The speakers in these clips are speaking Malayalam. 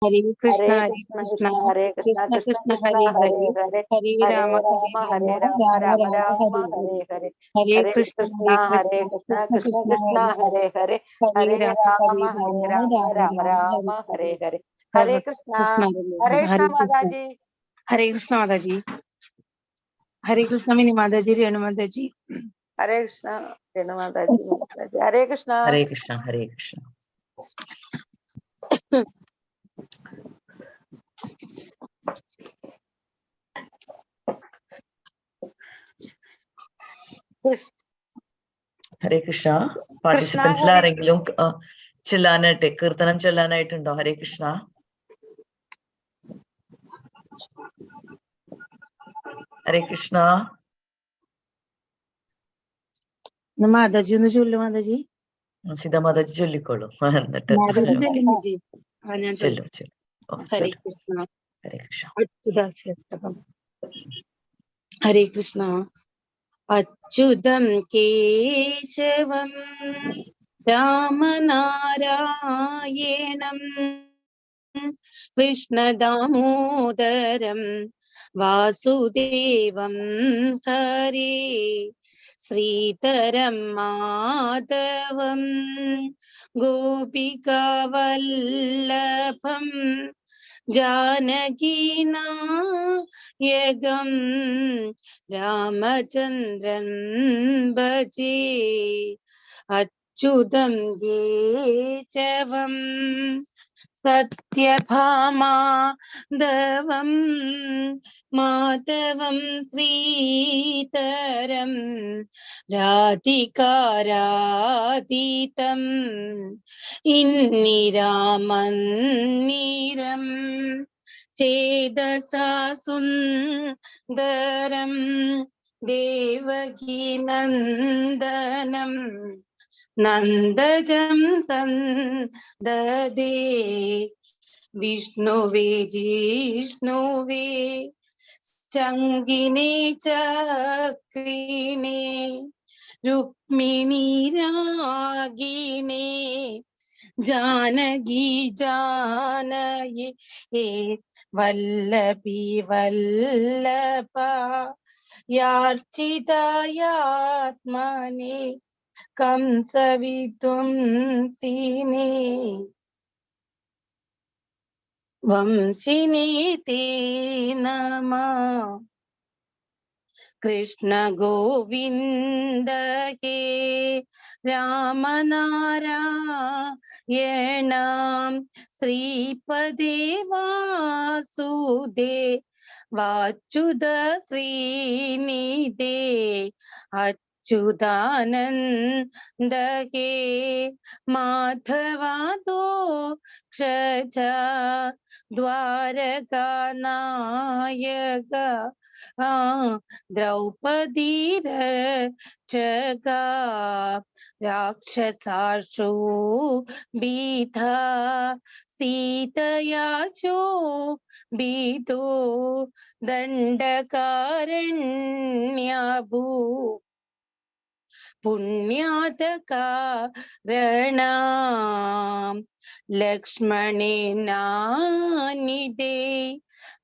Hare Krishna, Hare Hare Krishna, Krishna, Krishna Hare Krishna, Krishna Krishna Krishna, Krishna, Hare Hare Hare, Hare, Hare Hare Rama, Hare Rama, Rama, Hare Rama, Rama Rama Rama, Rama, Hare Hare Hare, Hare, Hare Hare Krishna, Krishna, Hare Hare Krishna, Krishna, Krishna Krishna Krishna, Krishna, Hare Hare, Hare Hare, Hare Hare Rama, Hare Rama, Hare Rama, Rama, Rama Rama Rama, Hare Rama, Hare Hare, Hare, Hare Hare Krishna, Krishna, Hare Krishna, Hare Krishna, Mataji, Hare Krishna, Mataji, Hare Krishna, Mini Mataji, Renu Mataji, Hare Krishna, Renu Mataji, Mataji, Hare Krishna. Hare Krishna, Hare Krishna. Hare Krishna. Participants ആരെങ്കിലും ചൊല്ലാനായിട്ട് കീർത്തനം ചൊല്ലാനായിട്ടുണ്ടോ? ഹരേ കൃഷ്ണ. ഹരേ കൃഷ്ണ. മാതാജി ഒന്ന് ചൊല്ലു. മാതാജി സീതാമാതാജി ചൊല്ലിക്കോളൂ. എന്നിട്ട് ചൊല്ലും. ഹരേ കൃഷ്ണ. ഹരേ കൃഷ്ണ. ഹരേ കൃഷ്ണ. അച്യുതം കേശവം രാമനാരായണം കൃഷ്ണദാമോദരം വാസുദേവം ഹരേ ശ്രീധരം മാധവം ഗോപികവല്ലഭം ജാനകീനായകം രാമചന്ദ്രൻ ഭജേ അച്യുതം കേശവം സത്യഭാമാധവം മാധവം ശ്രീധരം രാധികാരാധിതം ഇന്ദിരാമന്ദിരം ചേതസാ സുന്ദരം ദേവകീ നന്ദനം നന്ദജം തന്ദദേ വിഷ്ണുവേ ജിഷ്ണുവേ ചങ്കിനേ ചക്രിണേ രുക്മിണീ രാഗിണേ ജാനകി ജാനകി വല്ലഭി വല്ലഭ യാർച്ചിതായാത്മനി കംസവിതും സീനേ വംശിനേ തേ നമഃ. കൃഷ്ണ ഗോവിന്ദ ഹേ രാമനാരായണ ശ്രീപദേ വാസുദേ വാച്യുത ശ്രീനിധേ അച്യുതാനന്ദ ഹേ മാധവാദോ ക്ഷജ ദ്വാരകാനായക ദ്രൗപദീ രക്ഷക രാക്ഷസാശോ ഭീത സീതയാ ശോഭിതോ ദണ്ഡകാരണ്യഭൂ പുണ്യാതകാരണാം ലക്ഷ്മണേനാനിധേ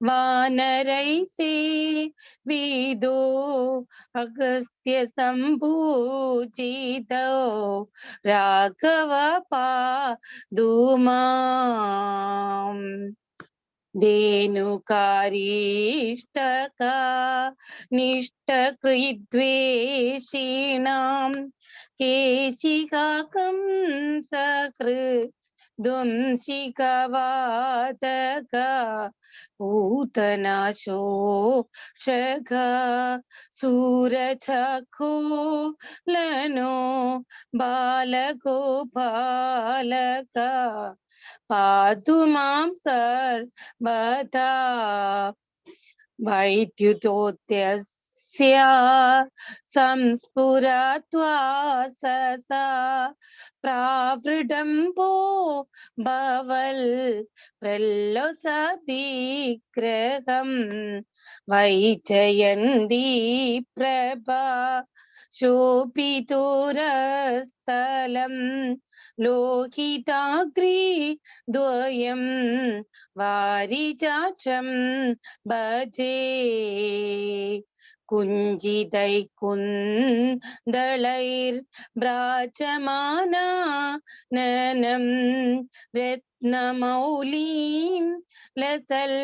വാനരൈ സേവിതോ അഗസ്ത്യ സംഭൂജിതോ രാഘവ പാദുമാം ധേനുകാരീഷ്ടക നിഷ്ടകൃദ്വേഷിണാം കേശികാകം സകൃദ്വംശികവാദക പൂതനാശോഷക സൂരചഖോലനോ ബാലഗോപാലക പാതു മാം സർവദാ വൈദ്യുതോത്യസ്യ സംസ്ഫുരത്വാസസാ പ്രാവൃഡംബോ ഭവൽ പ്രല്ലസതിഗ്രഹം വൈജയന്തി പ്രഭ शोभितोरस्थलं लोहिताग्रे द्वयं वारिजाक्षं भजे कुञ्जितैकुन्दलैर्भ्राजमाना ननं रत्नमौलिं लसल्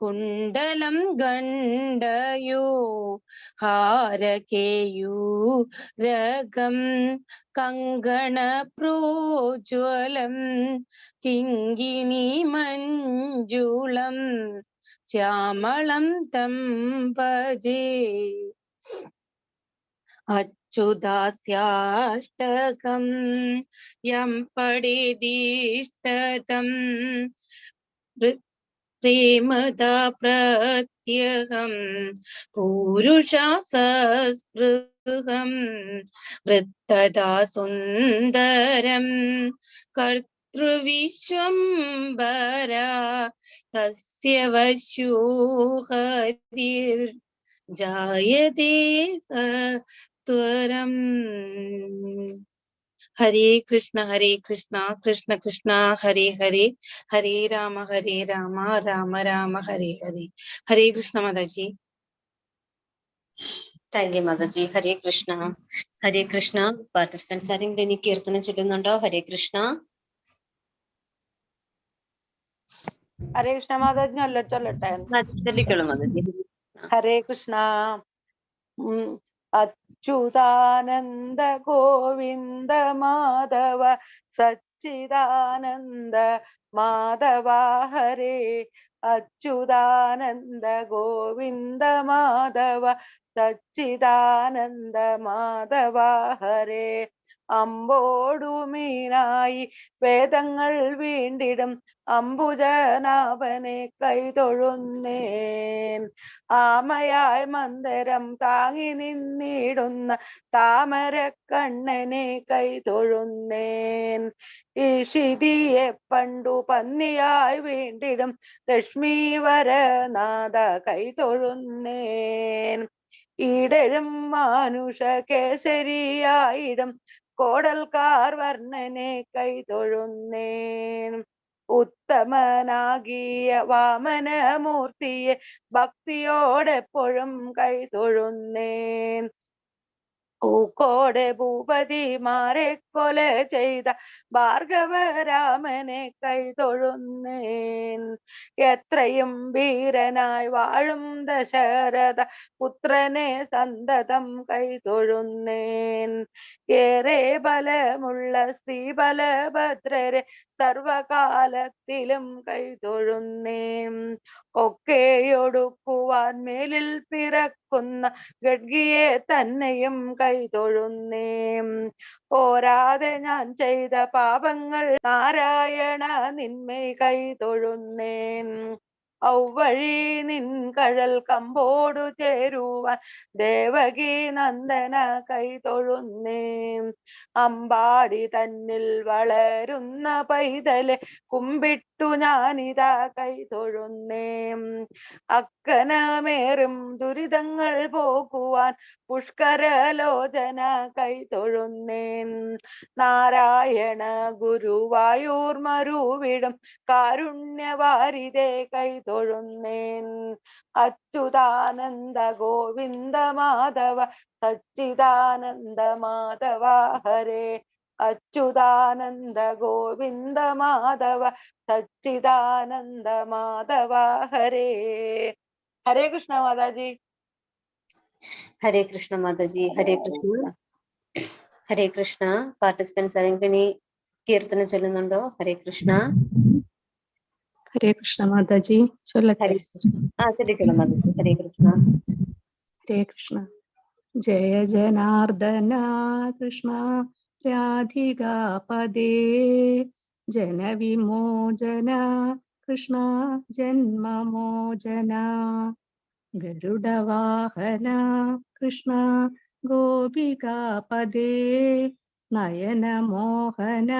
कुण्डलं गण्डयो हारकेयूरगं कङ्गणप्रोज्वलं किङ्गिणीमञ्जुलं श्यामलं तं भजे अच्युदास्याष्टकं यं पठेदिष्टदं प्रेमदा प्रत्यहं पूरुषा संस्पृहं वृत्तदा सुन्दरं कर्तृविश्वम्भरा तस्य वश्यो हरिर्जायते सत्वरम्। हरे कृष्ण कृष्ण कृष्ण हरे हरे, हरे राम राम राम हरे हरे. हरे कृष्ण माताजी. Thank you, Mataji. Hare Krishna. Hare Krishna. Participants are in any kirtana chillunnando. Hare Krishna. Hare Krishna Mataji ചൊല്ലട്ടെ. ചൊല്ലിക്കോളൂ Mataji. ഹരേ കൃഷ്ണ. അച്യുതാനന്ദ ഗോവിന്ദ മാധവ സച്ചിദാനന്ദ മാധവ ഹരേ. അച്യുതാനന്ദ ഗോവിന്ദ മാധവ സച്ചിദാനന്ദ മാധവ ഹരേ. അമ്പോടുമീനായി വേദങ്ങൾ വീണ്ടിടും അംബുജനാഭനെ കൈതൊഴുന്നേൻ. ആമയായി മന്ദരം താങ്ങി നിന്നിടുന്ന താമരക്കണ്ണനെ കൈതൊഴുന്നേൻ. ഈ ക്ഷിതിയെ പണ്ടു പന്നിയായി വീണ്ടിടും ലക്ഷ്മീവരനാഥ കൈതൊഴുന്നേൻ. ഈടഴും മാനുഷ കേസരിയായിടും കോടൽക്കാർ വർണ്ണനെ കൈതൊഴുന്നേൻ. ഉത്തമനാകിയ വാമനമൂർത്തിയെ ഭക്തിയോടെപ്പോഴും കൈതൊഴുന്നേൻ. പൂക്കോടെ ഭൂപതിമാരെ കൊല ചെയ്ത ഭാർഗവരാമനെ കൈതൊഴുന്നേൻ. എത്രയും വീരനായി വാഴും ദശരഥ പുത്രനെ സന്തതം കൈതൊഴുന്നേൻ. ഏറെ ബലമുള്ള ശ്രീബലഭദ്രരെ സർവകാലത്തിലും കൈതൊഴുന്നേൻ. ഒക്കെയൊടുക്കുവാൻ മേലിൽ പിറക്കുന്ന ഗഡ്ഗിയെ തന്നെയും കൈതൊഴുന്നേൻ. പോരാതെ ഞാൻ ചെയ്ത പാപങ്ങൾ നാരായണ നിന്മേ കൈതൊഴുന്നേൻ. ഔവഴി നിൻ കഴൽ കമ്പോടു ചേരുവാൻ ദേവകി നന്ദന കൈതൊഴുന്നേൻ. അമ്പാടി തന്നിൽ വളരുന്ന പൈതലെ കുമ്പിട്ടു ഞാനിതാ കൈതൊഴുന്നേൻ. അക്കനമേറും ദുരിതങ്ങൾ പോകുവാൻ പുഷ്കരലോചന കൈതൊഴുന്നേൻ. നാരായണ ഗുരുവായൂർ മരുവിടും കാരുണ്യവാരിതേ കൈതൊഴുന്നേൻ. അച്യുതാനന്ദ ഗോവിന്ദ മാധവ സച്ചിദാനന്ദ മാധവ ഹരേ. അച്യുതാനന്ദ ഗോവിന്ദ മാധവ സച്ചിദാനന്ദ മാധവ ഹരേ. Hare Krishna Mataji. Hare Krishna Mataji. Hare Krishna. Hare Krishna. Participants are in any kirtana chillunnando. Hare Krishna. Hare Krishna Mataji ചൊല്ലട്ടെ. Hare Krishna. ചൊല്ലിക്കോളൂ Mataji. Hare Krishna. ഹരേ കൃഷ്ണ. ജയ ജനാർദ്ദന കൃഷ്ണ രാധികാപദേ ജനവിമോചന കൃഷ്ണ ജന്മമോചന ഗരുഡവാഹന കൃഷ്ണ ഗോപികാപദേ നയനമോഹന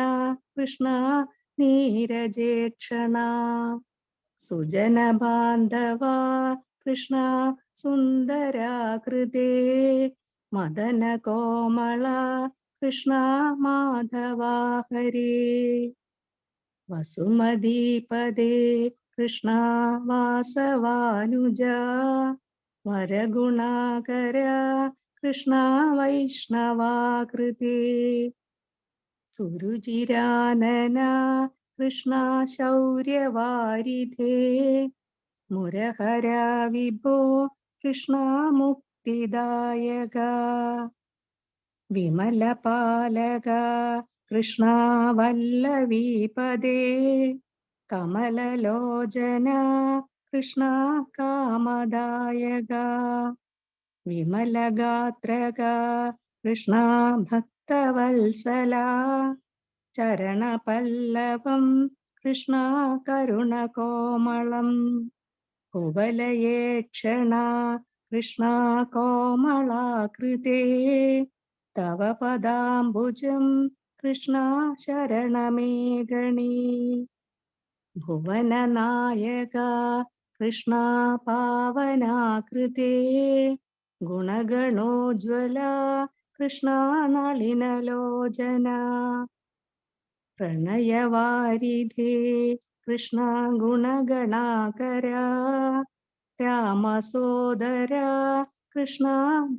കൃഷ്ണ നീരജേക്ഷണ സുജനബാന്ധവ കൃഷ്ണ സുന്ദരാകൃതേ മദന കോമള കൃഷ്ണ മാധവ ഹരേ. വസുമതീപദേ കൃഷ്ണ വാസവാനുജ വരഗുണാകര കൃഷ്ണ വൈഷ്ണവാകൃതേ. സുരുചിരാനന കൃഷ്ണ ശൗര്യവാരിധേ മുരഹര വിഭോ കൃഷ്ണ മുക്തിദായക. വിമലപാലക കൃഷ്ണ വല്ലവീപദേ കമലലോചന കൃഷ്ണ കാമദായക. വിമലഗാത്രക കൃഷ്ണ ഭക്തവത്സല ചരണപല്ലവം കൃഷ്ണ കരുണകോമളം. കുവലയേക്ഷണ കൃഷ്ണ കോമളാകൃതേ തവ പദാംബുജം കൃഷ്ണ ശരണമേഗണീ. ഭുവനനായക കൃഷ്ണ പാവനാകൃതേ ഗുണഗണോജ്വല കൃഷ്ണ നളിനലോചന. പ്രണയവാരിധേ കൃഷ്ണ ഗുണഗണാകര രാമസോദര കൃഷ്ണ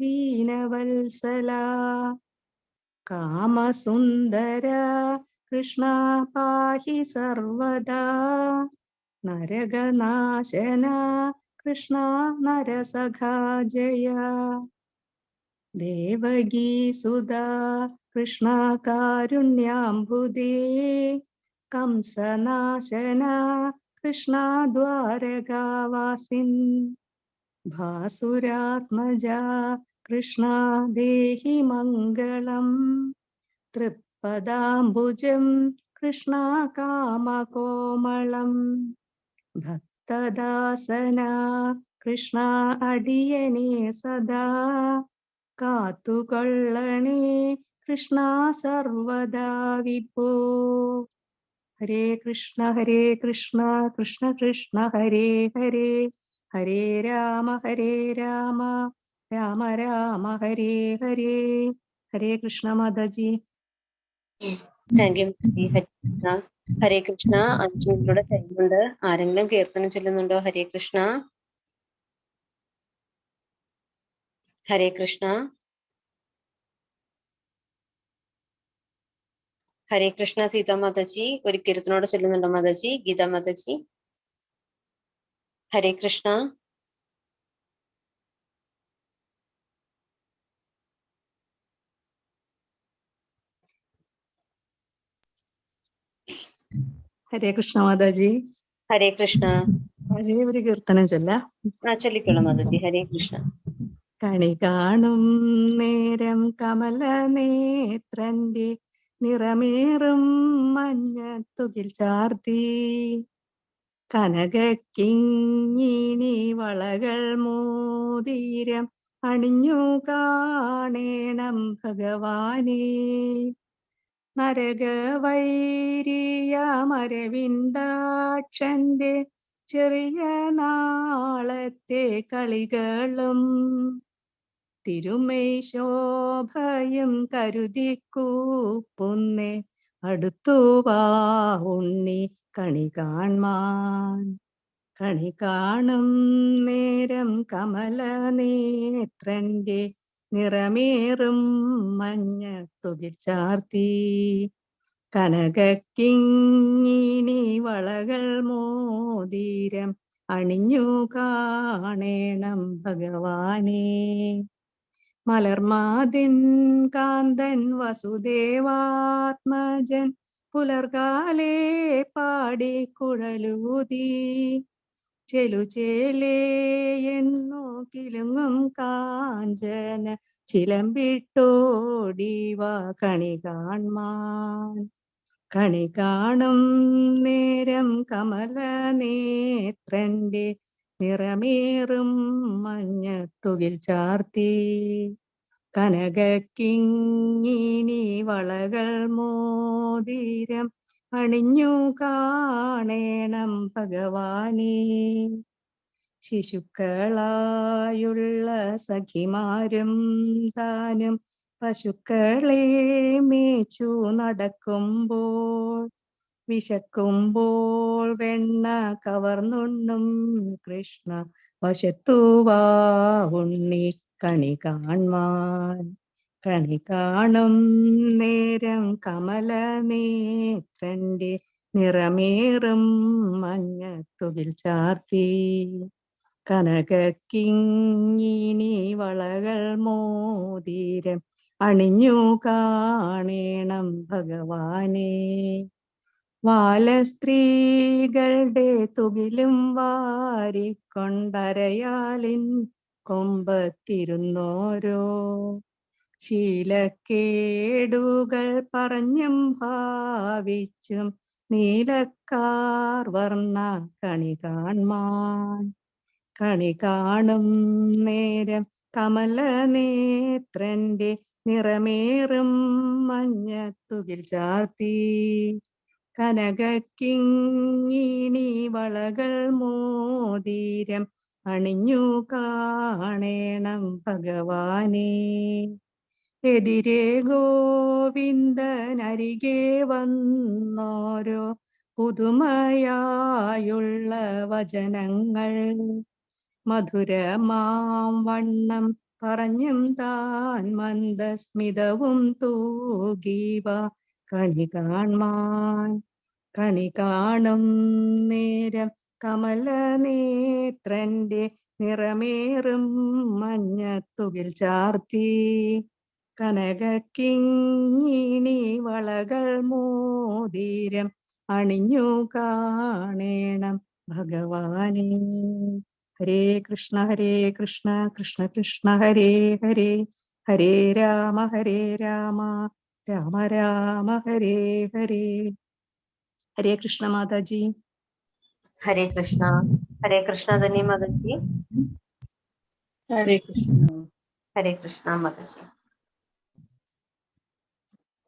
ദീനവത്സല. കാമസുന്ദര കൃഷ്ണ പാഹി സർവദാ നരകനാശന കൃഷ്ണ നരസഖാ ജയ. ദേവകീസുതാ കൃഷ്ണ കാരുണ്യാംബുദേ കംസനാശന കൃഷ്ണ ദ്വാരകാവാസിൻ. ഭാസുരാത്മജ കൃഷ്ണ ദേഹി മംഗളം തൃപ്പദാംബുജം കൃഷ്ണ കാമകോമളം. ഭക്തദാസന കൃഷ്ണ അടിയനേ സദാ കാത്തുകൊള്ളണേ കൃഷ്ണ സർവദാ വിഭോ. ഹരേ കൃഷ്ണ കൃഷ്ണ കൃഷ്ണ ഹരേ ഹരേ ഹരേ രാമ രാമ രാമ ഹരേ ഹരേ. ഹരേ കൃഷ്ണ മാതാജി. Thank you. ഹരേ കൃഷ്ണ. ഹരേ കൃഷ്ണ. 5 മിനിറ്റിലൂടെ ടൈമുണ്ട്. ആരെങ്കിലും കീർത്തനം ചൊല്ലുന്നുണ്ടോ? ഹരേ കൃഷ്ണ. ഹരേ കൃഷ്ണ. ഹരേ കൃഷ്ണ. സീതാ മാതാജി ഒരു കീർത്തനോടെ ചൊല്ലുന്നുണ്ടോ മാതാജി? ഗീതാ മാതാജി. ഹരേ കൃഷ്ണ. ഹരേ കൃഷ്ണ മാതാജി. ഹരേ കൃഷ്ണ. പഴയ ഒരു കീർത്തനം ചൊല്ല. ചൊല്ലിക്കോളൂ മാതാജി. ഹരേ കൃഷ്ണ. കണി കാണും നേരം കമല നേത്രന്റെ നിറമേറും മഞ്ഞത്തുകിൽ ചാർത്തി കനകക്കിങ്ങിണി വളകൾ മോതിരം അണിഞ്ഞു കാണേണം ഭഗവാനേ. നരകവൈരിയമരവിന്ദാക്ഷന്റെ ചെറിയ നാളത്തെ കളികളും തിരുമൈ ശോഭയും കരുതിക്കൂപ്പുന്നേ അടുത്തു വാ ഉണ്ണി കണി കാൺമാൻ. കണി കാണും നേരം കമല നേത്രന്റെ നിറമേറും മഞ്ഞത്തുകിൽ ചാർത്തി കനകക്കിങ്ങിണി വളകൾ മോതിരം അണിഞ്ഞു കാണേണം ഭഗവാനേ. മലർമാതിൻ കാന്തൻ വസുദേവാത്മജൻ പുലർകാലേ പാടി കുഴലൂതി ചെലുചേലേ എന്നോ കിലുങ്ങും കാഞ്ചന ചിലമ്പിട്ടോടിവാ കണി കാൺമാൻ. കണി കാണും നേരം കമല നേത്രന്റെ നിറമേറും മഞ്ഞത്തുകിൽ ചാർത്തി കനകക്കിങ്ങിണി വളകൾ മോതിരം അണിഞ്ഞു കാണേണം ഭഗവാനേ. ശിശുക്കളായുള്ള സഖിമാരും താനും പശുക്കളെ മേച്ചു നടക്കുമ്പോൾ വിശക്കുമ്പോൾ വെണ്ണ കവർന്നുണ്ണും കൃഷ്ണ വശത്തുവാ ഉണ്ണി കണി കാൺമാൻ. കണി കാണും നേരം കമല നേത്രന്റെ നിറമേറും മഞ്ഞത്തുകിൽ ചാർത്തി കനകക്കിങ്ങിണി വളകൾ മോതിരം അണിഞ്ഞു കാണേണം ഭഗവാനെ. വാലസ്ത്രീകളുടെ തുകിലും വാരിക്കൊണ്ടരയാലിൻ കൊമ്പത്തിരുന്നോരോ ശീലക്കേടുകൾ പറഞ്ഞും ഭാവിച്ചും നീലക്കാർ വർണ്ണ കണി കാൺമാൻ. കണി കാണും നേരം കമല നേത്രന്റെ നിറമേറും മഞ്ഞത്തുകിൽ ചാർത്തി കനകക്കിങ്ങിണി വളകൾ മോതിരം അണിഞ്ഞു കാണേണം ഭഗവാനെ. എതിരെ ഗോവിന്ദനരികെ വന്നോരോ പുതുമയായുള്ള വചനങ്ങൾ മധുരമാം വണ്ണം പറഞ്ഞും താൻ മന്ദസ്മിതവും തൂകീവ കണി കാൺമാൻ. കണി കാണും നേരം കമല നേത്രന്റെ നിറമേറും മഞ്ഞത്തുകിൽ ചാർത്തി കനകക്കിങ്ങിണി വളകൾ മോതിരം അണിഞ്ഞു കാണേണം ഭഗവാനെ. ഹരേ കൃഷ്ണ കൃഷ്ണ കൃഷ്ണ ഹരേ ഹരേ, ഹരേ രാമ രാമ രാമ ഹരേ ഹരേ. ഹരേ കൃഷ്ണ മാതാജി. ഹരേ കൃഷ്ണ ധന്യ മാതാജി. ഹരേ കൃഷ്ണ. ഹരേ കൃഷ്ണ മാതാജി.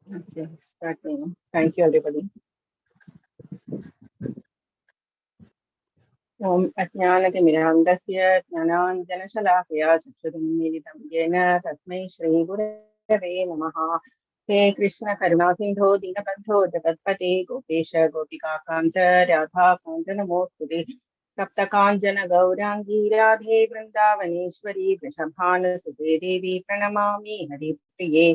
Okay, start ചെയ്യുന്നു. Thank you everybody. ഓം അജ്ഞാനതിമിരാന്ധസ്യ ജ്ഞാനാഞ്ജനശലാകയാ ചക്ഷുരുന്മീലിതം യേന തസ്മൈ ശ്രീഗുരവേ നമഃ. ഹേ കൃഷ്ണ കരുണാസിന്ധോ ദീനബന്ധോ ജഗത്പതേ ഗോപേശ ഗോപികാകാന്ത രാധാകാന്ത നമോസ്തുതേ. സപ്തകാഞ്ചന ഗൗരാംഗീ രാധേ വൃന്ദാവനേശ്വരി വൃഷഭാനുസുതേ ദേവി പ്രണമാമി ഹരിപ്രിയേ.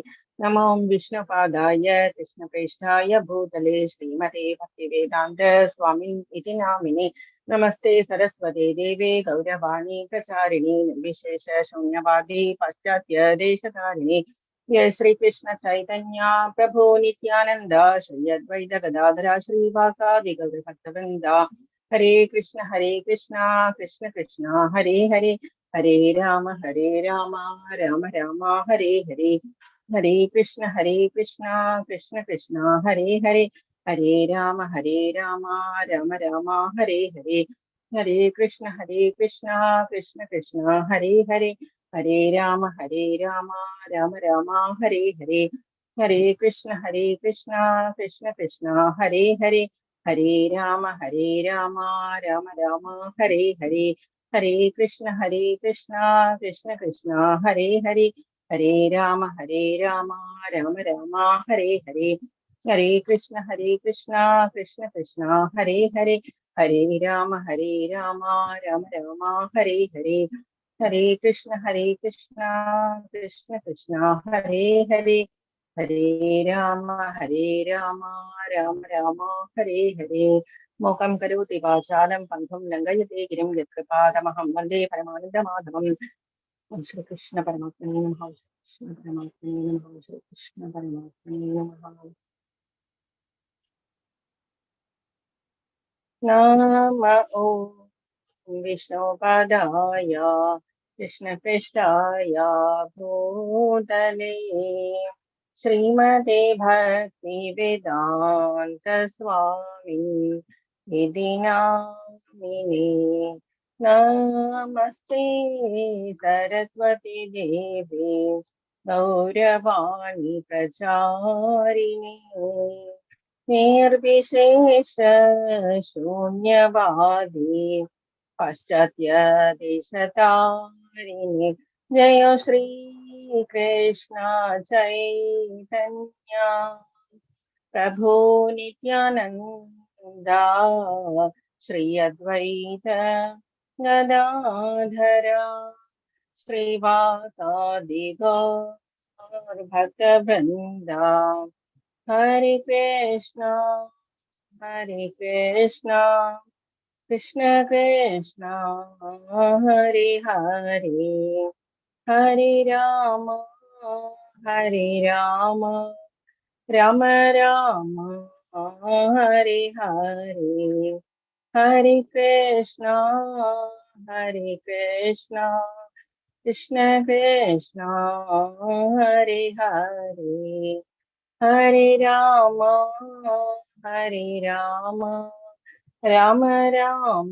നമോ വിഷ്ണുപാദായ കൃഷ്ണപ്രേഷ്ഠായ ഭൂതലേ ശ്രീമതേ ഭക്തിവേദാന്ത സ്വാമി ഇതി നാമിനി. നമസ്തേ സരസ്വതേ ദേവേ ഗൗരവാണി പ്രചാരിണി നിർവിശേഷ ശൂന്യവാദി പാശ്ചാത്യ ദേശധാരിണി. ജയ ശ്രീകൃഷ്ണ ചൈതന്യ പ്രഭോ നിത്യാനന്ദ ശ്രീ അദ്വൈത ഗദാധര ശ്രീവാസാദി ഗൗരഭക്തവൃന്ദ. ഹരേ കൃഷ്ണ കൃഷ്ണ കൃഷ്ണ ഹരേ ഹരേ, ഹരേ രാമ രാമ രാമ ഹരേ ഹരേ. ഹരേ കൃഷ്ണ കൃഷ്ണ കൃഷ്ണ ഹരേ ഹരേ, ഹരേ രാമ രാമ രാമ ഹരേ ഹരേ. ഹരേ കൃഷ്ണ കൃഷ്ണ കൃഷ്ണ ഹരേ ഹരേ, ഹരേ രാമ രാമ രാമ ഹരേ ഹരേ. ഹരേ കൃഷ്ണ കൃഷ്ണ കൃഷ്ണ ഹരേ ഹരേ, ഹരേ രാമ രാമ രാമ ഹരേ ഹരേ. ഹരേ കൃഷ്ണ കൃഷ്ണ കൃഷ്ണ ഹരേ ഹരേ, ഹരേ രാമ രാമ രാമ ഹരേ ഹരേ. ഹരേ കൃഷ്ണ കൃഷ്ണ കൃഷ്ണ ഹരേ ഹരേ, ഹരേ രാമ രാമ രാമ ഹരേ ഹരേ. ഹരേ കൃഷ്ണ കൃഷ്ണ കൃഷ്ണ ഹരേ ഹരേ, ഹരേ രാമ രാമ ഹരേ ഹരേ. മോകം കരോതി വാചാലം പങ്കും ലംഘയത്തെ ഗിരിം യത്കൃപാതമഹം വന്ദേ പരമാനന്ദമാധവം. ശ്രീകൃഷ്ണ പരമാത്മനേ നമഃ. ശ്രീകൃഷ്ണ പരമാത്മനേ നമഃ. ശ്രീകൃഷ്ണ പരമാത്മനേ നമഃ. നമോ വിഷ്ണുപാദായ കൃഷ്ണപൃഷ്ഠായ ഭൂതലേ ശ്രീമതേ ഭക്തിവേദാന്ത സ്വാമി ഇതി നാമിനേ. നമസ്തേ സരസ്വതി ദേവേ ഗൗരവാണി പ്രചാരിണി നിർവിശേഷ ശൂന്യവാദി पाश्चात्य देशतारिणे जय श्री कृष्ण चैतन्य प्रभु नित्यानंदा श्री अद्वैत गदाधरा श्रीवासादि गौर भक्तवृंदा हरे कृष्णा कृष्ण कृष्ण हरे हरे हरे राम राम राम हरे हरे हरे कृष्णा कृष्ण कृष्ण हरे हरे हरे राम राम राम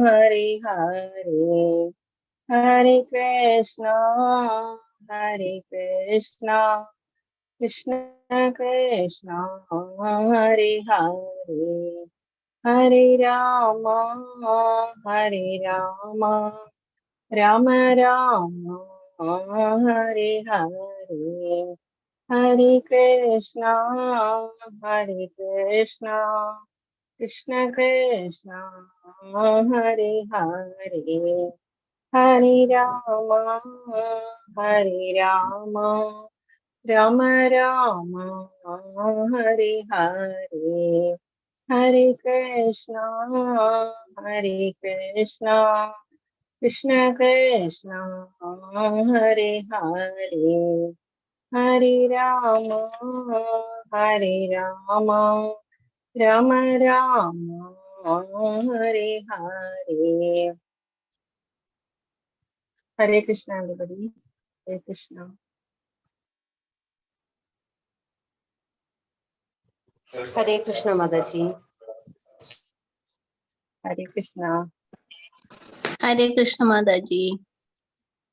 हरे हरे हरे कृष्णा कृष्ण कृष्ण हरे हरे हरे राम राम राम हरे हरे हरे कृष्णा कृष्ण कृष्ण हरे हरे हरे राम राम राम हरे हरे हरे कृष्णा कृष्ण कृष्ण हरे हरे हरे राम राम राम हरे हरे हरे कृष्ण everybody. हरे कृष्ण हरे कृष्ण माताजी। हरे कृष्ण हरे कृष्ण माताजी।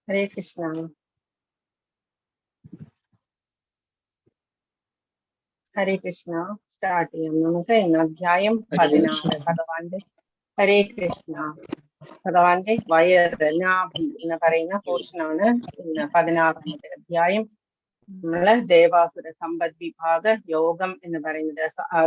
हरे कृष्ण हरे कृष्ण स्टार्ट ചെയ്യാം നമുക്ക് ഇന്ന് അധ്യായം 16 ഭഗവാന്റെ ഹരേ കൃഷ്ണ ഭഗവാന്റെ വയറ് നാഭി എന്ന് പറയുന്ന പോർഷനാണ് ഇന്ന് 16ാമത്തെ അധ്യായം. നമ്മള് ദേവാസുര സമ്പദ് വിഭാഗ യോഗം എന്ന് പറയുന്നത്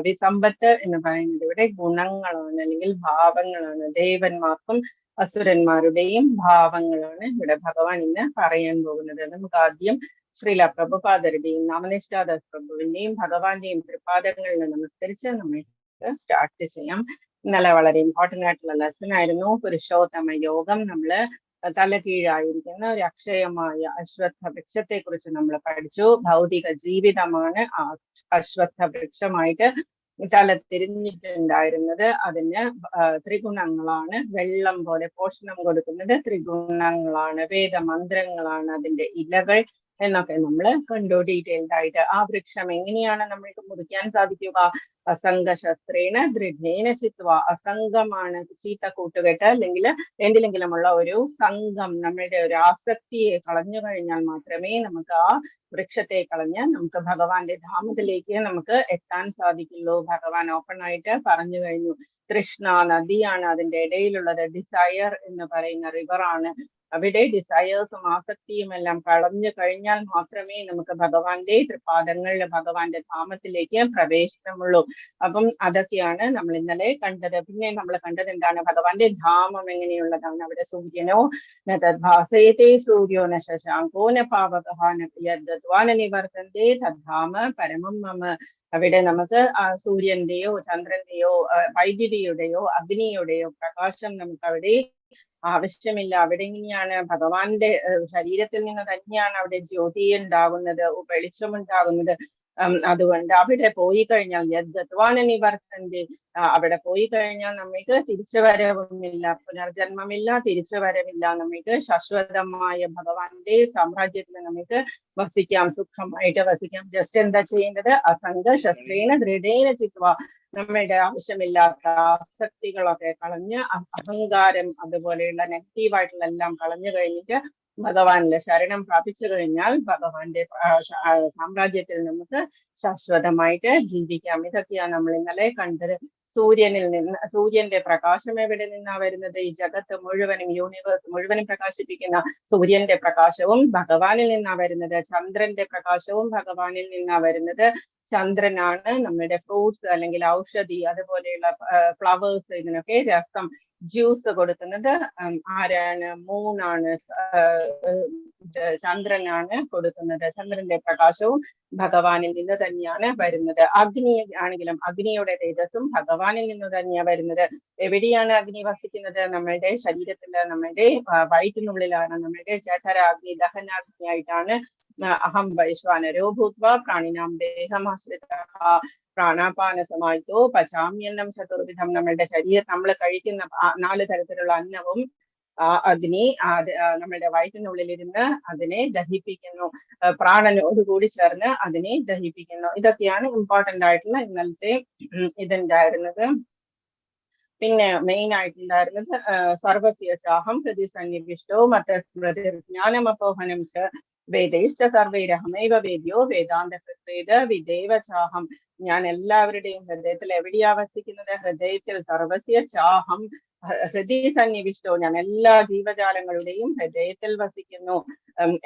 വിസമ്പത്ത് എന്ന് പറയുന്നത് ഇവിടെ ഗുണങ്ങളാണ് അല്ലെങ്കിൽ ഭാവങ്ങളാണ്. ദേവന്മാർക്കും അസുരന്മാരുടെയും ഭാവങ്ങളാണ് ഇവിടെ ഭഗവാൻ ഇന്ന് പറയാൻ പോകുന്നത്. നമുക്ക് ആദ്യം ശ്രീല പ്രഭുപാദരുടെയും നാമനിഷ്ഠാദാസ് പ്രഭുവിന്റെയും ഭഗവാന്റെയും തൃപാദങ്ങളിൽ നമസ്കരിച്ച് നമുക്ക് സ്റ്റാർട്ട് ചെയ്യാം. ഇന്നലെ വളരെ ഇമ്പോർട്ടന്റ് ആയിട്ടുള്ള ലെസൺ ആയിരുന്നു പുരുഷോത്തമ യോഗം. നമ്മള് തലകീഴായിരിക്കുന്ന ഒരു അക്ഷയമായ അശ്വത്ഥ വൃക്ഷത്തെ കുറിച്ച് നമ്മൾ പഠിച്ചു. ഭൗതിക ജീവിതമാണ് ആ അശ്വത്ഥ വൃക്ഷമായിട്ട് തല തിരിഞ്ഞിട്ടുണ്ടായിരുന്നത്. അതിന് ത്രിഗുണങ്ങളാണ്. വെള്ളം പോലെ പോഷണം കൊടുക്കുന്നത് ത്രിഗുണങ്ങളാണ്, വേദമന്ത്രങ്ങളാണ് അതിന്റെ ഇലകൾ എന്നൊക്കെ നമ്മൾ കണ്ടു ഡീറ്റെയിൽഡ് ആയിട്ട്. ആ വൃക്ഷം എങ്ങനെയാണ് നമ്മൾക്ക് മുറിക്കാൻ സാധിക്കുക? അസംഗശസ്ത്രേണ ദൃഢേന ചിത്വ. അസംഗമാണ് ചീത്ത കൂട്ടുകെട്ട് അല്ലെങ്കിൽ എന്തിലെങ്കിലുമുള്ള ഒരു സംഘം, നമ്മളുടെ ഒരു ആസക്തിയെ കളഞ്ഞു കഴിഞ്ഞാൽ മാത്രമേ നമുക്ക് ആ വൃക്ഷത്തെ കളഞ്ഞ് നമുക്ക് ഭഗവാന്റെ ധാമത്തിലേക്ക് നമുക്ക് എത്താൻ സാധിക്കുള്ളൂ. ഭഗവാൻ ഓപ്പൺ ആയിട്ട് പറഞ്ഞു കഴിഞ്ഞു. തൃഷ്ണ നദിയാണ് അതിന്റെ ഇടയിലുള്ളത്. ഡിസയർ എന്ന് പറയുന്ന റിവറാണ്. അവിടെ ഡിസയേഴ്സും ആസക്തിയും എല്ലാം കളഞ്ഞു കഴിഞ്ഞാൽ മാത്രമേ നമുക്ക് ഭഗവാന്റെ തൃപാദങ്ങളിൽ ഭഗവാന്റെ ധാമത്തിലേക്ക് പ്രവേശനമുള്ളൂ. അപ്പം അതൊക്കെയാണ് നമ്മൾ ഇന്നലെ കണ്ടത്. പിന്നെ നമ്മൾ കണ്ടത് എന്താണ്? ഭഗവാന്റെ ധാമം എങ്ങനെയുള്ളതാണ്. അവിടെ സൂര്യനോ ഭാസയത്തെ സൂര്യോ ന ശശാങ്കോ ന പാവകഃ ന യദ്വാന നിവർത്തന്തേ തദ്ധാമ പരമം മമ. അവിടെ നമുക്ക് ആ സൂര്യന്റെയോ ചന്ദ്രന്റെയോ വൈദ്യുതിയുടെയോ അഗ്നിയുടെയോ പ്രകാശം നമുക്ക് അവിടെ ആവശ്യമില്ല. അവിടെ എങ്ങനെയാണ്? ഭഗവാന്റെ ശരീരത്തിൽ നിന്ന് തന്നെയാണ് അവിടെ ജ്യോതി ഉണ്ടാകുന്നത്, വെളിച്ചമുണ്ടാകുന്നത്. അതുകൊണ്ട് അവിടെ പോയി കഴിഞ്ഞാൽ യദ്വാന നിവർത്തന്റെ, അവിടെ പോയി കഴിഞ്ഞാൽ നമ്മൾക്ക് തിരിച്ചു വരവുമില്ല, പുനർജന്മമില്ല, തിരിച്ചു വരവില്ല. നമ്മൾക്ക് ശാശ്വതമായ ഭഗവാന്റെ സാമ്രാജ്യത്തിൽ നമുക്ക് വസിക്കാം, സുഖമായിട്ട് വസിക്കാം. ജസ്റ്റ് എന്താ ചെയ്യേണ്ടത്? അസംഗ ശസ്ത്രേണ ദൃഢേന ചിത്വ. നമ്മളുടെ ആവശ്യമില്ലാത്ത ആസക്തികളൊക്കെ കളഞ്ഞ് അഹങ്കാരം അതുപോലെയുള്ള നെഗറ്റീവായിട്ടുള്ള എല്ലാം കളഞ്ഞു കഴിഞ്ഞിട്ട് ഭഗവാനിലെ ശരണം പ്രാപിച്ചു കഴിഞ്ഞാൽ ഭഗവാന്റെ സാമ്രാജ്യത്തിൽ നമുക്ക് ശാശ്വതമായിട്ട് ജീവിക്കാം. ഇതൊക്കെയാണ് നമ്മൾ ഇന്നലെ കണ്ടത്. സൂര്യനിൽ നിന്ന്, സൂര്യന്റെ പ്രകാശം എവിടെ നിന്നാ വരുന്നത്? ഈ ജഗത്ത് മുഴുവനും, യൂണിവേഴ്സ് മുഴുവനും പ്രകാശിപ്പിക്കുന്ന സൂര്യന്റെ പ്രകാശവും ഭഗവാനിൽ നിന്നാ വരുന്നത്. ചന്ദ്രന്റെ പ്രകാശവും ഭഗവാനിൽ നിന്നാ വരുന്നത്. ചന്ദ്രനാണ് നമ്മുടെ ഫ്രൂട്ട്സ് അല്ലെങ്കിൽ ഔഷധി, അതുപോലെയുള്ള ഫ്ലവേഴ്സ്, ഇതിനൊക്കെ രസം, ജ്യൂസ് കൊടുക്കുന്നത് ആരാണ്? മൂണാണ്, ചന്ദ്രനാണ് കൊടുക്കുന്നത്. ചന്ദ്രന്റെ പ്രകാശവും ഭഗവാനിൽ നിന്ന് തന്നെയാണ് വരുന്നത്. അഗ്നി ആണെങ്കിലും അഗ്നിയുടെ തേജസ്സും ഭഗവാനിൽ നിന്ന് തന്നെയാണ് വരുന്നത്. എവിടെയാണ് അഗ്നി വസിക്കുന്നത്? നമ്മളുടെ ശരീരത്തില്, നമ്മളുടെ വയറ്റിനുള്ളിലാണ്. നമ്മളുടെ ജഠരാഗ്നി, ദഹനാഗ്നിയായിട്ടാണ്. അഹം വൈശ്വാനരോ ഭൂത്വ പ്രാണിനാം ദേഹമാശ്രിതഃ പ്രാണാപാന സമാഹിതോ പചാമ്യന്നം ചതുർവിധം. നമ്മളുടെ ശരീരം, നമ്മൾ കഴിക്കുന്ന 4 തരത്തിലുള്ള അന്നവും അഗ്നി നമ്മുടെ വയറ്റിനുള്ളിലിരുന്ന് അതിനെ ദഹിപ്പിക്കുന്നു. പ്രാണനോടുകൂടി ചേർന്ന് അതിനെ ദഹിപ്പിക്കുന്നു. ഇതൊക്കെയാണ് ഇമ്പോർട്ടന്റ് ആയിട്ടുള്ള ഇന്നലത്തെ ഇതുണ്ടായിരുന്നത്. പിന്നെ മെയിൻ ആയിട്ടുണ്ടായിരുന്നത് സർവസ്യ ചാഹം ഹൃദി സന്നിവിഷ്ടോ മതസ്മൃതിജ്ഞാനമപോഹനം ച വേദൈശ്ച സർവൈരഹമൈവ വേദ്യോ വേദാന്ത കൃത്വേദ വിദേവ ചാഹം. ഞാൻ എല്ലാവരുടെയും ഹൃദയത്തിൽ എവിടെയാ വസിക്കുന്നത്? ഹൃദയത്തിൽ. സർവസ്യ ചാഹം ഹൃദി സന്നിവിഷ്ടോ, ഞാൻ എല്ലാ ജീവജാലങ്ങളുടെയും ഹൃദയത്തിൽ വസിക്കുന്നു.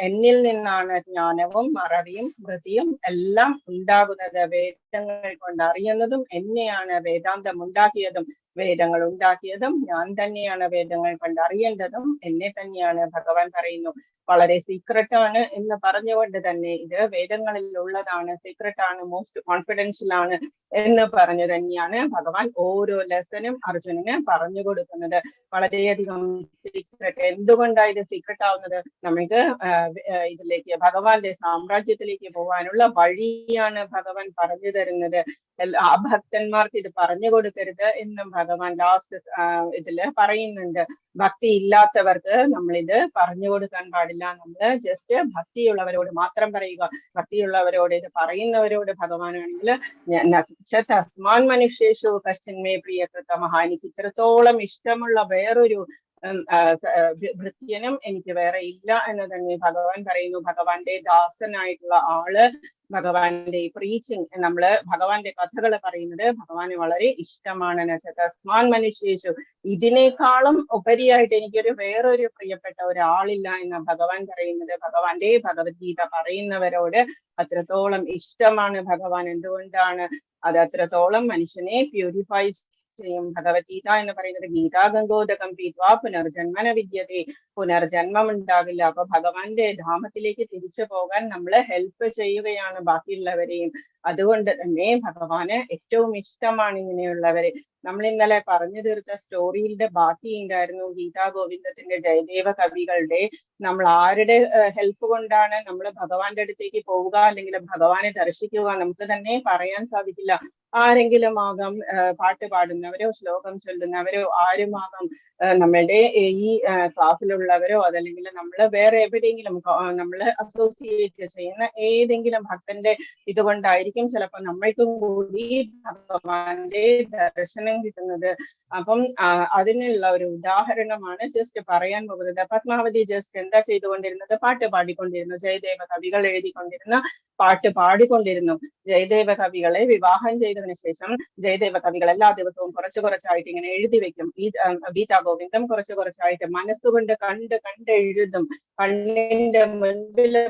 എന്നിൽ നിന്നാണ് ജ്ഞാനവും മറവിയും സ്മൃതിയും എല്ലാം ഉണ്ടാകുന്നത്. വേദങ്ങൾ കൊണ്ട് അറിയുന്നതും എന്നെയാണ്. വേദാന്തം ഉണ്ടാക്കിയതും വേദങ്ങൾ ഉണ്ടാക്കിയതും ഞാൻ തന്നെയാണ്. വേദങ്ങൾ കൊണ്ട് അറിയേണ്ടതും എന്നെ തന്നെയാണ്. ഭഗവാൻ പറയുന്നു വളരെ സീക്രട്ട് ആണ് എന്ന് പറഞ്ഞുകൊണ്ട് തന്നെ ഇത് വേദങ്ങളിൽ ഉള്ളതാണ്, സീക്രട്ട് ആണ്, മോസ്റ്റ് കോൺഫിഡൻഷ്യൽ ആണ് എന്ന് പറഞ്ഞു തന്നെയാണ് ഭഗവാൻ ഓരോ ലെസനും അർജുനന് പറഞ്ഞു കൊടുക്കുന്നത്. വളരെയധികം സീക്രട്ട്. എന്തുകൊണ്ടാണ് ഇത് സീക്രട്ട് ആവുന്നത്? നമുക്ക് ഇതിലേക്ക്, ഭഗവാന്റെ സാമ്രാജ്യത്തിലേക്ക് പോകാനുള്ള വഴിയാണ് ഭഗവാൻ പറഞ്ഞു തരുന്നത്. ഭക്തന്മാർക്ക് ഇത് പറഞ്ഞു കൊടുക്കരുത് എന്നും ഭഗവാൻ ലാസ്റ്റ് ഇതില് പറയുന്നുണ്ട്. ഭക്തി ഇല്ലാത്തവർക്ക് നമ്മളിത് പറഞ്ഞു കൊടുക്കാൻ പാടില്ല. നമ്മള് ജസ്റ്റ് ഭക്തിയുള്ളവരോട് മാത്രം പറയുക. ഭക്തിയുള്ളവരോട്, ഇത് പറയുന്നവരോട് ഭഗവാനാണെങ്കിൽ തസ്മാൻ മനുഷ്യേഷു കശ്ചന്മേ പ്രിയകൃതമഃ, എനിക്ക് ഇത്രത്തോളം ഇഷ്ടമുള്ള വേറൊരു ഭൃത്യനും എനിക്ക് വേറെ ഇല്ല എന്ന് തന്നെ ഭഗവാൻ പറയുന്നു. ഭഗവാന്റെ ദാസനായിട്ടുള്ള ആള്, ഭഗവാന്റെ ഈ പ്രീച്ചിങ്, നമ്മള് ഭഗവാന്റെ കഥകൾ പറയുന്നത് ഭഗവാന് വളരെ ഇഷ്ടമാണ്. തസ്മാൻ മനുഷ്യേഷു, ഇതിനേക്കാളും ഉപരിയായിട്ട് എനിക്കൊരു വേറൊരു പ്രിയപ്പെട്ട ഒരാളില്ല എന്ന ഭഗവാൻ പറയുന്നത്. ഭഗവാന്റെ ഭഗവത്ഗീത പറയുന്നവരോട് അത്രത്തോളം ഇഷ്ടമാണ് ഭഗവാൻ. എന്തുകൊണ്ടാണ്? അത് അത്രത്തോളം മനുഷ്യനെ പ്യൂരിഫൈ ചെയ്യും. ഭഗവത്ഗീത എന്ന് പറയുന്നത് ഗീതാ ഗംഗോദകം പീത്വാ പുനർജന്മന വിദ്യതേ, പുനർജന്മം ഉണ്ടാകില്ല. അപ്പൊ ഭഗവാന്റെ ധാമത്തിലേക്ക് തിരിച്ചു പോകാൻ നമ്മള് ഹെൽപ്പ് ചെയ്യുകയാണ് ബാക്കിയുള്ളവരെയും. അതുകൊണ്ട് തന്നെ ഭഗവാന് ഏറ്റവും ഇഷ്ടമാണ് ഇങ്ങനെയുള്ളവരെ. നമ്മൾ ഇന്നലെ പറഞ്ഞു തീർത്ത സ്റ്റോറിയുടെ ബാക്കി ഉണ്ടായിരുന്നു ഗീതാ ഗോവിന്ദത്തിന്റെ ജയദേവ കവികളുടെ. നമ്മൾ ആരുടെ ഹെൽപ്പ് കൊണ്ടാണ് നമ്മൾ ഭഗവാന്റെ അടുത്തേക്ക് പോവുക അല്ലെങ്കിൽ ഭഗവാനെ ദർശിക്കുക? നമുക്ക് തന്നെ പറയാൻ സാധിക്കില്ല. ആരെങ്കിലും ആകാം, പാട്ട് പാടുന്നവരോ ശ്ലോകം ചൊല്ലുന്നവരോ ആരുമാകാം, നമ്മളുടെ ഈ ക്ലാസ്സിലുള്ളവരോ അതല്ലെങ്കിൽ നമ്മൾ വേറെ എവിടെയെങ്കിലും നമ്മൾ അസോസിയേറ്റ് ചെയ്യുന്ന ഏതെങ്കിലും ഭക്തന്റെ ഇതുകൊണ്ടായിരിക്കും ചിലപ്പോൾ നമ്മൾക്കും കൂടി ഭഗവാന്റെ ദർശനം കിട്ടുന്നത്. അപ്പം അതിനുള്ള ഒരു ഉദാഹരണമാണ് ജസ്റ്റ് പറയാൻ പോകുന്നത്. പത്മാവതി ജസ്റ്റ് എന്താ ചെയ്തുകൊണ്ടിരുന്നത്? പാട്ട് പാടിക്കൊണ്ടിരുന്നു. ജയദേവ കവികൾ എഴുതിക്കൊണ്ടിരുന്ന പാട്ട് പാടിക്കൊണ്ടിരുന്നു. ജയദേവ കവികളെ വിവാഹം ചെയ്തതിനു ശേഷം ജയദേവ കവികൾ എല്ലാ ദിവസവും കുറച്ചായിട്ട് ഇങ്ങനെ എഴുതി വെക്കും. ഈ ഗീതാ ഗോവിന്ദം കുറച്ചായിട്ട് മനസ്സുകൊണ്ട് കണ്ട് എഴുതും. കണ്ണിന്റെ മുൻപില്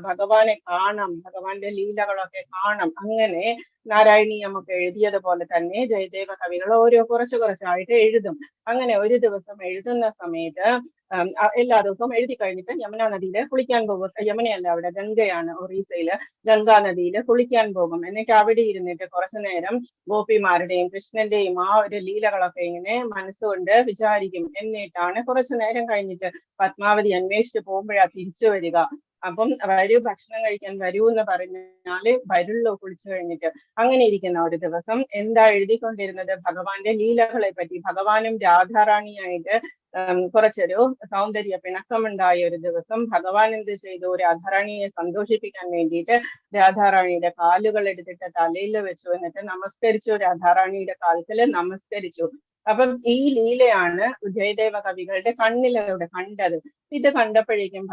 ഭഗവാനെ കാണാം, ഭഗവാന്റെ ലീലകളൊക്കെ കാണാം. അങ്ങനെ നാരായണീയമൊക്കെ എഴുതിയതുപോലെ തന്നെ ജയദേവ കവികൾ ഓരോ കുറച്ചായിട്ട് എഴുതും. അങ്ങനെ ഒരു ദിവസം എഴുതുന്ന സമയത്ത് എല്ലാ ദിവസവും എഴുതി കഴിഞ്ഞിട്ട് യമുന നദിയില് കുളിക്കാൻ പോകും. യമുനയല്ല, അവിടെ ഗംഗയാണ്, ഒറീസയില് ഗംഗാ നദിയില് കുളിക്കാൻ പോകും. എന്നിട്ട് അവിടെ ഇരുന്നിട്ട് കുറച്ചു നേരം ഗോപിമാരുടെയും കൃഷ്ണന്റെയും ആ ഒരു ലീലകളൊക്കെ ഇങ്ങനെ മനസ്സുകൊണ്ട് വിചാരിക്കും. എന്നിട്ടാണ് കുറച്ചു നേരം കഴിഞ്ഞിട്ട് പത്മാവതി അന്വേഷിച്ച് പോകുമ്പോഴാ തിരിച്ചു വരിക. അപ്പം വരൂ, ഭക്ഷണം കഴിക്കാൻ വരൂ എന്ന് പറഞ്ഞാല് വരുള്ളൂ കുളിച്ചു കഴിഞ്ഞിട്ട്. അങ്ങനെ ഇരിക്കുന്ന ഒരു ദിവസം എന്താ എഴുതിക്കൊണ്ടിരുന്നത്? ഭഗവാന്റെ ലീലകളെ പറ്റി. ഭഗവാനും രാധാറാണിയായിട്ട് കുറച്ചൊരു സൗന്ദര്യ പിണക്കമുണ്ടായ ഒരു ദിവസം ഭഗവാൻ എന്ത് ചെയ്തു? രാധാറാണിയെ സന്തോഷിപ്പിക്കാൻ വേണ്ടിയിട്ട് രാധാറാണിയുടെ കാലുകൾ എടുത്തിട്ട് തലയിൽ വെച്ചു. എന്നിട്ട് നമസ്കരിച്ചു. രാധാറാണിയുടെ കാൽക്കല് നമസ്കരിച്ചു. അപ്പം ഈ ലീലയാണ് ജയദേവ കവികളുടെ കണ്ണിലൂടെ കണ്ടത്. ഇത് കണ്ടപ്പോഴേക്കും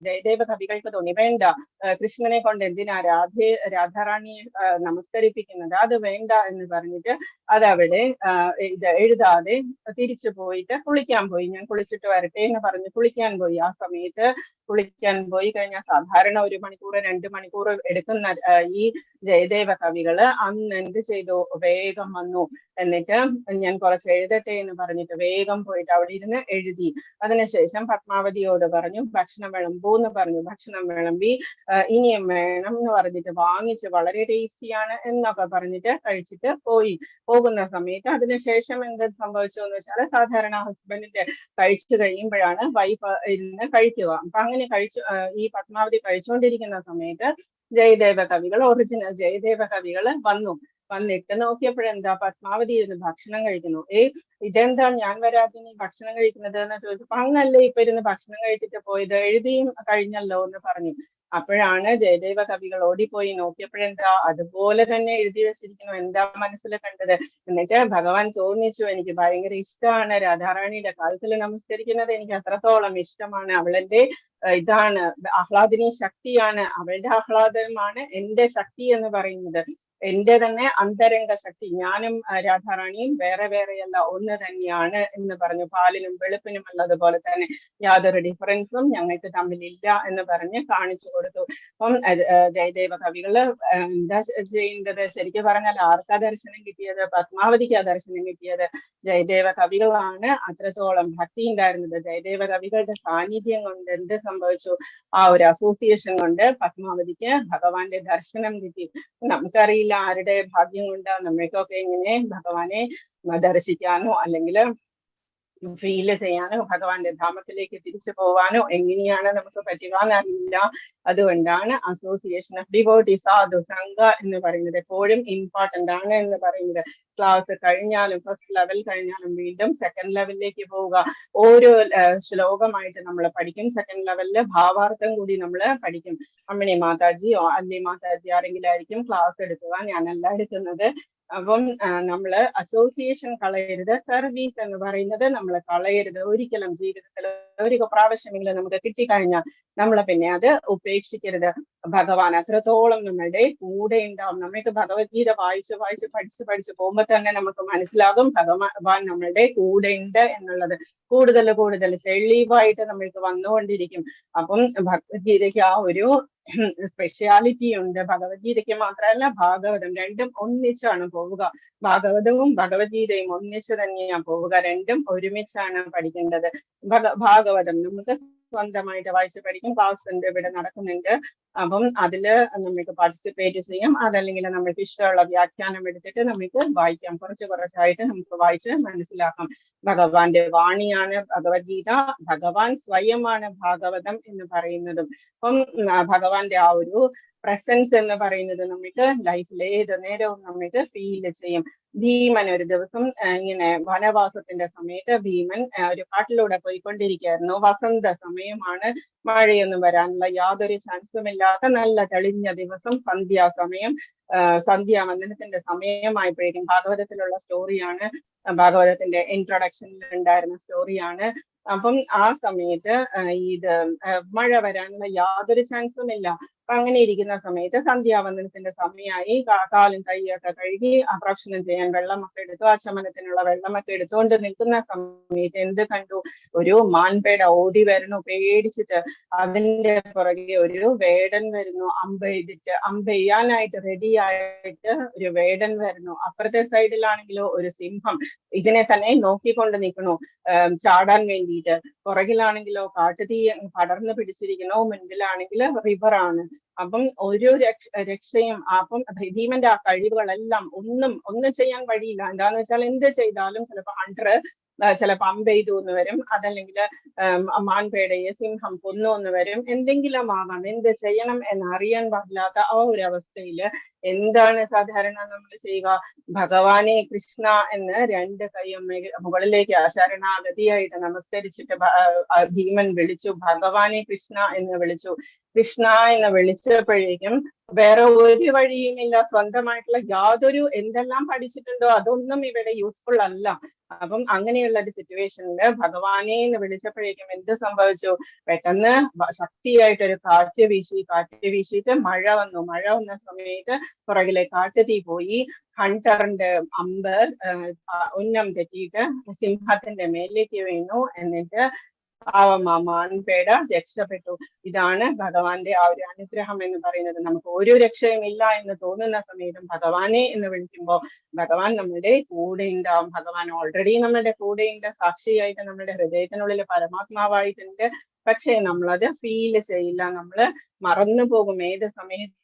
ജയദേവ കവികൾക്ക് തോന്നി, വേണ്ട, കൃഷ്ണനെ കൊണ്ട് എന്തിനാ രാധാറാണിയെ നമസ്കരിപ്പിക്കുന്നത്, അത് വേണ്ട എന്ന് പറഞ്ഞിട്ട് അതവിടെ ഇത് എഴുതാതെ തിരിച്ചു പോയിട്ട് കുളിക്കാൻ പോയി. ഞാൻ കുളിച്ചിട്ട് വരട്ടെ എന്ന് പറഞ്ഞ് കുളിക്കാൻ പോയി. ആ സമയത്ത് കുളിക്കാൻ പോയി കഴിഞ്ഞാൽ സാധാരണ 1 മണിക്കൂർ 2 മണിക്കൂർ എടുക്കുന്ന ഈ ജയദേവ കവികള് അന്ന് എന്ത് ചെയ്തു, വേഗം വന്നു. എന്നിട്ട് ഞാൻ കുറച്ച് എഴുതട്ടെ എന്ന് പറഞ്ഞിട്ട് വേഗം പോയിട്ട് അവിടെ ഇരുന്ന് എഴുതി. അതിനുശേഷം പത്മാവതിയോട് പറഞ്ഞു ഭക്ഷണം വിളമ്പൂന്ന് പറഞ്ഞു. ഭക്ഷണം വിളമ്പി ഇനിയും വേണം എന്ന് പറഞ്ഞിട്ട് വാങ്ങിച്ച് വളരെ ടേസ്റ്റിയാണ് എന്നൊക്കെ പറഞ്ഞിട്ട് കഴിച്ചിട്ട് പോകുന്ന സമയത്ത് അതിനുശേഷം എന്ത് സംഭവിച്ചു എന്ന് വെച്ചാൽ, സാധാരണ ഹസ്ബൻഡിന്റെ കഴിച്ചു കഴിയുമ്പോഴാണ് വൈഫ് ഇരുന്ന് കഴിക്കുക. അപ്പൊ അങ്ങനെ ഈ പത്മാവതി കഴിച്ചുകൊണ്ടിരിക്കുന്ന സമയത്ത് ജയദേവ കവികൾ, ഒറിജിനൽ ജയദേവ കവികള് വന്നിട്ട് നോക്കിയപ്പോഴെന്താ, പത്മാവതി ഇരുന്ന് ഭക്ഷണം കഴിക്കുന്നു. ഇതെന്താ ഞാൻ വരാതെ നീ ഭക്ഷണം കഴിക്കുന്നത് എന്ന് ചോദിച്ചപ്പോ, അങ്ങനല്ലേ ഇപ്പൊ ഇരുന്ന് ഭക്ഷണം കഴിച്ചിട്ട് പോയത്, എഴുതിയും കഴിഞ്ഞല്ലോ എന്ന് പറഞ്ഞു. അപ്പോഴാണ് ജയദേവ കവികൾ ഓടിപ്പോയി നോക്കിയപ്പോഴെന്താ, അതുപോലെ തന്നെ എഴുതി വെച്ചിരിക്കുന്നു. എന്താ മനസ്സിൽ കണ്ടത്? എന്നിട്ട് ഭഗവാൻ തോന്നിച്ചു, എനിക്ക് ഭയങ്കര ഇഷ്ടമാണ് രാധാറാണിയുടെ കാലത്തിൽ നമസ്കരിക്കുന്നത്, എനിക്ക് അത്രത്തോളം ഇഷ്ടമാണ്, അവളെന്റെ ഇതാണ്, ആഹ്ലാദിനി ശക്തിയാണ്, അവളുടെ ആഹ്ലാദമാണ് എന്റെ ശക്തി എന്ന് പറയുന്നത്, എന്റെ തന്നെ അന്തരംഗ ശക്തി, ഞാനും രാധാറാണിയും വേറെ വേറെയല്ല, ഒന്ന് തന്നെയാണ് എന്ന് പറഞ്ഞു. പാലിനും വെളുപ്പിനും ഉള്ളതുപോലെ തന്നെ യാതൊരു ഡിഫറൻസും ഞങ്ങൾക്ക് തമ്മിലില്ല എന്ന് പറഞ്ഞ് കാണിച്ചു കൊടുത്തു. അപ്പം ജയദേവ കവികള് എന്താ ചെയ്യേണ്ടത്? ശരിക്കും പറഞ്ഞാൽ ആർക്കാ ദർശനം കിട്ടിയത്? പത്മാവതിക്കാ ദർശനം കിട്ടിയത്. ജയദേവ കവികളാണ് അത്രത്തോളം ഭക്തി ഉണ്ടായിരുന്നത്. ജയദേവ കവികളുടെ സാന്നിധ്യം കൊണ്ട് എന്ത് സംഭവിച്ചു, ആ ഒരു അസോസിയേഷൻ കൊണ്ട് പത്മാവതിക്ക് ഭഗവാന്റെ ദർശനം കിട്ടി. നമുക്കറിയില്ല ആരുടെ ഭാഗ്യം കൊണ്ട് നമ്മൾക്കൊക്കെ ഇങ്ങനെ ഭഗവാനെ ദർശിക്കാനോ അല്ലെങ്കിൽ ഫീല് ചെയ്യാനോ ഭഗവാന്റെ ധാമത്തിലേക്ക് തിരിച്ചു പോവാനോ എങ്ങനെയാണ് നമുക്ക് പറ്റുകയെന്നറിയില്ല. അതുകൊണ്ടാണ് അസോസിയേഷൻ ഓഫ് ഡിവോട്ടി സാധു സംഘ എന്ന് പറയുന്നത് എപ്പോഴും ഇമ്പോർട്ടന്റ് ആണ് എന്ന് പറയുന്നത്. ക്ലാസ് കഴിഞ്ഞാലും ഫസ്റ്റ് ലെവൽ കഴിഞ്ഞാലും വീണ്ടും സെക്കൻഡ് ലെവലിലേക്ക് പോവുക. ഓരോ ശ്ലോകമായിട്ട് നമ്മൾ പഠിക്കും. സെക്കൻഡ് ലെവലില് ഭാവാർത്ഥം കൂടി നമ്മൾ പഠിക്കും. അമ്മിണി മാതാജിയോ അല്ലി മാതാജി ആരെങ്കിലും ആയിരിക്കും ക്ലാസ് എടുക്കുക, ഞാനല്ല എടുക്കുന്നത്. അപ്പം നമ്മള് അസോസിയേഷൻ കളയരുത്, സർവീസ് എന്ന് പറയുന്നത് നമ്മൾ കളയരുത് ഒരിക്കലും. ജീവിതത്തിൽ ഒരു പ്രാവശ്യമെങ്കിലും നമുക്ക് കിട്ടിക്കഴിഞ്ഞാൽ നമ്മൾ പിന്നെ അത് ഉപേക്ഷിക്കരുത്. ഭഗവാൻ അത്രത്തോളം നമ്മളുടെ കൂടെ ഉണ്ടാവും. നമുക്ക് ഭഗവത്ഗീത വായിച്ച് പഠിച്ച് പോകുമ്പോൾ തന്നെ നമുക്ക് മനസ്സിലാകും ഭഗവാൻ നമ്മളുടെ കൂടെ ഉണ്ട് എന്നുള്ളത്. കൂടുതൽ തെളിവായിട്ട് നമ്മൾക്ക് വന്നുകൊണ്ടിരിക്കും. അപ്പം ഭഗവത്ഗീതയ്ക്ക് ആ ഒരു സ്പെഷ്യാലിറ്റി ഉണ്ട്. ഭഗവത്ഗീതയ്ക്ക് മാത്രമല്ല ഭാഗവതം, രണ്ടും ഒന്നിച്ചാണ് പോവുക. ഭാഗവതവും ഭഗവത്ഗീതയും ഒന്നിച്ച് തന്നെയാണ് പോവുക. രണ്ടും ഒരുമിച്ചാണ് പഠിക്കേണ്ടത്. ഭാഗവതം നമുക്ക് സ്വന്തമായിട്ട് വായിച്ച് പഠിക്കും. ക്ലാസ് ഉണ്ട്, ഇവിടെ നടക്കുന്നുണ്ട്. അപ്പം അതില് നമുക്ക് പാർട്ടിസിപ്പേറ്റ് ചെയ്യാം. അതല്ലെങ്കിൽ നമുക്ക് ഇഷ്ടമുള്ള വ്യാഖ്യാനം എടുത്തിട്ട് നമുക്ക് വായിക്കാം. കുറച്ചായിട്ട് നമുക്ക് വായിച്ച് മനസ്സിലാക്കാം. ഭഗവാന്റെ വാണിയാണ് ഭഗവത്ഗീത. ഭഗവാൻ സ്വയമാണ് ഭാഗവതം എന്ന് പറയുന്നതും. അപ്പം ഭഗവാന്റെ ആ ഒരു പ്രസൻസ് എന്ന് പറയുന്നത് നമുക്ക് ലൈഫിൽ ഏത് നേരവും നമുക്ക് ഫീൽ ചെയ്യും. ഭീമൻ ഒരു ദിവസം ഇങ്ങനെ വനവാസത്തിന്റെ സമയത്ത് ഭീമൻ ഒരു കാട്ടിലൂടെ പോയിക്കൊണ്ടിരിക്കുകയായിരുന്നു. വസന്ത സമയമാണ്, മഴയൊന്നും വരാനുള്ള യാതൊരു ചാൻസും ഇല്ലാത്ത നല്ല തെളിഞ്ഞ ദിവസം, സന്ധ്യാസമയം, സന്ധ്യാവന്ദനത്തിന്റെ സമയമായപ്പോഴേക്കും, ഭാഗവതത്തിലുള്ള സ്റ്റോറിയാണ്, ഭാഗവതത്തിന്റെ ഇൻട്രൊഡക്ഷനിൽ ഉണ്ടായിരുന്ന സ്റ്റോറിയാണ്. അപ്പം ആ സമയത്ത് ഇത് മഴ വരാനുള്ള യാതൊരു ചാൻസും ഇല്ല. അപ്പൊ അങ്ങനെ ഇരിക്കുന്ന സമയത്ത് സന്ധ്യാവന്ദനത്തിന്റെ സമയമായി. കാലും കൈയൊക്കെ കഴുകി പ്രദക്ഷിണം ചെയ്യാൻ വെള്ളമൊക്കെ എടുത്തു, ആചമനത്തിനുള്ള വെള്ളമൊക്കെ എടുത്തുകൊണ്ട് നിൽക്കുന്ന സമയത്ത് എന്ത് കണ്ടു? ഒരു മാൻപേട ഓടി വരുന്നു പേടിച്ചിട്ട്. അതിന്റെ പുറകെ ഒരു വേടൻ വരുന്നു, അമ്പെയ്യാനായിട്ട് റെഡി ആയിട്ട് ഒരു വേടൻ വരുന്നു. അപ്പുറത്തെ സൈഡിലാണെങ്കിലോ ഒരു സിംഹം ഇതിനെ തന്നെ നോക്കിക്കൊണ്ട് നിൽക്കണു ചാടാൻ വേണ്ടിയിട്ട്. പുറകിലാണെങ്കിലോ കാട്ടുതീ പടർന്നു പിടിച്ചിരിക്കണോ, മുൻപിലാണെങ്കിൽ റിവറാണ്. അപ്പം ഒരു രക്ഷയും. അപ്പം ഭീമന്റെ ആ കഴിവുകളെല്ലാം ഒന്നും ചെയ്യാൻ വഴിയില്ല. എന്താന്ന് വെച്ചാൽ എന്ത് ചെയ്താലും ചിലപ്പോ ഹണ്ടർ ചിലപ്പോ അമ്പെയ്തു എന്ന് വരും, അതല്ലെങ്കിൽ മാൻപേടയെ സിംഹം കൊന്നു എന്ന് വരും, എന്തെങ്കിലും ആകാം. എന്ത് ചെയ്യണം എന്നറിയാൻ പാടില്ലാത്ത ആ ഒരു അവസ്ഥയില് എന്താണ് സാധാരണ നമ്മൾ ചെയ്യുക? ഭഗവാനെ കൃഷ്ണ എന്ന് 2 കൈയും മുകളിലേക്ക് ശരണാഗതിയായിട്ട് നമസ്കരിച്ചിട്ട് ഭീമൻ വിളിച്ചു, ഭഗവാനെ കൃഷ്ണ എന്ന് വിളിച്ചു. കൃഷ്ണ എന്ന് വിളിച്ചപ്പോഴേക്കും വേറെ ഒരു വഴിയുമില്ല, സ്വന്തമായിട്ടുള്ള യാതൊരു എന്തെല്ലാം പഠിച്ചിട്ടുണ്ടോ അതൊന്നും ഇവിടെ യൂസ്ഫുൾ അല്ല. അപ്പം അങ്ങനെയുള്ള ഒരു സിറ്റുവേഷനില് ഭഗവാനെ എന്ന് വിളിച്ചപ്പോഴേക്കും എന്ത് സംഭവിച്ചു? പെട്ടെന്ന് ശക്തിയായിട്ടൊരു കാറ്റ് വീശിയിട്ട് മഴ വന്നു. മഴ വന്ന സമയത്ത് പുറകിലെ കാട്ടുതീ പോയി. ഹണ്ടറിന്റെ അമ്പ് ഉന്നം തെറ്റിയിട്ട് സിംഹത്തിന്റെ മേലേക്ക് വീണു. എന്നിട്ട് മാൻപേട രക്ഷപ്പെട്ടു. ഇതാണ് ഭഗവാന്റെ ആ ഒരു അനുഗ്രഹം എന്ന് പറയുന്നത്. നമുക്ക് ഒരു രക്ഷയും ഇല്ല എന്ന് തോന്നുന്ന സമയത്തും ഭഗവാനെ എന്ന് വിളിക്കുമ്പോൾ ഭഗവാൻ നമ്മുടെ കൂടെ ഉണ്ടാവും. ഭഗവാൻ ഓൾറെഡി നമ്മുടെ കൂടെയുണ്ട്, സാക്ഷിയായിട്ട് നമ്മുടെ ഹൃദയത്തിനുള്ളിൽ പരമാത്മാവായിട്ടുണ്ട്. പക്ഷേ നമ്മളത് ഫീൽ ചെയ്യില്ല, നമ്മള് മറന്നു പോകും. ഏത് സമയത്ത്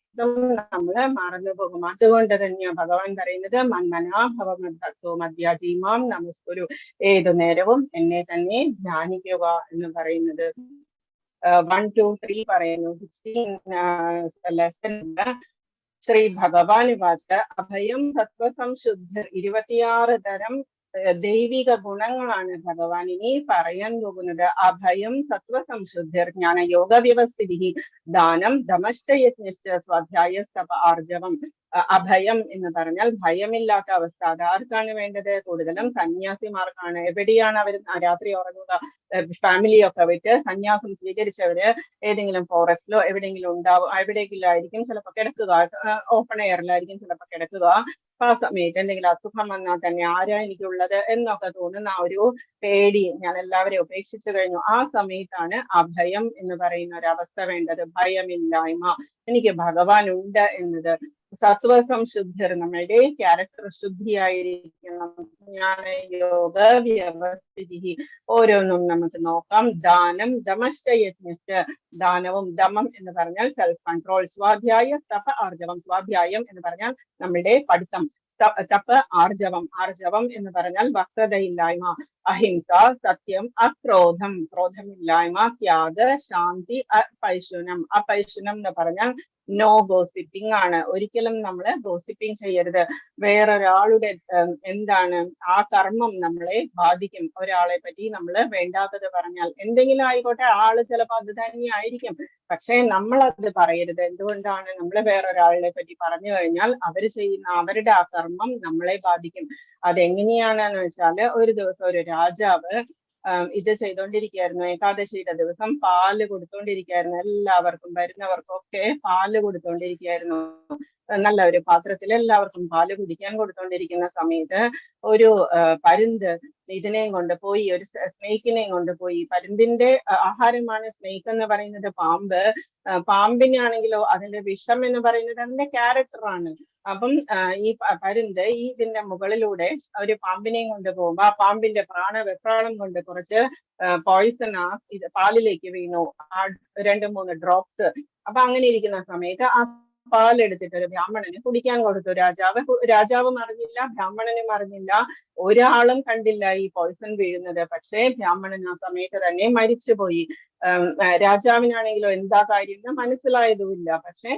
നമ്മള് മറന്നു പോകും. അതുകൊണ്ട് തന്നെയാണ് ഭഗവാൻ പറയുന്നത് മന്മനാഭവമദ്ഭക്തോ മദ്യാജീമാം നമസ്കുരു, ഏതു നേരവും എന്നെ തന്നെ ധ്യാനിക്കുക എന്ന് പറയുന്നത്. 1, 2, 3 പറയുന്നു. 16 ലെസൺ ശ്രീ ഭഗവാൻ വാച അഭയം തത്വസംശുദ്ധർ. 26 തരം ദൈവിക ഗുണങ്ങളാണ് ഭഗവാൻ ഇനി പറയാൻ പോകുന്നത്. അഭയം സത്വസംശുദ്ധിർ ജ്ഞാന യോഗ വ്യവസ്ഥിതി ദാനം ദമശ്ചയജ്ഞശ്ച സ്വാധ്യായസ്തപ ആർജവം. അഭയം എന്ന് പറഞ്ഞാൽ ഭയമില്ലാത്ത അവസ്ഥ. അതാർക്കാണ് വേണ്ടത്? കൂടുതലും സന്യാസിമാർക്കാണ്. എവിടെയാണ് അവർ രാത്രി ഉറങ്ങുക? ഫാമിലിയൊക്കെ വിട്ട് സന്യാസം സ്വീകരിച്ചവര് ഏതെങ്കിലും ഫോറസ്റ്റിലോ എവിടെയെങ്കിലും ഉണ്ടാവും. എവിടെയെങ്കിലും ആയിരിക്കും ചിലപ്പോൾ കിടക്കുക, ഓപ്പൺ എയറിലായിരിക്കും ചിലപ്പോൾ കിടക്കുക. ആ സമയത്ത് എന്തെങ്കിലും അസുഖം വന്നാൽ തന്നെ ആരാ എനിക്കുള്ളത് എന്നൊക്കെ തോന്നുന്ന ആ ഒരു പേടി, ഞാൻ എല്ലാവരെയും ഉപേക്ഷിച്ചു കഴിഞ്ഞു, ആ സമയത്താണ് അഭയം എന്ന് പറയുന്ന ഒരു അവസ്ഥ വേണ്ടത്. ഭയമില്ലായ്മ, എനിക്ക് ഭഗവാൻ ഉണ്ട് എന്നത്. സത്വസംശുദ്ധർ, നമ്മുടെ ക്യാരക്ടർ ശുദ്ധിയായിരിക്കണം. ജ്ഞാനയോഗ വ്യവസ്ഥിതി, ഓരോന്നും നമുക്ക് നോക്കാം. ദാനം ദമശ്ചയജ്ഞശ്ച, ദാനവും ദമം എന്ന് പറഞ്ഞാൽ സെൽഫ് കൺട്രോൾ. സ്വാധ്യായ തപ ആർജവം, സ്വാധ്യായം എന്ന് പറഞ്ഞാൽ നമ്മുടെ പഠിത്തം. തപ ആർജവം, ആർജവം എന്ന് പറഞ്ഞാൽ വക്രതയില്ലായ്മ. അഹിംസ, സത്യം, അക്രോധം, ക്രോധമില്ലായ്മ. ത്യാഗ, ശാന്തി, അപൈശുനം. അപൈശുനം എന്ന് പറഞ്ഞാൽ നോ ഗോസിപ്പിംഗ് ആണ്. ഒരിക്കലും നമ്മൾ ഗോസിപ്പിംഗ് ചെയ്യരുത്. വേറൊരാളുടെ എന്താണ് ആ കർമ്മം നമ്മളെ ബാധിക്കും. ഒരാളെ പറ്റി നമ്മൾ വേണ്ടാത്തത് പറഞ്ഞാൽ എന്തെങ്കിലും ആയിക്കോട്ടെ, ആള് ചിലപ്പോൾ അത് തന്നെ ആയിരിക്കും, പക്ഷെ നമ്മൾ അത് പറയരുത്. എന്തുകൊണ്ടാണ്? നമ്മൾ വേറൊരാളെ പറ്റി പറഞ്ഞു കഴിഞ്ഞാൽ അവർ ചെയ്യുന്ന അവരുടെ ആ കർമ്മം നമ്മളെ ബാധിക്കും. അതെങ്ങനെയാണെന്ന് വെച്ചാല്, ഒരു ദിവസം ഒരു രാജാവ് ഇത് ചെയ്തോണ്ടിരിക്കുകയായിരുന്നു. ഏകാദശിയുടെ ദിവസം പാല് കൊടുത്തോണ്ടിരിക്കുകയായിരുന്നു. എല്ലാവർക്കും, വരുന്നവർക്കും ഒക്കെ പാല് കൊടുത്തോണ്ടിരിക്കുകയായിരുന്നു. നല്ല ഒരു പാത്രത്തിൽ എല്ലാവർക്കും പാല് കുടിക്കാൻ കൊടുത്തോണ്ടിരിക്കുന്ന സമയത്ത് ഒരു പരുന്ത് ഇതിനെയും കൊണ്ടുപോയി, ഒരു സ്നേക്കിനെയും കൊണ്ടുപോയി. പരുന്തിന്റെ ആഹാരമാണ് സ്നേക്ക് എന്ന് പറയുന്നത് പാമ്പ്. പാമ്പിനാണെങ്കിലോ അതിന്റെ വിഷം എന്ന് പറയുന്നത് അതിന്റെ ക്യാരക്ടറാണ്. അപ്പം ഈ പരുന്ത് ഇതിന്റെ മുകളിലൂടെ ഒരു പാമ്പിനെയും കൊണ്ട് പോകുമ്പോ ആ പാമ്പിന്റെ വെപ്രാളം കൊണ്ട് കുറച്ച് പോയിസൺ ഇത് പാലിലേക്ക് വീണു, 2-3 ഡ്രോപ്സ്. അപ്പൊ അങ്ങനെ ഇരിക്കുന്ന സമയത്ത് ആ പാലെടുത്തിട്ട് ഒരു ബ്രാഹ്മണന് കുടിക്കാൻ കൊടുത്തു. രാജാവും അറിഞ്ഞില്ല, ബ്രാഹ്മണനും അറിഞ്ഞില്ല, ഒരാളും കണ്ടില്ല ഈ പോയിസൺ വീഴുന്നത്. പക്ഷേ ബ്രാഹ്മണൻ ആ സമയത്ത് തന്നെ മരിച്ചുപോയി. രാജാവിനാണെങ്കിലോ എന്താ കാര്യം മനസ്സിലായതുമില്ല. പക്ഷെ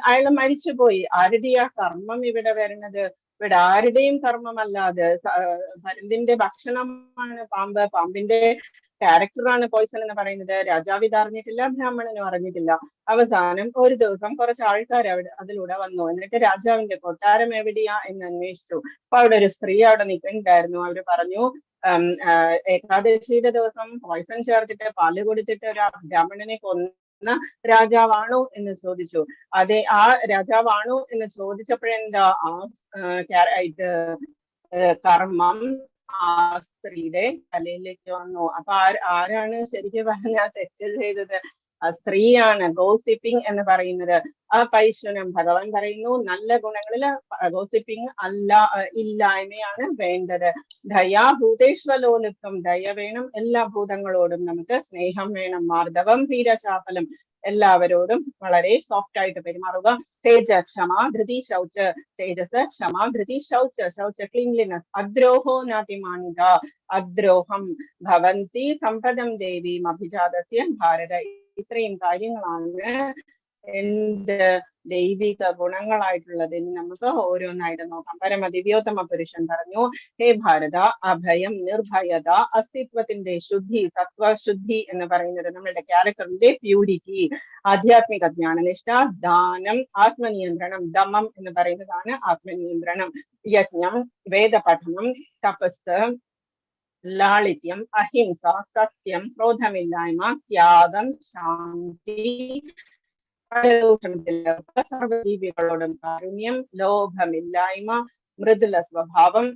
അയാൾ മരിച്ചുപോയി. ആരുടെയാ കർമ്മം ഇവിടെ വരുന്നത്? ഇവിടെ ആരുടെയും കർമ്മമല്ലാതെ പരുന്തിന്റെ ഭക്ഷണമാണ് പാമ്പ്, പാമ്പിന്റെ ക്യാരക്ടറാണ് പോയിസൺ എന്ന് പറയുന്നത്. രാജാവ് ഇത് അറിഞ്ഞിട്ടില്ല, ബ്രാഹ്മണനും അറിഞ്ഞിട്ടില്ല. അവസാനം ഒരു ദിവസം കുറച്ച് ആൾക്കാർ അതിലൂടെ വന്നു. എന്നിട്ട് രാജാവിന്റെ കൊട്ടാരം എവിടെയാ എന്ന് അന്വേഷിച്ചു. അപ്പൊ അവിടെ ഒരു സ്ത്രീ അവിടെ നിൽക്കുന്നുണ്ടായിരുന്നു. അവര് പറഞ്ഞു, ഏകാദശിയുടെ ദിവസം പോയിസൺ ചേർത്തിട്ട് പാല് കൊടുത്തിട്ട് ഒരു ബ്രാഹ്മണനെ കൊന്ന രാജാവാണോ എന്ന് ചോദിച്ചു. അതെ, ആ രാജാവാണോ എന്ന് ചോദിച്ചപ്പോഴെന്താ ഇത് കർമ്മം ആ സ്ത്രീയുടെ തലയിലേക്ക് വന്നു. അപ്പൊ ആരാണ് ശരിക്കും പറഞ്ഞാൽ തെറ്റ് ചെയ്തത്? ആ സ്ത്രീയാണ്. ഗോസിപ്പിംഗ് എന്ന് പറയുന്നത് അപൈശുനം. ഭഗവാൻ പറയുന്നു നല്ല ഗുണങ്ങളിൽ ഗോസിപ്പിംഗ് ഇല്ലായ്മയാണ് വേണ്ടത്. ദയാ ഭൂതേശ്വലോലുപ്തം, ദയ വേണം എല്ലാ ഭൂതങ്ങളോടും. നമുക്ക് സ്നേഹം വേണം. മാർദ്ദവം പീരചാപലം, എല്ലാവരോടും വളരെ സോഫ്റ്റ് ആയിട്ട് പെരുമാറുക. തേജ, ക്ഷമ, ധൃതി, ശൗച. തേജസ്, ക്ഷമ, ധൃതി, ശൗച. ശൗച, ക്ലീൻലിനെസ്. അദ്രോഹോ നാതിമാനിത, അദ്രോഹം ഭവന്തി സമ്പദം ദേവീം അഭിജാതസ്യ ഭാരത. ഇത്രയും കാര്യങ്ങളാണ് എന്ത് ദൈവിക ഗുണങ്ങളായിട്ടുള്ളത് ഇനി നമുക്ക് ഓരോന്നായിട്ട് നോക്കാം. പരമദിവ്യോത്തമ പുരുഷൻ പറഞ്ഞു, ഹേ ഭാരത, അഭയം, നിർഭയത, അസ്തിത്വത്തിന്റെ ശുദ്ധി, തത്വശുദ്ധി എന്ന് പറയുന്നത് നമ്മളുടെ ക്യാരക്ടറിന്റെ പ്യൂരിറ്റി, ആധ്യാത്മിക ജ്ഞാനനിഷ്ഠ, ദാനം, ആത്മനിയന്ത്രണം, ദമം എന്ന് പറയുന്നതാണ് ആത്മനിയന്ത്രണം, യജ്ഞം, വേദപഠനം, തപസ്, ലാളിത്യം, അഹിംസ, സത്യം, ക്രോധമില്ലായ്മ, ത്യാഗം, ശാന്തി, സർവജീവികളോടും കാരുണ്യം, ലോഭമില്ലായ്മ, മൃദുല സ്വഭാവം,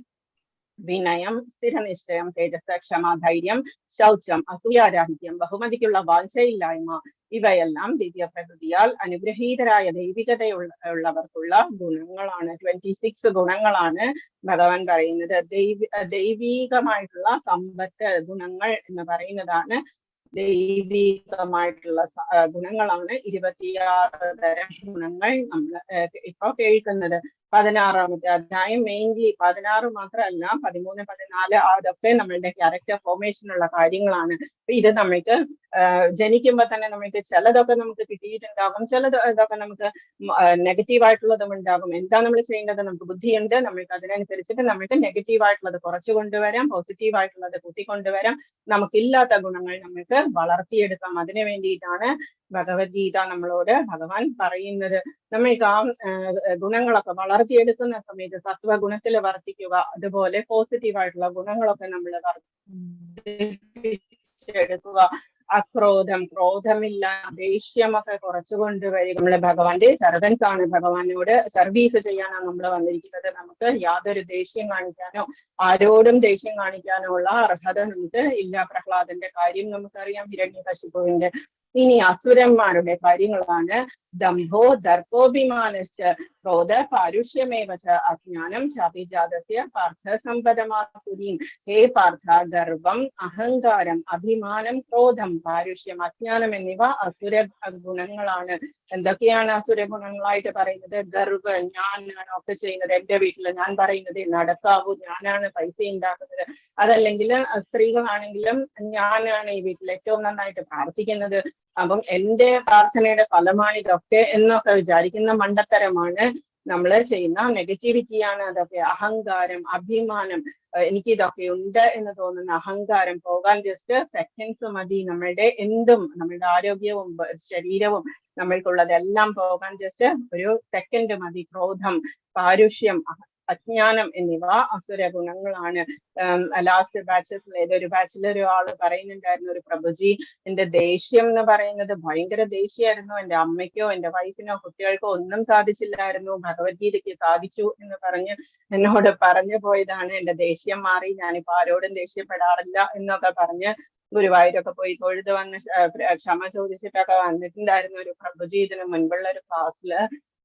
വിനയം, സ്ഥിരനിശ്ചയം, തേജസ്, ക്ഷമ, ധൈര്യം, ശൗചം, അസൂയാരാഹിത്യം, ബഹുമതിക്കുള്ള വാഞ്ചയില്ലായ്മ, ഇവയെല്ലാം ദിവ്യ പ്രകൃതിയാൽ അനുഗ്രഹീതരായ ദൈവികതയുള്ളവർക്കുള്ള ഗുണങ്ങളാണ്. 26 ഗുണങ്ങളാണ് ഭഗവാൻ പറയുന്നത്. ദൈവികമായിട്ടുള്ള സമ്പത്ത് ഗുണങ്ങൾ എന്ന് പറയുന്നതാണ്. ദൈവികമായിട്ടുള്ള ഗുണങ്ങളാണ് 26 തരം ഗുണങ്ങൾ നമ്മൾ ഇപ്പൊ കേൾക്കുന്നത്. 16ാമത്തെ അധ്യായം മെയിൻലി 16 മാത്രമല്ല, 13, 14 അതൊക്കെ നമ്മളുടെ ക്യാരക്ടർ ഫോർമേഷനുള്ള കാര്യങ്ങളാണ്. ഇത് നമ്മൾക്ക് ജനിക്കുമ്പോ തന്നെ നമ്മൾക്ക് ചിലതൊക്കെ നമുക്ക് കിട്ടിയിട്ടുണ്ടാകും, ചിലതൊക്കെ നമുക്ക് നെഗറ്റീവായിട്ടുള്ളതും ഉണ്ടാകും. എന്താ നമ്മൾ ചെയ്യേണ്ടത്? നമുക്ക് ബുദ്ധിയുണ്ട്, നമ്മൾക്ക് അതിനനുസരിച്ചിട്ട് നമ്മൾക്ക് നെഗറ്റീവായിട്ടുള്ളത് കുറച്ചു കൊണ്ടുവരാം, പോസിറ്റീവായിട്ടുള്ളത് കൂട്ടിക്കൊണ്ടുവരാം, നമുക്കില്ലാത്ത ഗുണങ്ങൾ നമ്മൾക്ക് വളർത്തിയെടുക്കാം. അതിനു വേണ്ടിയിട്ടാണ് ഭഗവത്ഗീത നമ്മളോട് ഭഗവാൻ പറയുന്നത്. നമ്മൾക്ക് ആ ഗുണങ്ങളൊക്കെ വളർത്തിയെടുക്കുന്ന സമയത്ത് സത്വഗുണത്തിൽ വർദ്ധിക്കുക, അതുപോലെ പോസിറ്റീവായിട്ടുള്ള ഗുണങ്ങളൊക്കെ നമ്മൾ വർദ്ധിപ്പിച്ചെടുക്കുക. അക്രോധം, ക്രോധമില്ല, ദേഷ്യമൊക്കെ കുറച്ചു കൊണ്ടുവരിക. നമ്മള് ഭഗവാന്റെ സർവൻസ് ആണ്, ഭഗവാനോട് സർവീസ് ചെയ്യാനാണ് നമ്മൾ വന്നിരിക്കുന്നത്. നമുക്ക് യാതൊരു ദേഷ്യം കാണിക്കാനോ ആരോടും ദേഷ്യം കാണിക്കാനോ ഉള്ള അർഹത നമുക്ക് ഇല്ല. പ്രഹ്ലാദന്റെ കാര്യം നമുക്കറിയാം, ഹിരണ്യകശിപുവിന്റെ. ഇനി അസുരന്മാരുടെ കാര്യങ്ങളാണ്. ദംഭോ ദർപ്പോഭിമാനശ്ച ക്രോധ പാരുഷ്യമേവ ച അജ്ഞാനം ചാപിജാതസ്യ പാർത്ഥ സമ്പദമാസുരീം. ഹേ പാർത്ഥ, ഗർവം, അഹങ്കാരം, അഭിമാനം, ക്രോധം, പാരുഷ്യം, അജ്ഞാനം എന്നിവ അസുര ഗുണങ്ങളാണ്. എന്തൊക്കെയാണ് അസുര ഗുണങ്ങളായിട്ട് പറയുന്നത്? ഗർവ്, ഞാനാണ് ഒക്കെ ചെയ്യുന്നത്, എന്റെ വീട്ടിൽ ഞാൻ പറയുന്നത് നടക്കാവൂ, ഞാനാണ് പൈസ ഉണ്ടാക്കുന്നത്. അതല്ലെങ്കിൽ സ്ത്രീകളാണെങ്കിലും ഞാനാണ് ഈ വീട്ടിൽ ഏറ്റവും നന്നായിട്ട് പ്രാർത്ഥിക്കുന്നത്, അപ്പം എന്റെ പ്രാർത്ഥനയുടെ ഫലമാണ് ഇതൊക്കെ എന്നൊക്കെ വിചാരിക്കുന്ന മണ്ടത്തരമാണ് നമ്മൾ ചെയ്യുന്ന നെഗറ്റിവിറ്റിയാണ് അതൊക്കെ. അഹങ്കാരം, അഭിമാനം, എനിക്ക് ഇതൊക്കെ ഉണ്ട് എന്ന് തോന്നുന്ന അഹങ്കാരം പോകാൻ ജസ്റ്റ് സെക്കൻഡ്സ് മതി. നമ്മളുടെ എന്തും, നമ്മളുടെ ആരോഗ്യവും ശരീരവും നമ്മൾക്കുള്ളതെല്ലാം പോകാൻ ജസ്റ്റ് ഒരു സെക്കൻഡ് മതി. ക്രോധം, പാരുഷ്യം, അജ്ഞാനം എന്നിവ അസുര ഗുണങ്ങളാണ്. ലാസ്റ്റ് ബാച്ചസിൽ ഏതൊരു ബാച്ചിൽ ഒരാള് പറയുന്നുണ്ടായിരുന്നു, ഒരു പ്രഭുജി, എന്റെ ദേഷ്യം എന്ന് പറയുന്നത് ഭയങ്കര ദേഷ്യമായിരുന്നു, എന്റെ അമ്മയ്ക്കോ എന്റെ വൈഫിനോ കുട്ടികൾക്കോ ഒന്നും സാധിച്ചില്ലായിരുന്നു, ഭഗവത്ഗീതയ്ക്ക് സാധിച്ചു എന്ന് പറഞ്ഞ് എന്നോട് പറഞ്ഞു പോയതാണ്. എന്റെ ദേഷ്യം മാറി, ഞാനിപ്പോ ആരോടും ദേഷ്യപ്പെടാറില്ല എന്നൊക്കെ പറഞ്ഞ് ഗുരുവായൂരൊക്കെ പോയി തൊഴുത് വന്ന് ക്ഷമ ചോദിച്ചിട്ടൊക്കെ വന്നിട്ടുണ്ടായിരുന്നു ഒരു പ്രഭുജി ഇതിന് മുൻപുള്ള ഒരു ക്ലാസ്സില്.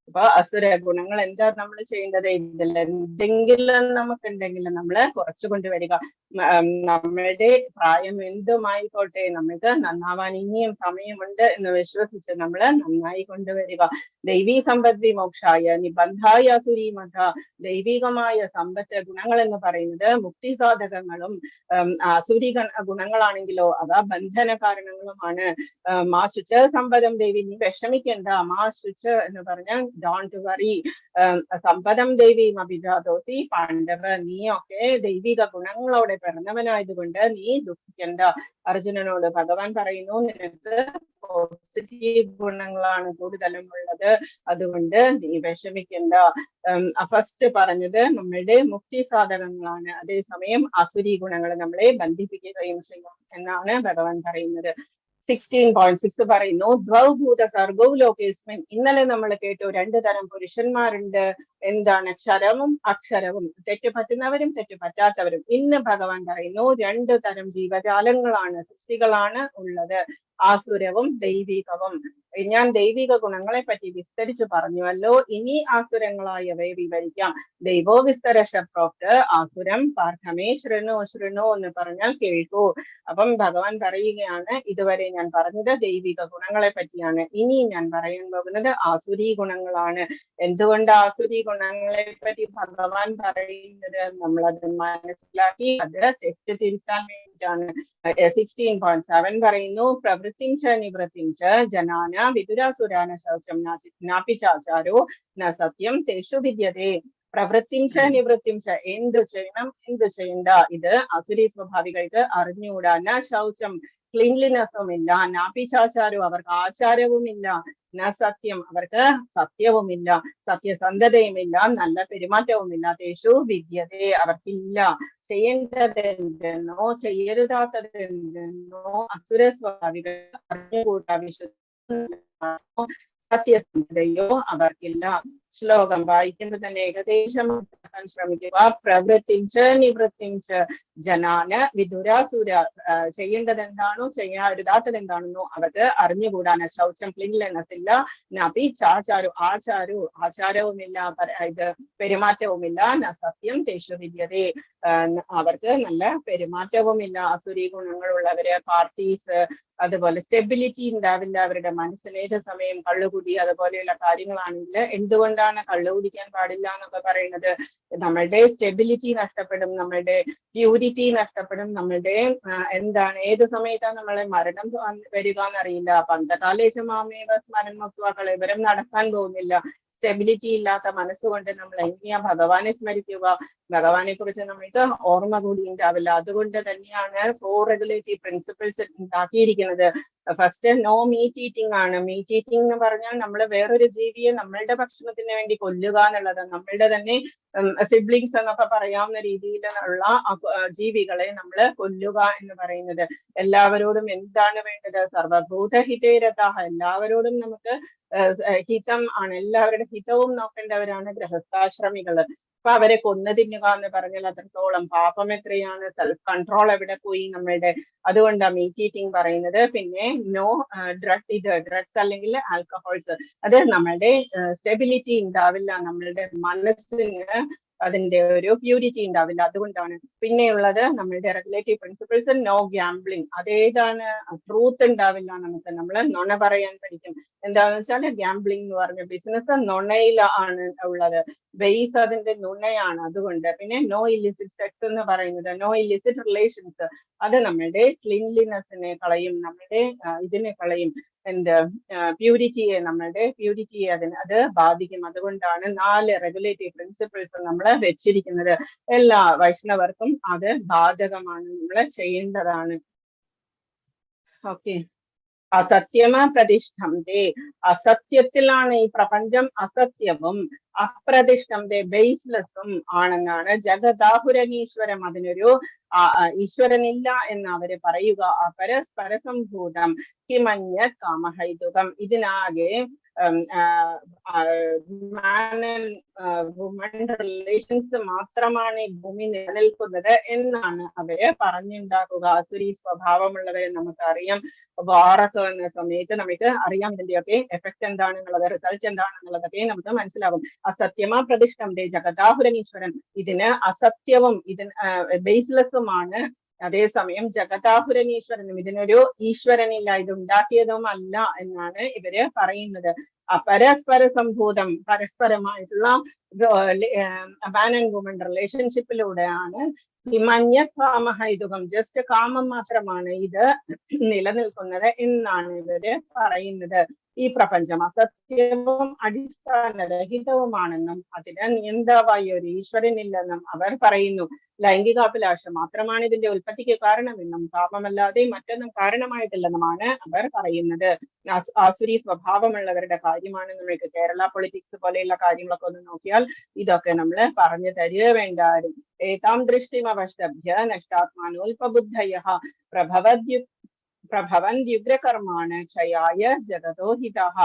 അപ്പൊ അസുര ഗുണങ്ങൾ എന്താ നമ്മൾ ചെയ്യേണ്ടത്? ഇതിൽ എന്തെങ്കിലും നമുക്കുണ്ടെങ്കിൽ നമ്മള് കുറച്ചു കൊണ്ടുവരിക. നമ്മളുടെ പ്രായം എന്തുമായിക്കോട്ടെ, നമുക്ക് നന്നാവാൻ ഇനിയും സമയമുണ്ട് എന്ന് വിശ്വസിച്ച് നമ്മള് നന്നായി കൊണ്ടുവരിക. ദൈവീ സമ്പദ് വിമോക്ഷായ നിബന്ധായ അസുരീമത. ദൈവികമായ സമ്പത്ത് ഗുണങ്ങൾ എന്ന് പറയുന്നത് മുക്തി സാധകങ്ങളും അസുരി ഗുണങ്ങളാണെങ്കിലോ അവ ബന്ധന കാരണങ്ങളുമാണ്. മാശുച്ച് സമ്പദം ദേവി, നീ വിഷമിക്കേണ്ട. മാശുച്ച് എന്ന് പറഞ്ഞാൽ ഡോണ്ട് വറി. സമ്പദം ദേവി അഭിജാതോസി പാണ്ഡവ, നീയൊക്കെ ദൈവിക ഗുണങ്ങളോടെ പിറന്നവനായതുകൊണ്ട് നീ ദുഃഖിക്കേണ്ട. അർജുനനോട് ഭഗവാൻ പറയുന്നു, നിനക്ക് പോസിറ്റീവ് ഗുണങ്ങളാണ് കൂടുതലും ഉള്ളത്, അതുകൊണ്ട് നീ വിഷമിക്കേണ്ട. ഫസ്റ്റ് പറഞ്ഞത് നമ്മളുടെ മുക്തി സാധകങ്ങളാണ്, അതേസമയം അസുരി ഗുണങ്ങൾ നമ്മളെ ബന്ധിപ്പിക്കുകയും ചെയ്യും എന്നാണ് ഭഗവാൻ പറയുന്നത്. 16.6 പറയുന്നു, ദ്വൗഭൂത സർഗൗ ലോകേസ്മിൻ. ഇന്നലെ നമ്മൾ കേട്ടു 2 തരം പുരുഷന്മാരുണ്ട്. എന്താണ്? ക്ഷരവും അക്ഷരവും, തെറ്റ് പറ്റുന്നവരും തെറ്റ് പറ്റാത്തവരും. ഇന്ന് ഭഗവാൻ പറയുന്നു 2 തരം ജീവജാലങ്ങളാണ്, സൃഷ്ടികളാണ് ഉള്ളത്, ആസുരവും ദൈവികവും. ഞാൻ ദൈവിക ഗുണങ്ങളെ പറ്റി വിസ്തരിച്ചു പറഞ്ഞുവല്ലോ, ഇനി ആസുരങ്ങളായവയെ വിവരിക്കാം. ദൈവോ വിസ്തരശ പ്രോക്ത് ആസുരം പാർത്ഥമേ ശൃണു. ശൃണു എന്ന് പറഞ്ഞാൽ കേൾക്കൂ. അപ്പം ഭഗവാൻ പറയുകയാണ്, ഇതുവരെ ഞാൻ പറഞ്ഞത് ദൈവിക ഗുണങ്ങളെ പറ്റിയാണ്, ഇനി ഞാൻ പറയാൻ പോകുന്നത് ആസുരി ഗുണങ്ങളാണ്. എന്തുകൊണ്ട് ആസുരി ഗുണങ്ങളെ പറ്റി ഭഗവാൻ പറയുന്നത്? നമ്മളത് മനസ്സിലാക്കി അത് തെറ്റ് തിരുത്താൻ വേണ്ടിയിട്ടാണ്. 16.7 പറയുന്നു, പ്രവൃത്തിഞ്ച നിവൃത്തിഞ്ച ജനാന വിദുരാസുരാന ശൗചം നാപി ചാചാരോ ന സത്യം തേഷു വിദ്യതേ. പ്രവൃത്തിം ച നിവൃത്തിം ച, എന്ത് ചെയ്യണം എന്ത് ചെയ്യണ്ട, ഇത് അസുരി സ്വഭാവികൾക്ക് അറിഞ്ഞുകൂടാ. ന ശൗചം, ക്ലീൻലിനെസ്സും ഇല്ല. നാപിച്ചാചാരവും, അവർക്ക് ആചാരവുമില്ല. ന സത്യം, അവർക്ക് സത്യവുമില്ല. സത്യസന്ധതയുമില്ല. നല്ല പെരുമാറ്റവുമില്ല. തേഷു വിദ്യതേ, അവർക്കില്ല. ചെയ്യേണ്ടതെന്തെന്നോ ചെയ്യരുതാത്തതെന്തെന്നോ അസുര സ്വഭാവികൾ അറിഞ്ഞുകൂടാ. വിശുദ്ധ സത്യസന്ധതയോ അവർക്കില്ല. ശ്ലോകം വായിക്കുമ്പോൾ തന്നെ ഏകദേശം മനസ്സിലാക്കാൻ ശ്രമിക്കുക. പ്രവൃത്തിം ച നിവൃത്തിം ച ജനാന വിദുരാസുര, ചെയ്യേണ്ടത് എന്താണോ ചെയ്യരുതാത്തത് എന്താണെന്നോ അവർക്ക് അറിഞ്ഞുകൂടാണ്. ശൗചം, ക്ലീൻലിനെസ് ഇല്ല. നപി ചാചാരു, ആചാരവുമില്ല. ഇത് പെരുമാറ്റവുമില്ല. ന സത്യം തേഷു വിദ്യതേ, അവർക്ക് നല്ല പെരുമാറ്റവുമില്ല. അസുരി ഗുണങ്ങളുള്ളവര്, പാർട്ടീസ്, അതുപോലെ സ്റ്റെബിലിറ്റി ഉണ്ടാവില്ല അവരുടെ മനസ്സിൽ. ഏത് സമയം കള്ളുകുടി അതുപോലെയുള്ള കാര്യങ്ങളാണെങ്കിൽ, എന്തുകൊണ്ടാണ് കള്ളു കുടിക്കാൻ പാടില്ല എന്നൊക്കെ പറയുന്നത്? നമ്മളുടെ സ്റ്റെബിലിറ്റി നഷ്ടപ്പെടും, നമ്മളുടെ പ്യൂരിറ്റി നഷ്ടപ്പെടും, നമ്മളുടെ എന്താണ് ഏത് സമയത്താണ് നമ്മളെ മരണം വരിക എന്നറിയില്ല. പന്തകാലേശ മാമേവ സ്മരൺ മക്വാക്കൾ, ഇവരും നടക്കാൻ പോകുന്നില്ല. സ്റ്റെബിലിറ്റി ഇല്ലാത്ത മനസ്സുകൊണ്ട് നമ്മൾ എങ്ങനെയാ ഭഗവാനെ സ്മരിക്കുക? ഭഗവാനെ കുറിച്ച് നമ്മൾക്ക് ഓർമ്മ കൂടി ഉണ്ടാവില്ല. അതുകൊണ്ട് തന്നെയാണ് 4 റെഗുലേറ്ററി പ്രിൻസിപ്പിൾസ് ഉണ്ടാക്കിയിരിക്കുന്നത്. ഫസ്റ്റ് നോ മീറ്റ് ഈറ്റിംഗ് ആണ്. മീറ്റ് ഈറ്റിംഗ് എന്ന് പറഞ്ഞാൽ നമ്മൾ വേറൊരു ജീവിയെ നമ്മളുടെ ഭക്ഷണത്തിന് വേണ്ടി കൊല്ലുക എന്നുള്ളത്. നമ്മളുടെ തന്നെ സിബ്ലിങ്സ് എന്നൊക്കെ പറയാവുന്ന രീതിയിലുള്ള ജീവികളെ നമ്മൾ കൊല്ലുക എന്ന് പറയുന്നത്. എല്ലാവരോടും എന്താണ് വേണ്ടത്? സർവഭൂതഹിതേരതാഹ, എല്ലാവരോടും നമുക്ക് ഹിതം ആണ്. എല്ലാവരുടെ ഹിതവും നോക്കേണ്ടവരാണ് ഗൃഹസ്ഥാശ്രമികള്. അപ്പൊ അവരെ കൊന്നു തിന്നുക എന്ന് പറഞ്ഞാൽ അത്രത്തോളം പാപം എത്രയാണ്, സെൽഫ് കൺട്രോൾ എവിടെ പോയി നമ്മളുടെ. അതുകൊണ്ടാണ് മീറ്റ് ഈറ്റിംഗ് പറയുന്നത്. പിന്നെ നോ ഡ്രഗ്സ് അല്ലെങ്കിൽ ആൽക്കഹോൾസ്, അത് നമ്മളുടെ സ്റ്റെബിലിറ്റി ഉണ്ടാവില്ല, നമ്മളുടെ മനസ്സിന് അതിന്റെ ഒരു പ്യൂരിറ്റി ഉണ്ടാവില്ല. അതുകൊണ്ടാണ്. പിന്നെയുള്ളത് നമ്മളുടെ റെഗുലേറ്ററി പ്രിൻസിപ്പിൾസ്, നോ ഗ്യാംബ്ലിംഗ്. അതേതാണ്? ട്രൂത്ത് ഉണ്ടാവില്ല നമുക്ക്, നമ്മൾ നുണ പറയാൻ പഠിക്കും. എന്താണെന്ന് വെച്ചാൽ ഗ്യാംബ്ലിംഗ് എന്ന് പറഞ്ഞ ബിസിനസ് നുണയിലാണ് ഉള്ളത്, ബേസ് അതിന്റെ നുണയാണ്. അതുകൊണ്ട് പിന്നെ നോ ഇല്ലിസിറ്റ് സെക്സ് എന്ന് പറയുന്നത്, നോ ഇല്ലിസിറ്റ് റിലേഷൻസ്, അത് നമ്മളുടെ ക്ലീൻലിനെസ്സിനെ കളയും, നമ്മളുടെ ഇതിനെ കളയും, എന്ത് പ്യൂരിറ്റിയെ, നമ്മളുടെ പ്യൂരിറ്റിയെ അത് ബാധിക്കും. അതുകൊണ്ടാണ് 4 റെഗുലേറ്ററി പ്രിൻസിപ്പിൾസ് നമ്മൾ വെച്ചിരിക്കുന്നത്. എല്ലാ വൈഷ്ണവർക്കും അത് ബാധകമാണ്, നമ്മൾ ചെയ്യേണ്ടതാണ്. ഓക്കെ. അസത്യമ പ്രതിഷ്ഠംതേ, അസത്യത്തിലാണ് ഈ പ്രപഞ്ചം അസത്യവും അപ്രതിഷ്ഠംതേ ബേസ്ലെസ്സും ആണെന്നാണ് ജഗദാഹുരനീശ്വരം. അതിനൊരു ഈശ്വരനില്ല എന്ന് അവര് പറയുക. പരസ്പരസംഭൂതം ഹിമന്യ കാമഹൈതുകം, ഇതിനാകെ വുമൺ റിലേഷൻസ് മാത്രമാണ് ഈ ഭൂമി നിലനിൽക്കുന്നത് എന്നാണ് അവര് പറഞ്ഞുണ്ടാക്കുക. അസുരി സ്വഭാവമുള്ളവരെ നമുക്കറിയാം. വാറൊക്കെ വന്ന സമയത്ത് നമുക്ക് അറിയാം ഇതിന്റെയൊക്കെ എഫക്ട് എന്താണെന്നുള്ളത്, റിസൾട്ട് എന്താണെന്നുള്ളതൊക്കെ നമുക്ക് മനസ്സിലാകും. അസത്യമാ പ്രതിഷ്ഠം ദേ ജഗദാഹുരനീശ്വരൻ, ഇതിന് അസത്യവും ഇതിന് ബേസ്ലെസ്സുമാണ്. അതേസമയം ജഗദാഹുരനീശ്വരനും, ഇതിനൊരു ഈശ്വരനില്ല, ഇത് ഉണ്ടാക്കിയതും അല്ല എന്നാണ് ഇവര് പറയുന്നത്. പരസ്പര സംഭൂതം, പരസ്പരമായിട്ടുള്ള മാൻ ആൻഡ് വുമൺ റിലേഷൻഷിപ്പിലൂടെയാണ് ഹിമന്യ കാമഹൈതുകം, ജസ്റ്റ് കാമം മാത്രമാണ് ഇത് നിലനിൽക്കുന്നത് എന്നാണ് ഇവര് പറയുന്നത്. ഈ പ്രപഞ്ചം അസത്യവും അടിസ്ഥാനരഹിതവുമാണെന്നും അതിന് നിയന്താവായി ഒരു ഈശ്വരനില്ലെന്നും അവർ പറയുന്നു. ലൈംഗികാഭിലാഷം മാത്രമാണ് ഇതിന്റെ ഉൽപ്പത്തിക്ക് കാരണമെന്നും കാമമല്ലാതെ മറ്റൊന്നും കാരണമായിട്ടില്ലെന്നുമാണ് അവർ പറയുന്നത്. ആസുരി സ്വഭാവമുള്ളവരുടെ കാര്യമാണ്. നമ്മൾക്ക് കേരള പൊളിറ്റിക്സ് പോലെയുള്ള കാര്യങ്ങളൊക്കെ ഒന്ന് നോക്കിയാൽ ഇതൊക്കെ നമ്മൾ പറഞ്ഞു തരിക വേണ്ടാരും. ഏതാം ദൃഷ്ടിമവഷ്ടഭ്യ നഷ്ടാത്മാനോൽപബുദ്ധയഃ പ്രഭവന്ത്യുഗ്രകർമാണ് ക്ഷയായ ജഗതോഹിതഃ.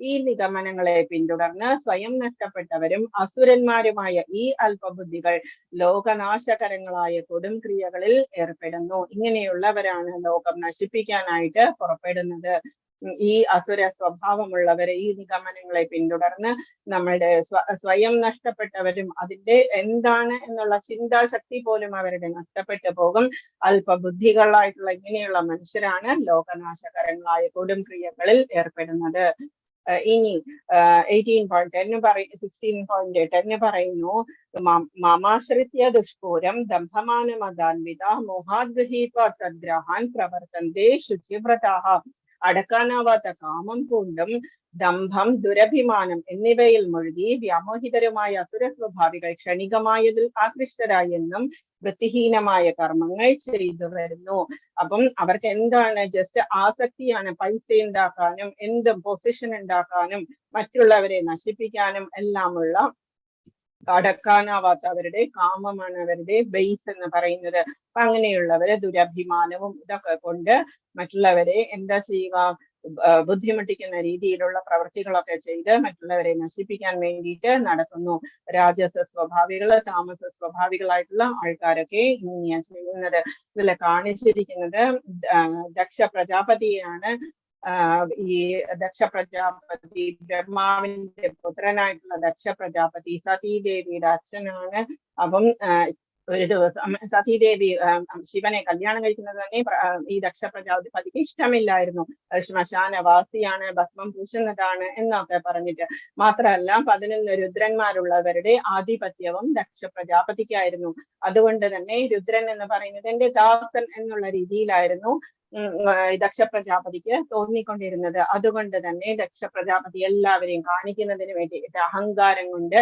ഈ നിഗമനങ്ങളെ പിന്തുടർന്ന് സ്വയം നഷ്ടപ്പെട്ടവരും അസുരന്മാരുമായ ഈ അല്പബുദ്ധികൾ ലോകനാശകരങ്ങളായ കൊടും ക്രിയകളിൽ ഏർപ്പെടുന്നു. ഇങ്ങനെയുള്ളവരാണ് ലോകം നശിപ്പിക്കാനായിട്ട് പുറപ്പെടുന്നത്. ഈ അസുര സ്വഭാവമുള്ളവരെ ഈ നിഗമനങ്ങളെ പിന്തുടർന്ന് നമ്മളുടെ സ്വയം നഷ്ടപ്പെട്ടവരും അതിന്റെ എന്താണ് എന്നുള്ള ചിന്താശക്തി പോലും അവരുടെ നഷ്ടപ്പെട്ടു പോകും. അല്പബുദ്ധികളായിട്ടുള്ള ഇങ്ങനെയുള്ള മനുഷ്യരാണ് ലോകനാശകരങ്ങളായ കൊടും ക്രിയകളിൽ ഏർപ്പെടുന്നത്. ഇനി 16.10 പറയുന്നു, മാമാശ്രിത്യ ദുഷ്പൂരം ദംഭമാനമദാൻവിത മോഹാദ്ഗൃഹീത്വാ സദ്ഗ്രഹാൻ പ്രവർത്തന്തേ ശുചിവ്രതാഃ. അടക്കാനാവാത്ത കാമം കൊണ്ടും ദംഭം ദുരഭിമാനം എന്നിവയിൽ മുഴുകി വ്യാമോഹിതരുമായ അസുര സ്വഭാവികൾ ക്ഷണികമായതിൽ ആകൃഷ്ടരായി എന്നും വൃത്തിഹീനമായ കർമ്മങ്ങൾ ചെയ്തു വരുന്നു. അപ്പം അവർക്ക് എന്താണ്, ജസ്റ്റ് ആസക്തിയാണ്, പൈസ ഉണ്ടാക്കാനും എന്തും പൊസിഷൻ ഉണ്ടാക്കാനും മറ്റുള്ളവരെ നശിപ്പിക്കാനും എല്ലാമുള്ള അടക്കാനാവാത്ത അവരുടെ കാമമാണ് അവരുടെ ബേസ് എന്ന് പറയുന്നത്. അപ്പൊ അങ്ങനെയുള്ളവര് ദുരഭിമാനവും ഇതൊക്കെ കൊണ്ട് മറ്റുള്ളവരെ എന്താ ചെയ്യുക, ബുദ്ധിമുട്ടിക്കുന്ന രീതിയിലുള്ള പ്രവൃത്തികളൊക്കെ ചെയ്ത് മറ്റുള്ളവരെ നശിപ്പിക്കാൻ വേണ്ടിയിട്ട് നടക്കുന്നു. രാജസ സ്വഭാവികള്, താമസ സ്വഭാവികളായിട്ടുള്ള ആൾക്കാരൊക്കെ ഇങ്ങനെയാണ് ചെയ്യുന്നത്. ഇതിൽ കാണിച്ചിരിക്കുന്നത് ദക്ഷ പ്രജാപതിയാണ്. ഈ ദക്ഷ പ്രജാപതി ബ്രഹ്മാവിന്റെ പുത്രനായിട്ടുള്ള ദക്ഷ പ്രജാപതി സതീദേവിയുടെ അച്ഛനാണ്. അപ്പം ഒരു ദിവസം സതീദേവി ശിവനെ കല്യാണം കഴിക്കുന്നത് തന്നെ ഈ ദക്ഷ പ്രജാപതിക്ക് ഇഷ്ടമില്ലായിരുന്നു. ശ്മശാനവാസിയാണ്, ഭസ്മം പൂശുന്നതാണ് എന്നൊക്കെ പറഞ്ഞിട്ട്. മാത്രമല്ല 11 രുദ്രന്മാരുള്ളവരുടെ ആധിപത്യവും ദക്ഷ പ്രജാപതിക്കായിരുന്നു. അതുകൊണ്ട് തന്നെ രുദ്രൻ എന്ന് പറയുന്നത് എന്റെ ദാസൻ എന്നുള്ള രീതിയിലായിരുന്നു ദക്ഷ പ്രജാപതിക്ക് തോന്നിക്കൊണ്ടിരുന്നത്. അതുകൊണ്ട് തന്നെ ദക്ഷ പ്രജാപതി എല്ലാവരെയും കാണിക്കുന്നതിന് വേണ്ടിയിട്ട് അഹങ്കാരം കൊണ്ട്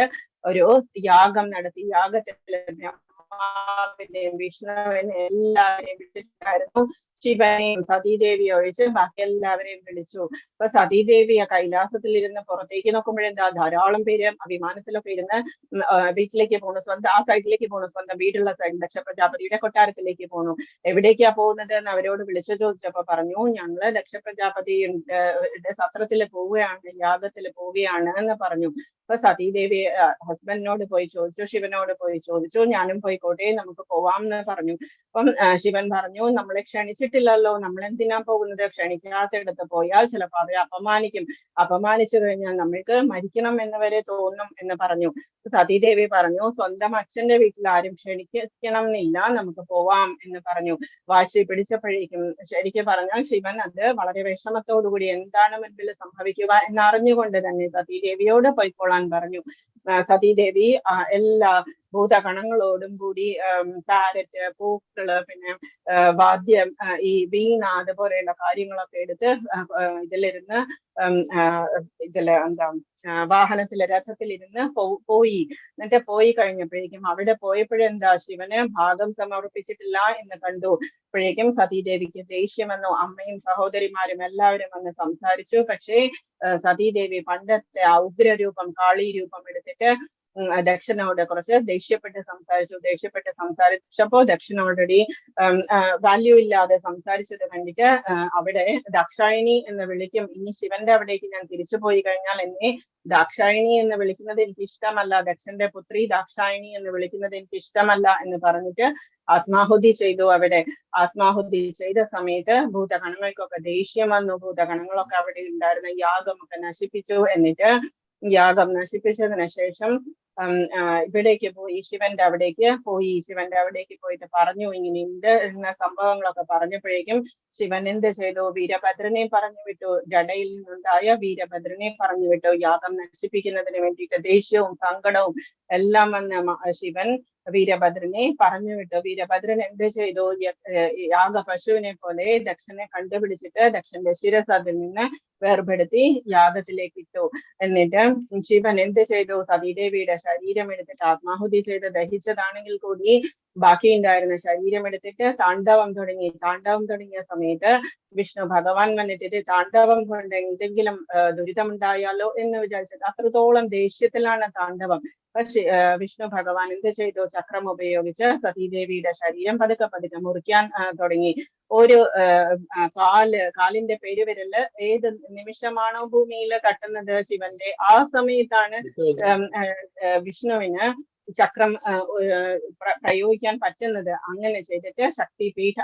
ഒരു യാഗം നടത്തി. യാഗത്തിൽ ബ്രഹ്മാവിനെയും വിഷ്ണുവിനെയും എല്ലാവരെയും വിളിച്ചിട്ടായിരുന്നു. ശിവനെയും സതീദേവിയെ ഒഴിച്ച് ബാക്കി എല്ലാവരെയും വിളിച്ചു. അപ്പൊ സതീദേവിയെ കൈലാസത്തിൽ ഇരുന്ന് പുറത്തേക്ക് നോക്കുമ്പോഴെന്താ, ധാരാളം പേര് വിമാനത്തിലൊക്കെ ഇരുന്ന് വീട്ടിലേക്ക് പോണു, സ്വന്തം ആ സൈഡിലേക്ക് പോണു, സ്വന്തം വീടുള്ള സൈഡ് ദക്ഷ പ്രജാപതിയുടെ കൊട്ടാരത്തിലേക്ക് പോണു. എവിടേക്കാ പോകുന്നത് എന്ന് അവരോട് വിളിച്ചു ചോദിച്ചപ്പോ പറഞ്ഞു, ഞങ്ങള് ദക്ഷ പ്രജാപതിയുടെ സത്രത്തിൽ പോവുകയാണ്, യാഗത്തിൽ പോവുകയാണ് എന്ന് പറഞ്ഞു. അപ്പൊ സതീദേവി ഹസ്ബൻഡിനോട് പോയി ചോദിച്ചു, ശിവനോട് പോയി ചോദിച്ചു, ഞാനും പോയിക്കോട്ടെ, നമുക്ക് പോവാം എന്ന് പറഞ്ഞു. അപ്പം ശിവൻ പറഞ്ഞു, നമ്മളെ ക്ഷണിച്ചിട്ടില്ലല്ലോ, നമ്മൾ എന്തിനാ പോകുന്നത്, ക്ഷണിക്കാത്തിടത്ത് പോയാൽ ചിലപ്പോൾ അവരെ അപമാനിച്ചു കഴിഞ്ഞാൽ നമ്മൾക്ക് മരിക്കണം എന്ന് വരെ തോന്നും എന്ന് പറഞ്ഞു. സതീദേവി പറഞ്ഞു, സ്വന്തം അച്ഛന്റെ വീട്ടിൽ ആരും ക്ഷണിക്കണം എന്നില്ല, നമുക്ക് പോവാം എന്ന് പറഞ്ഞു. വാശി പിടിച്ചപ്പോഴേക്കും ശരിക്കും പറഞ്ഞാൽ ശിവൻ അത് വളരെ വിഷമത്തോടുകൂടി എന്താണ് മുൻപിൽ സംഭവിക്കുക എന്നറിഞ്ഞുകൊണ്ട് തന്നെ സതീദേവിയോട് പോയിക്കൊള്ളാൻ പറഞ്ഞു. സതീദേവി എല്ലാ ഭൂതഗണങ്ങളോടും കൂടി പാരറ്റ്, പൂക്കള്, പിന്നെ വാദ്യം, ഈ വീണ അതുപോലെയുള്ള കാര്യങ്ങളൊക്കെ എടുത്ത് ഇതിലിരുന്ന് വാഹനത്തിലെ രഥത്തിലിരുന്ന് പോയി. എന്നിട്ട് പോയി കഴിഞ്ഞപ്പോഴേക്കും അവിടെ പോയപ്പോഴെന്താ, ശിവന് ഭാഗം സമർപ്പിച്ചിട്ടില്ല എന്ന് കണ്ടു. അപ്പോഴേക്കും സതീദേവിക്ക് ദേഷ്യം വന്നു. അമ്മയും സഹോദരിമാരും എല്ലാവരും വന്ന് സംസാരിച്ചു. പക്ഷേ സതീദേവി പണ്ടത്തെ ഉഗ്രരൂപം, കാളി രൂപം എടുത്തിട്ട് ദക്ഷനോട് കുറച്ച് ദേഷ്യപ്പെട്ട് സംസാരിച്ചപ്പോ ദക്ഷൻ ഓൾറെഡി വാല്യൂ ഇല്ലാതെ സംസാരിച്ചത് കണ്ടിട്ട് അവിടെ ദാക്ഷായണി എന്ന് വിളിക്കും, ഇനി ശിവന്റെ അവിടേക്ക് ഞാൻ തിരിച്ചു പോയി കഴിഞ്ഞാൽ എന്നെ ദാക്ഷായണി എന്ന് വിളിക്കുന്നത് എനിക്ക് ഇഷ്ടമല്ല, ദക്ഷന്റെ പുത്രി ദാക്ഷായണി എന്ന് വിളിക്കുന്നത് എനിക്ക് ഇഷ്ടമല്ല എന്ന് പറഞ്ഞിട്ട് ആത്മാഹുതി ചെയ്തു. അവിടെ ആത്മാഹുതി ചെയ്ത സമയത്ത് ഭൂതഗണങ്ങൾക്കൊക്കെ ദേഷ്യം വന്നു. ഭൂതഗണങ്ങളൊക്കെ അവിടെ ഉണ്ടായിരുന്ന യാഗമൊക്കെ നശിപ്പിച്ചു. എന്നിട്ട് യാഗം നശിപ്പിച്ചതിന് ശേഷം ഇവിടേക്ക് പോയി, ശിവന്റെ അവിടേക്ക് പോയിട്ട് പറഞ്ഞു, ഇങ്ങനെ ഇന്ന സംഭവങ്ങളൊക്കെ പറഞ്ഞപ്പോഴേക്കും ശിവൻ എന്ത് ചെയ്തു, വീരഭദ്രനെ പറഞ്ഞു വിട്ടു. ജടയിൽ നിന്നുണ്ടായ വീരഭദ്രനെ പറഞ്ഞു വിട്ടു. യാഗം നശിപ്പിക്കുന്നതിന് വേണ്ടിയിട്ട് ദേഷ്യവും സങ്കടവും എല്ലാം വന്ന് ശിവൻ വീരഭദ്രനെ പറഞ്ഞു വിട്ടു. വീരഭദ്രൻ എന്ത് ചെയ്തു, യാഗ പശുവിനെ പോലെ ദക്ഷനെ കണ്ടുപിടിച്ചിട്ട് ദക്ഷന്റെ ശിരസ് അതിൽ നിന്ന് വേർപെടുത്തി യാഗത്തിലേക്ക് ഇട്ടു. എന്നിട്ട് ശിവൻ എന്ത് ചെയ്തു, സതീദേവിയുടെ ശരീരം എടുത്തിട്ട് ആത്മാഹുതി ചെയ്ത് ദഹിച്ചതാണെങ്കിൽ കൂടി ബാക്കി ഉണ്ടായിരുന്ന ശരീരം എടുത്തിട്ട് താണ്ഡവം തുടങ്ങിയ സമയത്ത് വിഷ്ണു ഭഗവാൻ വന്നിട്ട് താണ്ഡവം കൊണ്ട് എന്തെങ്കിലും ദുരിതമുണ്ടായാലോ എന്ന് വിചാരിച്ചത്. അത്രത്തോളം ദേഷ്യത്തിലാണ് താണ്ഡവം. പക്ഷെ വിഷ്ണു ഭഗവാൻ എന്ത് ചെയ്തു, ചക്രം ഉപയോഗിച്ച് സതീദേവിയുടെ ശരീരം പതുക്കെ മുറിക്കാൻ തുടങ്ങി. ഒരു കാലിന്റെ പെരുവിരല് ഏത് നിമിഷമാണോ ഭൂമിയിൽ തട്ടുന്നത് ശിവന്റെ, ആ സമയത്താണ് വിഷ്ണുവിന് ചക്രം പ്രയോഗിക്കാൻ പറ്റുന്നത്. അങ്ങനെ ചെയ്തിട്ട്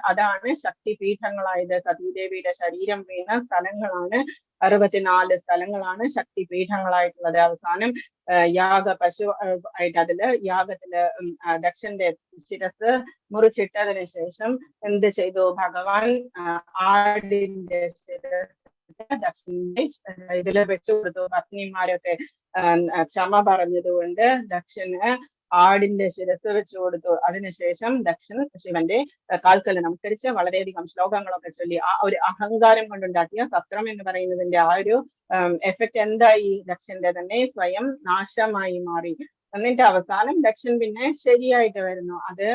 അതാണ് ശക്തിപീഠങ്ങളായത്. സതീദേവിയുടെ ശരീരം വീണ സ്ഥലങ്ങളാണ് 64 സ്ഥലങ്ങളാണ് ശക്തിപീഠങ്ങളായിട്ടുള്ളത്. അവസാനം യാഗ പശു ആയിട്ട് യാഗത്തില് ദക്ഷന്റെ ശിരസ് മുറിച്ചിട്ടതിന് ശേഷം എന്ത് ചെയ്തു, ഭഗവാൻ ആടിന്റെ ശിരസ് ദക്ഷന്റെ ഇതില് വെച്ചു കൊടുത്തു. പത്നിമാരൊക്കെ ക്ഷമ പറഞ്ഞതുകൊണ്ട് ദക്ഷന് ആടിന്റെ ശിരസ് വെച്ചു കൊടുത്തു. അതിനുശേഷം ദക്ഷൻ ശിവന്റെ കാൽക്കൽ നമസ്കരിച്ച് വളരെയധികം ശ്ലോകങ്ങളൊക്കെ ചൊല്ലി ആ ഒരു അഹങ്കാരം കൊണ്ടുണ്ടാക്കിയ സത്രം എന്ന് പറയുന്നതിന്റെ ആ ഒരു എഫക്റ്റ് എന്തായി? ദക്ഷന്റെ തന്നെ സ്വയം നാശമായി മാറി. എന്നിട്ട് അവസാനം ദക്ഷൻ പിന്നെ ശരിയായിട്ട് വരുന്നു. അത്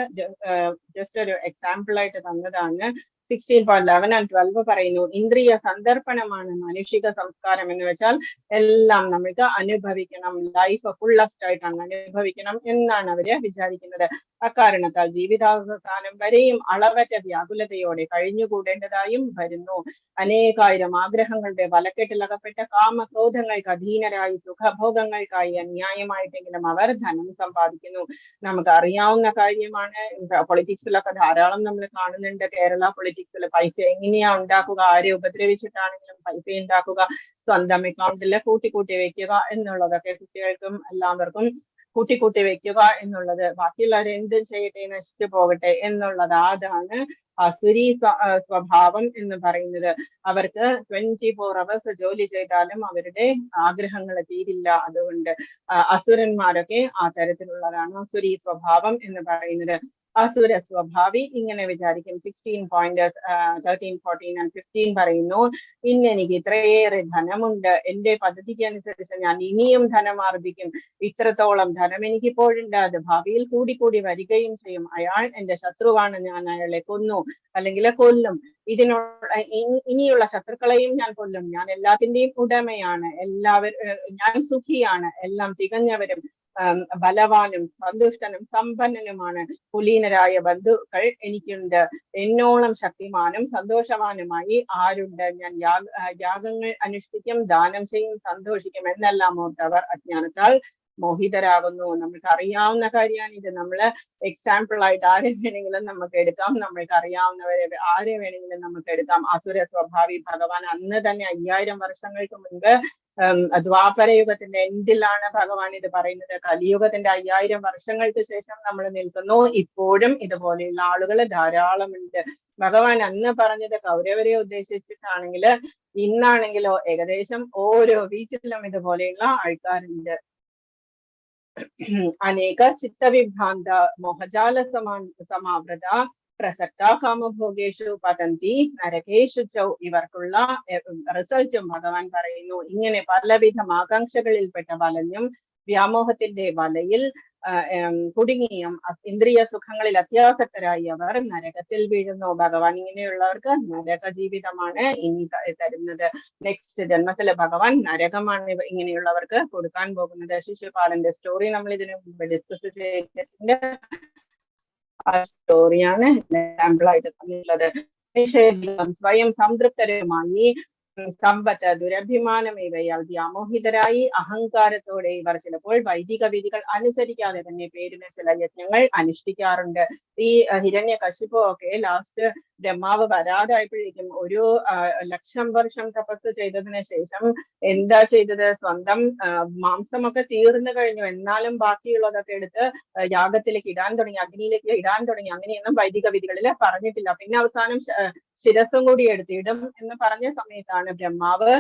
ജസ്റ്റ് ഒരു എക്സാമ്പിൾ ആയിട്ട് തന്നതാണ്. 16.11 and 12 പറയുന്നു, ഇന്ദ്രിയ സന്ദർപ്പണമാണ് മാനുഷിക സംസ്കാരം എന്ന് വെച്ചാൽ എല്ലാം നമുക്ക് അനുഭവിക്കണം, ലൈഫ് ഫുള്ളസ്റ്റ് ആയിട്ടാണ് അനുഭവിക്കണം എന്നാണ് അവര് വിചാരിക്കുന്നത്. അക്കാരണത്താൽ ജീവിതാവസാനം വരെയും അളവറ്റ വ്യാകുലതയോടെ കഴിഞ്ഞുകൂടേണ്ടതായും വരുന്നു. അനേകായിരം ആഗ്രഹങ്ങളുടെ വലക്കെട്ടിലകപ്പെട്ട കാമക്രോധങ്ങൾക്ക് അധീനരായി സുഖഭോഗങ്ങൾക്കായി അന്യായമായിട്ടെങ്കിലും അവർ ധനം സമ്പാദിക്കുന്നു. നമുക്ക് അറിയാവുന്ന കാര്യമാണ്. പൊളിറ്റിക്സിലൊക്കെ ധാരാളം നമ്മൾ കാണുന്നുണ്ട്. കേരള പൊളിറ്റിക്സിൽ പൈസ എങ്ങനെയാ ഉണ്ടാക്കുക, ആരെ ഉപദ്രവിച്ചിട്ടാണെങ്കിലും പൈസ ഉണ്ടാക്കുക, സ്വന്തം അക്കൗണ്ടിൽ കൂട്ടി വെക്കുക എന്നുള്ളതൊക്കെ കുട്ടികൾക്കും എല്ലാവർക്കും കൂട്ടി വെക്കുക എന്നുള്ളത്, ബാക്കിയുള്ളവർ എന്തും ചെയ്യട്ടെ, നശിച്ചു പോകട്ടെ എന്നുള്ളത്, അതാണ് അസുരി സ്വഭാവം എന്ന് പറയുന്നത്. അവർക്ക് 24 hours ജോലി ചെയ്താലും അവരുടെ ആഗ്രഹങ്ങൾ തീരില്ല. അതുകൊണ്ട് അസുരന്മാരൊക്കെ ആ തരത്തിലുള്ളതാണ് അസുരി സ്വഭാവം എന്ന് പറയുന്നത്. അസുര സ്വഭാവി ഇങ്ങനെ വിചാരിക്കും. 16.13, 14 and 15 പറയുന്നു, ഇന്നെനിക്ക് ഇത്രയേറെ ധനമുണ്ട്, എന്റെ പദ്ധതിക്ക് അനുസരിച്ച് ഞാൻ ഇനിയും ധനം ആർജിക്കും, ഇത്രത്തോളം ധനം എനിക്കിപ്പോഴുണ്ട്, അത് ഭാവിയിൽ കൂടി വരികയും ചെയ്യും. അയാൾ എന്റെ ശത്രുവാണ്, ഞാൻ അയാളെ കൊന്നു അല്ലെങ്കിൽ കൊല്ലും, ഇനിയുള്ള ശത്രുക്കളെയും ഞാൻ കൊല്ലും, ഞാൻ എല്ലാത്തിന്റെയും ഉടമയാണ്, ഞാൻ സുഖിയാണ്, എല്ലാം തികഞ്ഞവരും ബലവാനും സന്തുഷ്ടനും സമ്പന്നനുമാണ്, കുലീനരായ ബന്ധുക്കൾ എനിക്കുണ്ട്, എന്നോളം ശക്തിമാനും സന്തോഷവാനുമായി ആരുണ്ട്, ഞാൻ യാഗങ്ങൾ അനുഷ്ഠിക്കും, ദാനം ചെയ്യും, സന്തോഷിക്കും എന്നെല്ലാം ഓർത്തവർ അജ്ഞാനത്താൽ മോഹിതരാകുന്നു. നമുക്ക് അറിയാവുന്ന കാര്യമാണ് ഇത്. നമ്മള് എക്സാമ്പിൾ ആയിട്ട് ആരെ വേണമെങ്കിലും നമുക്ക് എടുക്കാം, നമ്മൾക്ക് അറിയാവുന്നവരെ ആരെ വേണമെങ്കിലും നമുക്ക് എടുക്കാം. അസുര സ്വഭാവി ഭഗവാൻ അന്ന് തന്നെ 5000 വർഷങ്ങൾക്ക് മുൻപ് ദ്വാപരയുഗത്തിന്റെ എൻഡിലാണ് ഭഗവാൻ ഇത് പറയുന്നത്. കലിയുഗത്തിന്റെ 5000 വർഷങ്ങൾക്ക് ശേഷം നമ്മൾ നിൽക്കുന്നു. ഇപ്പോഴും ഇതുപോലെയുള്ള ആളുകൾ ധാരാളമുണ്ട്. ഭഗവാൻ അന്ന് പറഞ്ഞത് കൗരവരെ ഉദ്ദേശിച്ചിട്ടാണെങ്കിൽ ഇന്നാണെങ്കിലോ ഏകദേശം ഓരോ വീട്ടിലും ഇതുപോലെയുള്ള ആൾക്കാരുണ്ട്. അനേക ചിത്തവിഭ്രാന്ത മോഹജാല സമാവൃത പ്രസക്ത കാമഭോഗേഷു പതന്തി നരകേഷു ചൗ. ഇവർക്കുള്ള റിസൾട്ടും ഭഗവാൻ പറയുന്നു. ഇങ്ങനെ പലവിധം ആകാംക്ഷകളിൽപ്പെട്ട വലഞ്ഞും വ്യാമോഹത്തിന്റെ വലയിൽ കുടുങ്ങിയും ഇന്ദ്രിയ സുഖങ്ങളിൽ അത്യാസക്തരായി അവർ നരകത്തിൽ വീഴുന്നു. ഭഗവാൻ ഇങ്ങനെയുള്ളവർക്ക് നരക ജീവിതമാണ് ഇനി തരുന്നത്. നെക്സ്റ്റ് ജന്മത്തിലെ ഭഗവാൻ നരകമാണ് ഇങ്ങനെയുള്ളവർക്ക് കൊടുക്കാൻ പോകുന്നത്. ശിശുപാലന്റെ സ്റ്റോറി നമ്മൾ ഇതിനു മുമ്പ് ഡിസ്കസ് ചെയ്തിട്ടുണ്ട്. ആ സ്റ്റോറിയാണ് എക്സാമ്പിൾ ആയിട്ട് തന്നിട്ടുള്ളത്. സ്വയം സംതൃപ്തരുമായി സമ്പത്ത് ദുരഭിമാനം ഇവയാൽ വ്യാമോഹിതരായി അഹങ്കാരത്തോടെ ഇവർ ചിലപ്പോൾ വൈദിക വിധികൾ അനുസരിക്കാതെ തന്നെ പേരിന് ചില യജ്ഞങ്ങൾ അനുഷ്ഠിക്കാറുണ്ട്. ഈ ഹിരണ്യകശിപു ഒക്കെ ലാസ്റ്റ് ബ്രഹ്മാവ് വരാതായപ്പോഴേക്കും 1,00,000 വർഷം തപസ് ചെയ്തതിന് ശേഷം എന്താ ചെയ്തത്? സ്വന്തം മാംസമൊക്കെ തീർന്നു കഴിഞ്ഞു, എന്നാലും ബാക്കിയുള്ളതൊക്കെ എടുത്ത് യാഗത്തിലേക്ക് ഇടാൻ തുടങ്ങി, അഗ്നിയിലേക്ക് ഇടാൻ തുടങ്ങി. അങ്ങനെയൊന്നും വൈദിക വിധികളിൽ പറഞ്ഞിട്ടില്ല. പിന്നെ അവസാനം ശിരസ്സും കൂടി എടുത്തിടും എന്ന് പറഞ്ഞ സമയത്താണ് ബ്രഹ്മാവ്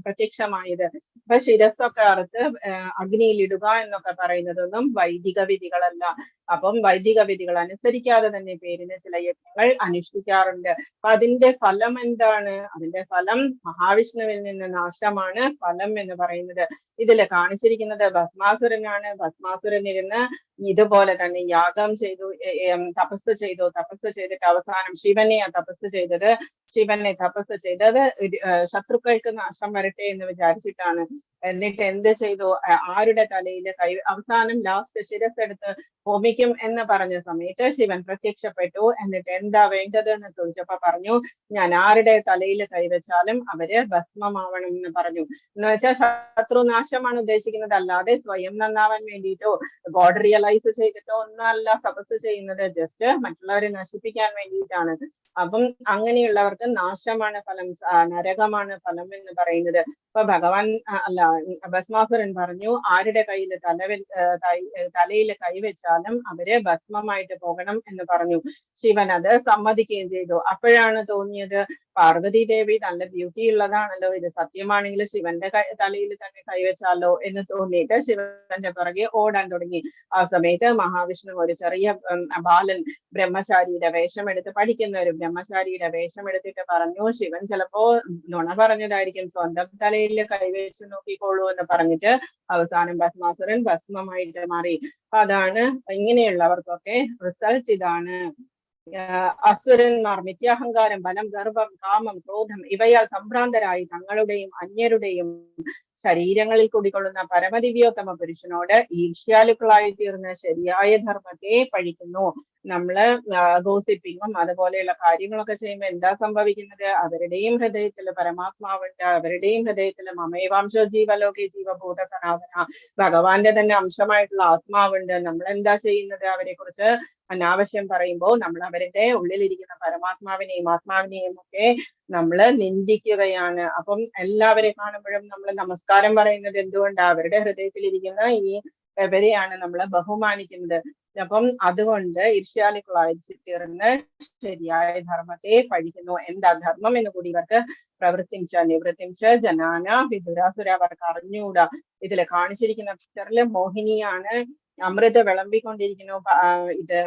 പ്രത്യക്ഷമായത്. അപ്പൊ ശിരസ്സൊക്കെ അറുത്ത് അഗ്നിയിൽ ഇടുക എന്നൊക്കെ പറയുന്നതൊന്നും വൈദിക വിധികളല്ല. അപ്പം വൈദിക വിധികൾ അനുസരിക്കാതെ തന്നെ പേരിന് ചില യജ്ഞങ്ങൾ അനുഷ്ഠിക്കാറുണ്ട്. അപ്പൊ അതിന്റെ ഫലം എന്താണ്? അതിന്റെ ഫലം മഹാവിഷ്ണുവിൽ നിന്ന് നാശമാണ് ഫലം എന്ന് പറയുന്നത്. ഇതിൽ കാണിച്ചിരിക്കുന്നത് ഭസ്മാസുരനാണ്. ഭസ്മാസുരനിരുന്ന് ഇതുപോലെ തന്നെ യാഗം ചെയ്തു, തപസ് ചെയ്തിട്ട് അവസാനം ശിവനെ തപസ് ചെയ്തത് ശത്രുക്കൾക്ക് നാശം വരട്ടെ എന്ന് വിചാരിച്ചിട്ടാണ്. എന്നിട്ട് എന്ത് ചെയ്തു? ആരുടെ തലയിൽ അവസാനം ലാസ്റ്റ് ശിരസ്സെടുത്ത് ഹോമിക്കും എന്ന് പറഞ്ഞ സമയത്ത് ശിവൻ പ്രത്യക്ഷപ്പെട്ടു. എന്നിട്ട് എന്താ വേണ്ടത് എന്ന് ചോദിച്ചപ്പോ പറഞ്ഞു, ഞാൻ ആരുടെ തലയിൽ കൈവച്ചാലും അവര് ഭസ്മമാവണം എന്ന് പറഞ്ഞു. എന്ന് വെച്ചാൽ ശത്രു നാശമാണ് ഉദ്ദേശിക്കുന്നത്, അല്ലാതെ സ്വയം നന്നാവാൻ വേണ്ടിയിട്ടോ ഗോഡ് റിയലൈസ് ചെയ്തിട്ടോ ഒന്നല്ല തപസ് ചെയ്യുന്നത്, ജസ്റ്റ് മറ്റുള്ളവരെ നശിപ്പിക്കാൻ വേണ്ടിയിട്ടാണ്. അപ്പം അങ്ങനെയുള്ളവർക്ക് നാശമാണ് ഫലം, നരകമാണ് ഫലം എന്ന് പറയുന്നത്. അപ്പൊ ഭഗവാൻ ഭസ്മാസുരൻ പറഞ്ഞു, ആരുടെ തലയിൽ കൈവച്ചാലും അവര് ഭസ്മമായിട്ട് പോകണം എന്ന് പറഞ്ഞു. ശിവൻ അത് സമ്മതിക്കുകയും ചെയ്തു. അപ്പോഴാണ് തോന്നിയത് പാർവതി ദേവി നല്ല ബ്യൂട്ടി ഉള്ളതാണല്ലോ, ഇത് സത്യമാണെങ്കിൽ ശിവന്റെ തലയിൽ തന്നെ കൈവച്ചാലോ എന്ന് തോന്നിയിട്ട് ശിവന്റെ പുറകെ ഓടാൻ തുടങ്ങി. ആ സമയത്ത് മഹാവിഷ്ണു ഒരു ചെറിയ ബാലൻ ബ്രഹ്മചാരിയുടെ വേഷമെടുത്ത് പഠിക്കുന്ന ഒരു ബ്രഹ്മചാരിയുടെ വേഷമെടുത്തിട്ട് പറഞ്ഞു, ശിവൻ ചിലപ്പോ നുണ പറഞ്ഞതായിരിക്കും, സ്വന്തം തലയിൽ കൈവച്ച് നോക്കിക്കോളൂ എന്ന് പറഞ്ഞിട്ട് അവസാനം ഭസ്മാസുരൻ ഭസ്മമായിട്ട് മാറി. അതാണ് ഇങ്ങനെയുള്ളവർക്കൊക്കെ റിസൾട്ട് ഇതാണ്. അസുരന്മാർ മിഥ്യാഹങ്കാരം, ബലം, ഗർവം, കാമം, ക്രോധം ഇവയാൽ സംഭ്രാന്തരായി തങ്ങളുടെയും അന്യരുടെയും ശരീരങ്ങളിൽ കുടികൊള്ളുന്ന പരമദിവ്യോത്തമ പുരുഷനോട് ഈർഷ്യാലുക്കളായി തീർന്ന് ശരിയായ ധർമ്മത്തെ പഴിക്കുന്നു. നമ്മള് ഗോസിപ്പിങ്ങും അതുപോലെയുള്ള കാര്യങ്ങളൊക്കെ ചെയ്യുമ്പോൾ എന്താ സംഭവിക്കുന്നത്? അവരുടെയും ഹൃദയത്തിൽ പരമാത്മാവുണ്ട്, അവരുടെയും ഹൃദയത്തിൽ മമേവാംശോ ജീവലോകെ ജീവഭൂത സനാതന, ഭഗവാന്റെ തന്നെ അംശമായിട്ടുള്ള ആത്മാവുണ്ട്. നമ്മൾ എന്താ ചെയ്യുന്നത്? അവരെ കുറിച്ച് അനാവശ്യം പറയുമ്പോൾ നമ്മൾ അവരുടെ ഉള്ളിലിരിക്കുന്ന പരമാത്മാവിനെയും ആത്മാവിനെയും ഒക്കെ നമ്മൾ നിന്ദിക്കുകയാണ്. അപ്പം എല്ലാവരെ കാണുമ്പോഴും നമ്മൾ നമസ്കാരം പറയുന്നത് എന്തുകൊണ്ടാണ്? അവരുടെ ഹൃദയത്തിലിരിക്കുന്ന ഇവരെയാണ് നമ്മൾ ബഹുമാനിക്കുന്നത്. അപ്പം അതുകൊണ്ട് ഈർഷ്യാലുക്കളായി തീർന്ന് ശരിയായ ധർമ്മത്തെ പഠിക്കുന്നു. എന്താ ധർമ്മം എന്ന് കൂടി ഇവർക്ക് നിവൃത്തിംച ജനാന വിദുരാസുര അവർക്ക് അറിഞ്ഞുകൂടാ. ഇതില് കാണിച്ചിരിക്കുന്ന പിക്ചറില് മോഹിനിയാണ് അമൃത വിളമ്പിക്കൊണ്ടിരിക്കുന്നു. ഇത്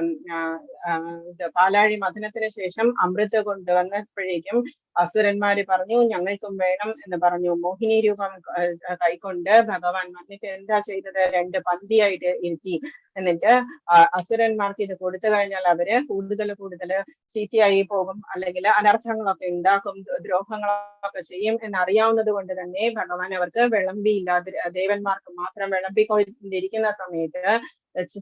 പാലാഴി മഥനത്തിന് ശേഷം അമൃത കൊണ്ടുവന്നപ്പോഴേക്കും അസുരന്മാര് പറഞ്ഞു ഞങ്ങൾക്കും വേണം എന്ന് പറഞ്ഞു. മോഹിനി രൂപം കൈക്കൊണ്ട് ഭഗവാൻ വന്നിട്ട് എന്താ ചെയ്തത്? 2 പന്തിയായിട്ട് ഇരുത്തി. എന്നിട്ട് അസുരന്മാർക്ക് ഇത് കൊടുത്തു കഴിഞ്ഞാൽ അവര് കൂടുതൽ ചീത്തയായി പോകും, അല്ലെങ്കിൽ അനർത്ഥങ്ങളൊക്കെ ഉണ്ടാക്കും, ദ്രോഹങ്ങളൊക്കെ ചെയ്യും എന്നറിയാവുന്നത് കൊണ്ട് തന്നെ ഭഗവാൻ അവർക്ക് വിളമ്പിയില്ല. ദേവന്മാർക്ക് മാത്രം വിളമ്പിക്കൊണ്ടിരിക്കുന്ന സമയത്ത്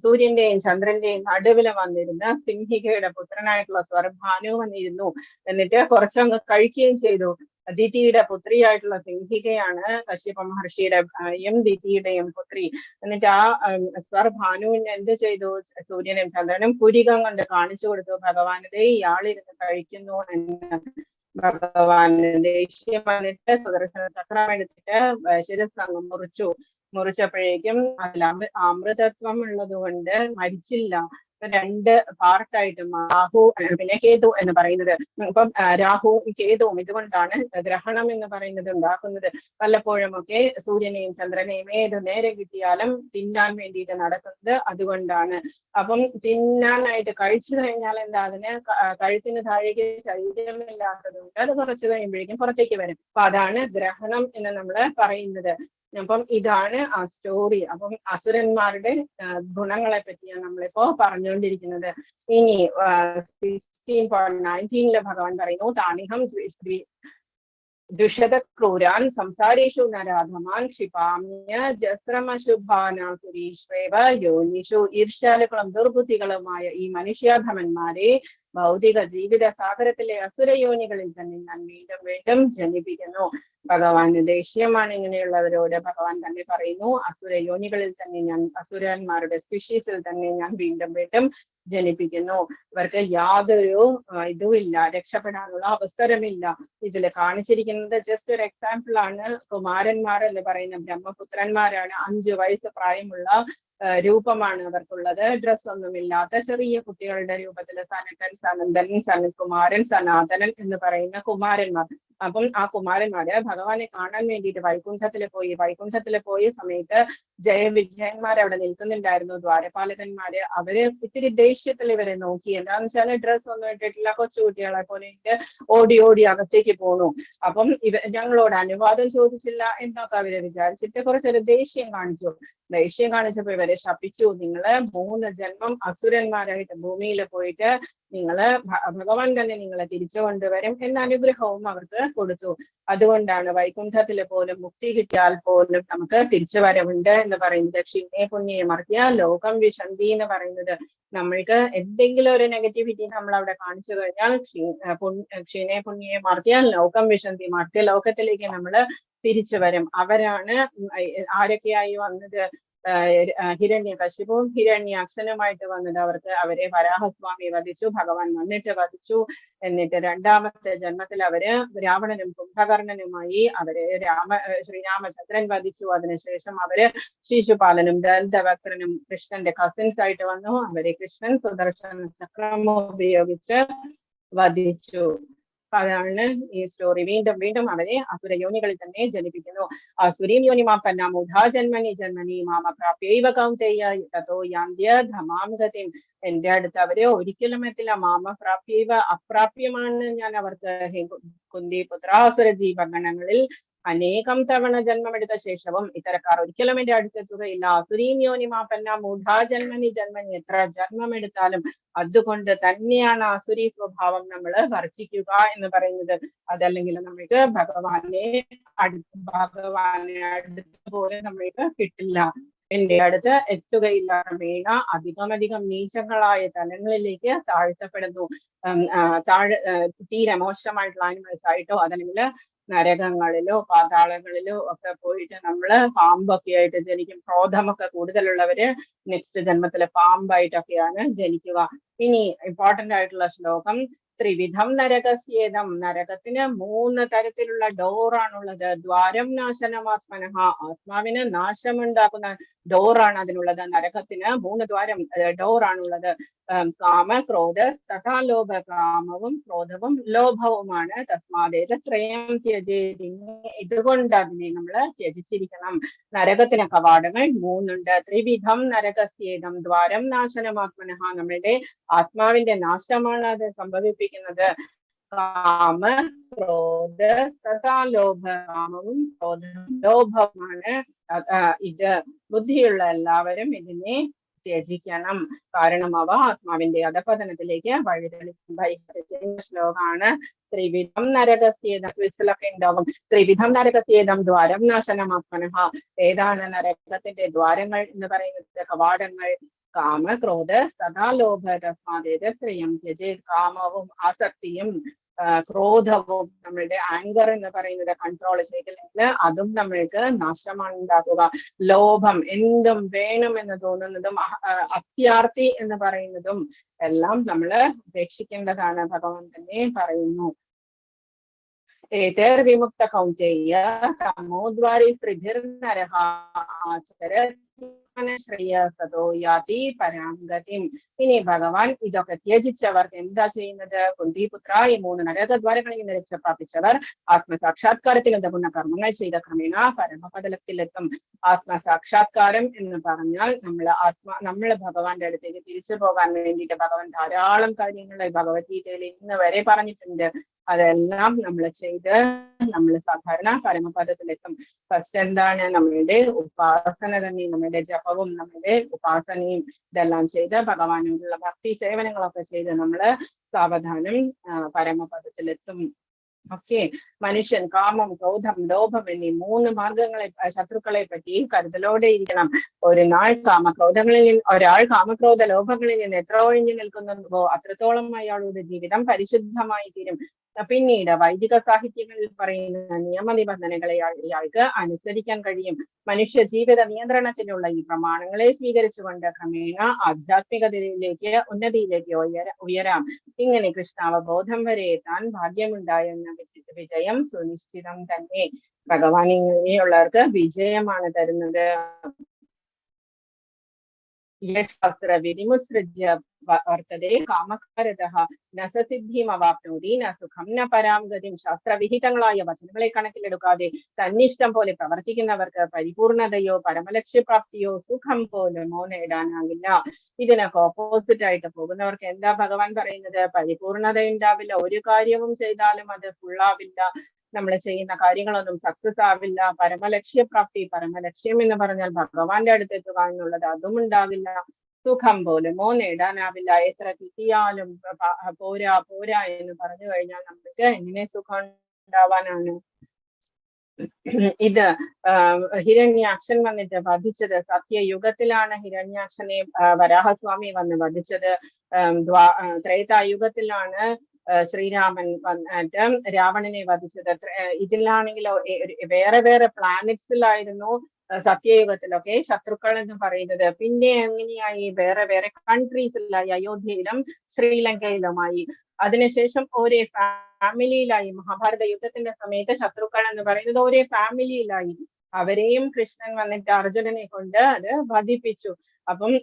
സൂര്യന്റെയും ചന്ദ്രന്റെയും നടുവിൽ വന്നിരുന്ന സിംഹികയുടെ പുത്രനായിട്ടുള്ള സ്വർഭാനു വന്നിരുന്നു. എന്നിട്ട് കുറച്ചങ്ങ് കഴിക്കുകയും ചെയ്തു. ദിതിയുടെ പുത്രിയായിട്ടുള്ള സിംഹികയാണ് കശ്യപ മഹർഷിയുടെ ദിതിയുടെയും പുത്രി. എന്നിട്ട് ആ സ്വർഭാനുവിന് എന്ത് ചെയ്തു? സൂര്യനും ചന്ദ്രനും പുരികം കൊണ്ട് കാണിച്ചു കൊടുത്തു ഭഗവാനതേ ഇയാളിരുന്ന് കഴിക്കുന്നു എന്ന്. ഭഗവാന് ദേഷ്യം വന്നിട്ട് സുദർശന ചക്രം എടുത്തിട്ട് ശിരസ്സങ്ങ് മുറിച്ചപ്പോഴേക്കും അതിൽ അമൃതത്വം ഉള്ളത് കൊണ്ട് മരിച്ചില്ല. 2 പാർട്ടായിട്ടും രാഹു പിന്നെ കേതു എന്ന് പറയുന്നത്. ഇപ്പം രാഹുവും കേതുവും ഇതുകൊണ്ടാണ് ഗ്രഹണം എന്ന് പറയുന്നത് ഉണ്ടാക്കുന്നത്. പലപ്പോഴും ഒക്കെ സൂര്യനെയും ചന്ദ്രനെയും ഏത് നേരെ കിട്ടിയാലും തിന്നാൻ വേണ്ടിയിട്ട് നടക്കുന്നത് അതുകൊണ്ടാണ്. അപ്പം തിന്നാനായിട്ട് കഴിച്ചു കഴിഞ്ഞാൽ എന്താ? അതിന് കഴുത്തിന് താഴേക്ക് ശരീരമില്ലാത്തതുകൊണ്ട് അത് കുറച്ച് കഴിയുമ്പോഴേക്കും പുറത്തേക്ക് വരും. അപ്പൊ അതാണ് ഗ്രഹണം എന്ന് നമ്മൾ പറയുന്നത്. അപ്പം ഇതാണ് ആ സ്റ്റോറി. അപ്പം അസുരന്മാരുടെ ഗുണങ്ങളെ പറ്റിയാണ് നമ്മളിപ്പോ പറഞ്ഞുകൊണ്ടിരിക്കുന്നത്. ഇനി 16.19 ഭഗവാൻ പറയുന്നു, താനിഹം ദുഷത ക്രൂരാൻ സംസാരേഷു നരാധമാൻ ക്ഷിപാമ്യ ജസ്രമശുഭാനാസുരീഷ്വേവ യോനിഷു. ഈർഷ്യാലുക്കളും ദുർബുദ്ധികളുമായ ഈ മനുഷ്യാധമന്മാരെ ഭൗതിക ജീവിത സാഗരത്തിലെ അസുരയോനികളിൽ തന്നെ ഞാൻ വീണ്ടും വീണ്ടും ജനിപ്പിക്കുന്നു. ഭഗവാന് ദേഷ്യമാണ് ഇങ്ങനെയുള്ളവരോട്. ഭഗവാൻ തന്നെ പറയുന്നു, അസുരയോനികളിൽ തന്നെ ഞാൻ, അസുരന്മാരുടെ സ്പീഷീസിൽ തന്നെ ഞാൻ വീണ്ടും വീണ്ടും ജനിപ്പിക്കുന്നു. ഇവർക്ക് യാതൊരു ഇതുമില്ല, രക്ഷപ്പെടാനുള്ള അവസരമില്ല. ഇതിൽ കാണിച്ചിരിക്കുന്നത് ജസ്റ്റ് ഒരു എക്സാമ്പിൾ ആണ്. കുമാരന്മാർ എന്ന് പറയുന്ന ബ്രഹ്മപുത്രന്മാരാണ്. 5 വയസ്സ് പ്രായമുള്ള രൂപമാണ് അവർക്കുള്ളത്. ഡ്രസ് ഒന്നുമില്ലാത്ത ചെറിയ കുട്ടികളുടെ രൂപത്തിൽ സനകൻ, സനന്ദൻ, സനത്കുമാരൻ, സനാതനൻ എന്ന് പറയുന്ന കുമാരന്മാർ. അപ്പം ആ കുമാരന്മാര് ഭഗവാനെ കാണാൻ വേണ്ടിയിട്ട് വൈകുണ്ഠത്തിൽ പോയ സമയത്ത് ജയവിജയന്മാർ അവിടെ നിൽക്കുന്നുണ്ടായിരുന്നു, ദ്വാരപാലകന്മാര്. അവര് ഇത്തിരി ദേഷ്യത്തിൽ ഇവരെ നോക്കി. എന്താന്ന് വെച്ചാൽ ഡ്രസ് ഒന്നും ഇട്ടിട്ടില്ല, കൊച്ചുകുട്ടികളെ പോലെ ഓടി അകത്തേക്ക് പോണു. അപ്പം ഞങ്ങളോട് അനുവാദം ചോദിച്ചില്ല എന്നൊക്കെ അവര് വിചാരിച്ചിട്ട് കുറച്ചൊരു ദേഷ്യം കാണിച്ചപ്പോ ഇവരെ ശപിച്ചു. നിങ്ങള് 3 ജന്മം അസുരന്മാരായിട്ട് ഭൂമിയിൽ പോയിട്ട് നിങ്ങള് ഭഗവാൻ തന്നെ നിങ്ങളെ തിരിച്ചു കൊണ്ടുവരും എന്ന അനുഗ്രഹവും അവർക്ക് കൊടുത്തു. അതുകൊണ്ടാണ് വൈകുണ്ഠത്തിൽ പോലും മുക്തി കിട്ടിയാൽ പോലും നമുക്ക് തിരിച്ചു വരവുണ്ട് എന്ന് പറയുന്നത്. ക്ഷീണേ പുണ്യെ മർത്യ ലോകം വിശന്തി എന്ന് പറയുന്നത്. നമ്മൾക്ക് എന്തെങ്കിലും ഒരു നെഗറ്റിവിറ്റി നമ്മൾ അവിടെ കാണിച്ചു കഴിഞ്ഞാൽ ക്ഷീണേ പുണ്യെ മർത്യ ലോകം വിശന്തി, മർത്യ ലോകത്തിലേക്ക് നമ്മൾ തിരിച്ചു വരും. അവരാണ് ആരൊക്കെയായി വന്നത്? ഹിരണ്യകശിപുവും ഹിരണ്യാക്ഷനുമായിട്ട് വന്നത്. അവരെ വരാഹസ്വാമി വധിച്ചു, ഭഗവാൻ വന്നിട്ട് വധിച്ചു. എന്നിട്ട് 2ാമത്തെ ജന്മത്തിൽ അവര് രാവണനും കുംഭകർണനുമായി അവരെ ശ്രീരാമചന്ദ്രൻ വധിച്ചു. അതിനുശേഷം അവര് ശിശുപാലനും ദന്തവക്രനും കൃഷ്ണന്റെ കസിൻസ് ആയിട്ട് വന്നു. അവരെ കൃഷ്ണൻ സുദർശന ചക്രം ഉപയോഗിച്ച് വധിച്ചു. അതാണ് ഈ സ്റ്റോറി. വീണ്ടും വീണ്ടും അവരെ അസുരയോനികളിൽ തന്നെ ജനിപ്പിക്കുന്നു. അസുരീം യോനിമാപന്ന മൂഢാ ജന്മനി ജന്മനി മാമ പ്രാപ്യൈവ കൗന്തെയ തതോ യാന്ത്യ ധമാം ഗതിം. എന്റെ അടുത്ത് അവരെ ഒരിക്കലും എത്തില്ല. മാമ പ്രാപ്യൈവ, അപ്രാപ്യമാണ് ഞാൻ അവർക്ക്. കുന്തി പുത്രാസുര ജീവഗണങ്ങളിൽ അനേകം തവണ ജന്മമെടുത്ത ശേഷവും ഇത്തരക്കാർ ഒരിക്കലും എന്റെ അടുത്തെത്തുകയില്ല. അസുരീം യോനിമാപന്ന മൂഢാ ജന്മനി ജന്മനി, എത്ര ജന്മമെടുത്താലും അതുകൊണ്ട് തന്നെയാണ് അസുരി സ്വഭാവം നമ്മൾ വർജിക്കുക എന്ന് പറയുന്നത്. അതല്ലെങ്കിൽ നമ്മൾക്ക് ഭഗവാനെ അടുത്ത് പോലെ നമ്മൾക്ക് കിട്ടില്ല, എന്റെ അടുത്ത് എത്തുകയില്ല. ക്രമേണ അധികം നീചങ്ങളായ തലങ്ങളിലേക്ക് താഴ്ത്തപ്പെടുന്നു. തീരെ മോശമായിട്ടുള്ള ആനിമൽസ് ആയിട്ടോ അതല്ലെങ്കിൽ നരകങ്ങളിലോ പാതാളങ്ങളിലോ ഒക്കെ പോയിട്ട് നമ്മള് പാമ്പൊക്കെ ആയിട്ട് ജനിക്കും. ക്രോധമൊക്കെ കൂടുതലുള്ളവര് നെക്സ്റ്റ് ജന്മത്തിലെ പാമ്പായിട്ടൊക്കെയാണ് ജനിക്കുക. ഇനി ഇമ്പോർട്ടന്റ് ആയിട്ടുള്ള ശ്ലോകം, ത്രിവിധം നരകസ്യേദം. നരകത്തിന് 3 തരത്തിലുള്ള ഡോറാണുള്ളത്. ദ്വാരം നാശനമാത്മനഃ, ആത്മാവിന് നാശമുണ്ടാക്കുന്ന ഡോറാണ് അതിനുള്ളത്. നരകത്തിന് 3 ദ്വാരം ഡോറാണുള്ളത്. കാമ, ക്രോധ തഥാ ലോഭ. കാമവും ക്രോധവും ലോഭവുമാണ്. തസ്മാദേത ത്രയം ത്യജേതി. ഇതുകൊണ്ട് അതിനെ നമ്മൾ ത്യജിച്ചിരിക്കണം. നരകത്തിന് കവാടങ്ങൾ 3 ഉണ്ട്. ത്രിവിധം നരകസ്യേദം. ദ്വാരം നാശനമാത്മനഃ, നമ്മളുടെ ആത്മാവിന്റെ നാശമാണ് അത് സംഭവിപ്പിക്കുന്നത്. കാമ, ക്രോധ തഥാ ലോഭ. കാമവും ക്രോധവും ലോഭവുമാണ്. ഇത് ബുദ്ധിയുള്ള എല്ലാവരും ഇതിനെ ത്യജിക്കണം. കാരണം അവ ആത്മാവിന്റെ അധപതനത്തിലേക്ക് വഴിതെളിക്കും. ശ്ലോകാണ് ത്രിവിധം നരകസ്യേദം. ക്വിസിലൊക്കെ ഉണ്ടാവും. ത്രിവിധം നരകസ്യേദം ദ്വാരം നാശനമാത്മനഃ. ഏതാണ് നരകത്തിന്റെ ദ്വാരങ്ങൾ എന്ന് പറയുന്നത്? കവാടങ്ങൾ കാമ, ക്രോധ തഥാ ലോഭ. തസ്മാദേത ത്രയം ത്യജേത്. കാമവും ആസക്തിയും ക്രോധവും, നമ്മളുടെ ആങ്കർ എന്ന് പറയുന്നത് കൺട്രോൾ ചെയ്തില്ലെങ്കിൽ അതും നമ്മൾക്ക് നാശമാണ് ഉണ്ടാക്കുക. ലോഭം, എന്തും വേണമെന്ന് തോന്നുന്നതും അത്യാർത്തി എന്ന് പറയുന്നതും എല്ലാം നമ്മൾ ഉപേക്ഷിക്കേണ്ടതാണ്. ഭഗവാൻ തന്നെ പറയുന്നു. വിമുക്ത കൗന്തെയ തമോദ്വാരി സ്ത്രീഭിർനരഃ ആചരതോ യാതി പരാംഗതിം. ഇനി ഭഗവാൻ ഇതൊക്കെ ത്യജിച്ചവർക്ക് എന്താ ചെയ്യുന്നത്? കുന്തിപുത്ര, ഈ 3 നരകദ്വാരങ്ങളിൽ നിന്ന് രക്ഷ പ്രാപിച്ചവർ ആത്മസാക്ഷാത്കാരത്തിൽ ഉതകുന്ന കർമ്മങ്ങൾ ചെയ്ത ക്രമേണ പരമപദത്തിലെത്തും. ആത്മസാക്ഷാത്കാരം എന്ന് പറഞ്ഞാൽ നമ്മൾ ഭഗവാന്റെ അടുത്തേക്ക് തിരിച്ചു പോകാൻ വേണ്ടിയിട്ട് ഭഗവാൻ ധാരാളം കാര്യങ്ങൾ ഭഗവത്ഗീതയിൽ ഇന്ന് വരെ പറഞ്ഞിട്ടുണ്ട്. അതെല്ലാം നമ്മൾ ചെയ്ത് നമ്മൾ സാധാരണ പരമപദത്തിലെത്തും. ഫസ്റ്റ് എന്താണ്? നമ്മളുടെ ഉപാസന തന്നെ, നമ്മളുടെ ജപവും നമ്മളുടെ ഉപാസനയും ഇതെല്ലാം ചെയ്ത് ഭഗവാനോടുള്ള ഭക്തി സേവനങ്ങളൊക്കെ ചെയ്ത് നമ്മള് സാവധാനം പരമപദത്തിലെത്തും. ഓക്കെ, മനുഷ്യൻ കാമം, ക്രോധം, ലോഭം എന്നീ 3 മാർഗങ്ങളെ, ശത്രുക്കളെ പറ്റി കരുതലോടെ ഇരിക്കണം. ഒരാൾ കാമക്രോധ ലോഭങ്ങളിൽ നിന്ന് എത്ര ഒഴിഞ്ഞു നിൽക്കുന്നുവോ അത്രത്തോളം അയാളുടെ ജീവിതം പരിശുദ്ധമായി തീരും. പിന്നീട് വൈദിക സാഹിത്യങ്ങളിൽ പറയുന്ന നിയമനിബന്ധനകളെ ഇയാൾക്ക് അനുസരിക്കാൻ കഴിയും. മനുഷ്യ ജീവിത നിയന്ത്രണത്തിനുള്ള ഈ പ്രമാണങ്ങളെ സ്വീകരിച്ചുകൊണ്ട് ക്രമേണ ആധ്യാത്മികതയിലേക്ക്, ഉന്നതിയിലേക്ക് ഉയരാം. ഇങ്ങനെ കൃഷ്ണാവബോധം വരെ എത്താൻ ഭാഗ്യമുണ്ടായെന്ന വിജയം സുനിശ്ചിതം തന്നെ. ഭഗവാൻ ഇങ്ങനെയുള്ളവർക്ക് വിജയമാണ് തരുന്നത്. ശാസ്ത്ര വിരിമുത്സൃജ്യ വർത്തതേ കാമകാരതഃ ന സിദ്ധിമവാപ്നോതി ന സുഖം ന പരാംഗതിം. ശാസ്ത്രവിഹിതങ്ങളായ വചനങ്ങളെ കണക്കിലെടുക്കാതെ തന്നിഷ്ടം പോലെ പ്രവർത്തിക്കുന്നവർക്ക് പരിപൂർണതയോ പരമലക്ഷ്യപ്രാപ്തിയോ സുഖം പോലുമോ നേടാനാകില്ല. ഇതിനൊക്കെ ഓപ്പോസിറ്റ് ആയിട്ട് പോകുന്നവർക്ക് എന്താ ഭഗവാൻ പറയുന്നത്? പരിപൂർണത ഉണ്ടാവില്ല. ഒരു കാര്യവും ചെയ്താലും അത് ഫുള്ളാവില്ല. നമ്മൾ ചെയ്യുന്ന കാര്യങ്ങളൊന്നും സക്സസ് ആവില്ല. പരമലക്ഷ്യപ്രാപ്തി, പരമലക്ഷ്യം എന്ന് പറഞ്ഞാൽ ഭഗവാന്റെ അടുത്തെത്തുക എന്നുള്ളത്, അതും ഉണ്ടാവില്ല. സുഖം പോലുമോ നേടാനാവില്ല. എത്ര കിട്ടിയാലും പോരാ എന്ന് പറഞ്ഞു കഴിഞ്ഞാൽ നമുക്ക് എങ്ങനെ സുഖം ഉണ്ടാവാനാണ്? ഇത് ഹിരണ്യാക്ഷൻ വന്നിട്ട് വധിച്ചത് സത്യയുഗത്തിലാണ്. ഹിരണ്യാക്ഷനെ വരാഹസ്വാമി വന്ന് വധിച്ചത്. ത്രേതായുഗത്തിലാണ് ശ്രീരാമൻ വന്നിട്ട് രാവണനെ വധിച്ചത്. ഇതിലാണെങ്കിലോ വേറെ വേറെ പ്ലാനറ്റ്സിലായിരുന്നു സത്യയുഗത്തിലൊക്കെ ശത്രുക്കൾ എന്ന് പറയുന്നത്. പിന്നെ എങ്ങനെയായി? വേറെ വേറെ കൺട്രീസിലായി. അയോധ്യയിലും ശ്രീലങ്കയിലുമായി. അതിനുശേഷം ഒരേ ഫാമിലിയിലായി. മഹാഭാരത യുദ്ധത്തിന്റെ സമയത്ത് ശത്രുക്കൾ എന്ന് പറയുന്നത് ഒരേ ഫാമിലിയിലായി. അവരെയും കൃഷ്ണൻ വന്നിട്ട് അർജുനനെ കൊണ്ട് അത് വധിപ്പിച്ചു. അപ്പം